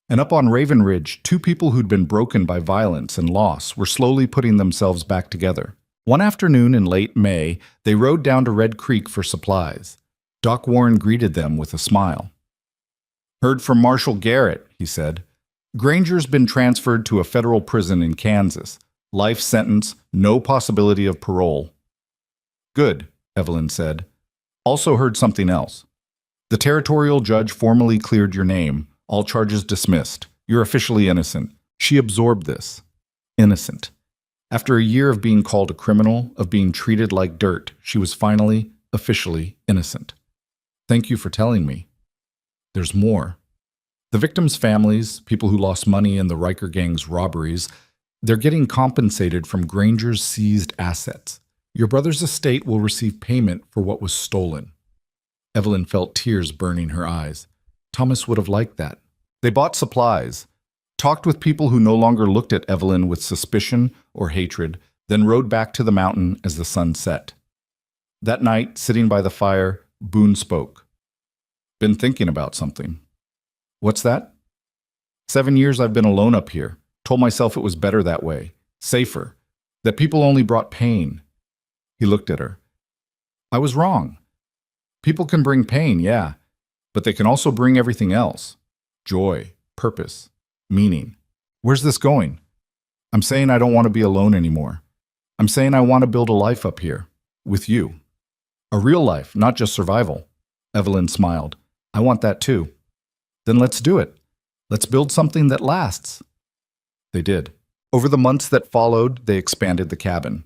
And up on Raven Ridge, two people who'd been broken by violence and loss were slowly putting themselves back together. One afternoon in late May, they rode down to Red Creek for supplies. Doc Warren greeted them with a smile. "Heard from Marshal Garrett," he said. "Granger's been transferred to a federal prison in Kansas. Life sentence, no possibility of parole." "Good," Evelyn said. "Also heard something else. The territorial judge formally cleared your name. All charges dismissed. You're officially innocent." She absorbed this. Innocent. After a year of being called a criminal, of being treated like dirt, she was finally, officially innocent. "Thank you for telling me. There's more." The victims' families, people who lost money in the Riker gang's robberies, they're getting compensated from Granger's seized assets. Your brother's estate will receive payment for what was stolen. Evelyn felt tears burning her eyes. Thomas would have liked that. They bought supplies, talked with people who no longer looked at Evelyn with suspicion or hatred, then rode back to the mountain as the sun set. That night, sitting by the fire, Boone spoke. "Been thinking about something." "What's that?" 7 years I've been alone up here. Told myself it was better that way, safer, that people only brought pain." He looked at her. "I was wrong. People can bring pain, yeah, but they can also bring everything else. Joy, purpose, meaning. Where's this going? I'm saying I don't want to be alone anymore. I'm saying I want to build a life up here, with you. A real life, not just survival." Evelyn smiled. "I want that too." "Then let's do it. Let's build something that lasts." They did. Over the months that followed, they expanded the cabin.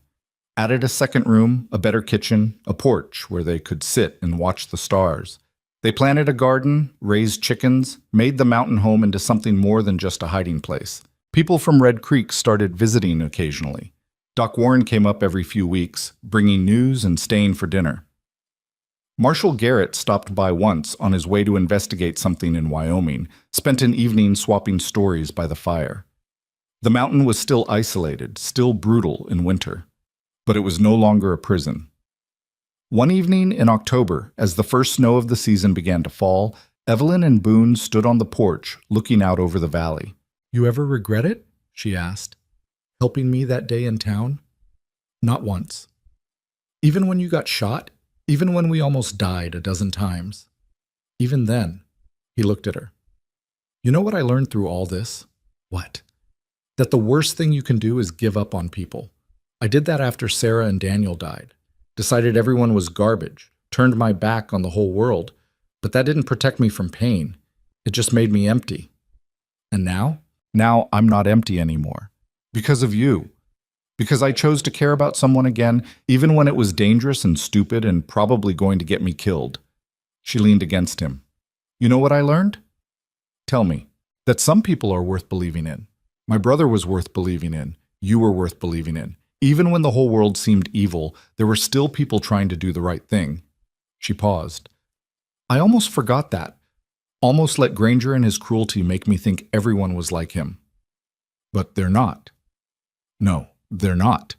Added a second room, a better kitchen, a porch where they could sit and watch the stars. They planted a garden, raised chickens, made the mountain home into something more than just a hiding place. People from Red Creek started visiting occasionally. Doc Warren came up every few weeks, bringing news and staying for dinner. Marshal Garrett stopped by once on his way to investigate something in Wyoming, spent an evening swapping stories by the fire. The mountain was still isolated, still brutal in winter, but it was no longer a prison. One evening in October, as the first snow of the season began to fall, Evelyn and Boone stood on the porch, looking out over the valley. "You ever regret it?" she asked. "Helping me that day in town?" "Not once. Even when you got shot? Even when we almost died a dozen times? Even then." He looked at her. "You know what I learned through all this?" "What?" That the worst thing you can do is give up on people. I did that after Sarah and Daniel died. Decided everyone was garbage, turned my back on the whole world, but that didn't protect me from pain. It just made me empty. And now? Now I'm not empty anymore. Because of you. Because I chose to care about someone again, even when it was dangerous and stupid and probably going to get me killed. She leaned against him. You know what I learned? Tell me. That some people are worth believing in. My brother was worth believing in. You were worth believing in. Even when the whole world seemed evil, there were still people trying to do the right thing. She paused. I almost forgot that. Almost let Granger and his cruelty make me think everyone was like him. But they're not. No, they're not.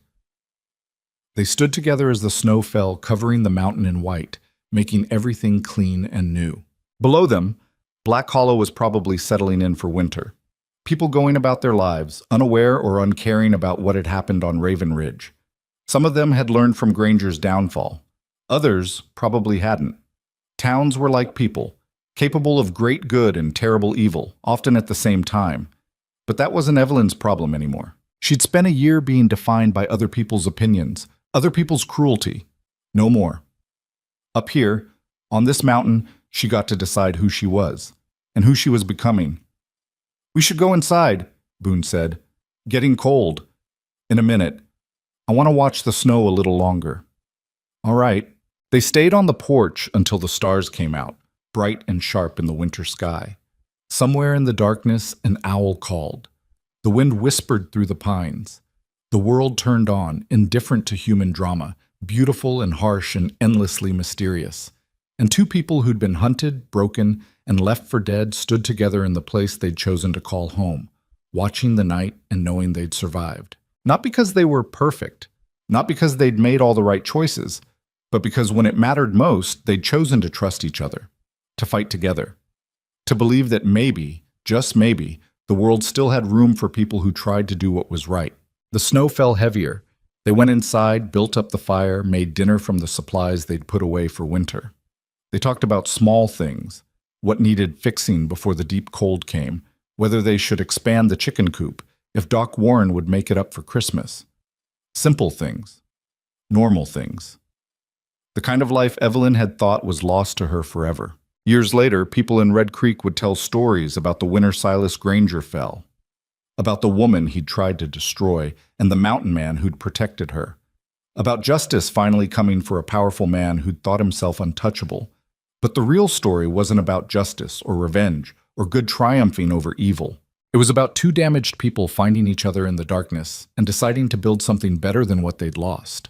They stood together as the snow fell, covering the mountain in white, making everything clean and new. Below them, Black Hollow was probably settling in for winter. People going about their lives, unaware or uncaring about what had happened on Raven Ridge. Some of them had learned from Granger's downfall. Others probably hadn't. Towns were like people, capable of great good and terrible evil, often at the same time. But that wasn't Evelyn's problem anymore. She'd spent a year being defined by other people's opinions, other people's cruelty. No more. Up here, on this mountain, she got to decide who she was, and who she was becoming. We should go inside, Boone said. Getting cold. In a minute. I want to watch the snow a little longer. All right. They stayed on the porch until the stars came out, bright and sharp in the winter sky. Somewhere in the darkness, an owl called. The wind whispered through the pines. The world turned on, indifferent to human drama, beautiful and harsh and endlessly mysterious. And two people who'd been hunted, broken, and left for dead stood together in the place they'd chosen to call home, watching the night and knowing they'd survived. Not because they were perfect, not because they'd made all the right choices, but because when it mattered most, they'd chosen to trust each other, to fight together, to believe that maybe, just maybe, the world still had room for people who tried to do what was right. The snow fell heavier. They went inside, built up the fire, made dinner from the supplies they'd put away for winter. They talked about small things, what needed fixing before the deep cold came, whether they should expand the chicken coop, if Doc Warren would make it up for Christmas. Simple things. Normal things. The kind of life Evelyn had thought was lost to her forever. Years later, people in Red Creek would tell stories about the winter Silas Granger fell, about the woman he'd tried to destroy and the mountain man who'd protected her, about justice finally coming for a powerful man who'd thought himself untouchable. But the real story wasn't about justice or revenge or good triumphing over evil. It was about two damaged people finding each other in the darkness and deciding to build something better than what they'd lost.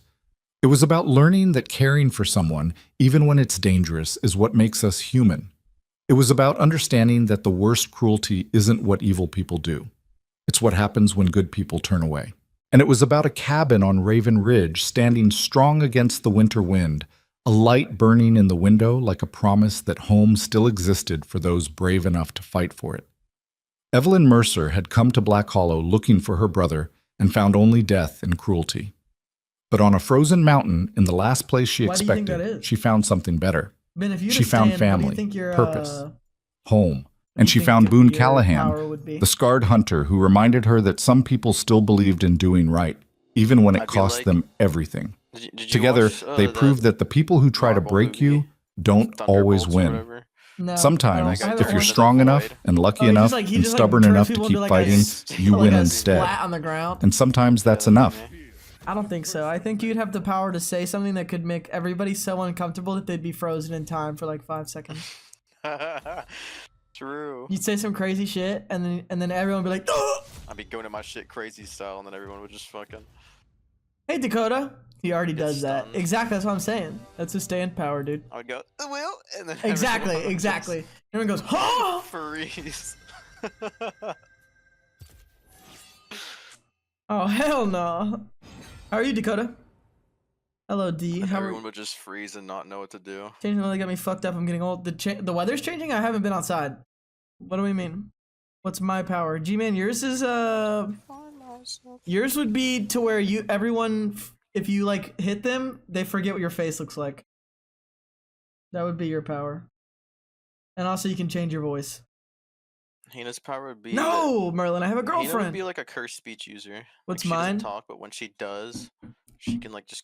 It was about learning that caring for someone, even when it's dangerous, is what makes us human. It was about understanding that the worst cruelty isn't what evil people do. It's what happens when good people turn away. And it was about a cabin on Raven Ridge standing strong against the winter wind, a light burning in the window like a promise that home still existed for those brave enough to fight for it. Evelyn Mercer had come to Black Hollow looking for her brother and found only death and cruelty. But on a frozen mountain, in the last place she expected, she found something better. Ben, if you She found family, purpose, home. And she found Boone Callahan, the scarred hunter who reminded her that some people still believed in doing right, even when it cost them everything. Together, they prove that the people who try to break you don't always win. No, Sometimes, if you're strong enough and lucky enough and stubborn enough to keep fighting, you win instead. On the ground. And sometimes that's enough. I don't think so. I think you'd have the power to say something that could make everybody so uncomfortable that they'd be frozen in time for like 5 seconds. True. You'd say some crazy shit, and then everyone would be like, "Ugh!" I'd be going to my shit crazy style, and then everyone would just fucking. Hey Dakota. He already does that. stunned. Exactly, that's what I'm saying. That's his stand power, dude. I would go, Will, and then Exactly, everyone would exactly. just Everyone goes, "Huh!" freeze. Oh hell no. How are you, Dakota? Hello, D. And How are everyone would just freeze and not know what to do. Changing really got me fucked up. I'm getting old. The weather's changing? I haven't been outside. What do we mean? What's my power? G-Man, yours is yours would be to where everyone, if you like hit them, they forget what your face looks like. That would be your power. And also you can change your voice. Hannah's power would be No, Merlin, I have a Hannah would girlfriend. be like a cursed speech user. What's like, she mine? doesn't talk, but when she does, she can like just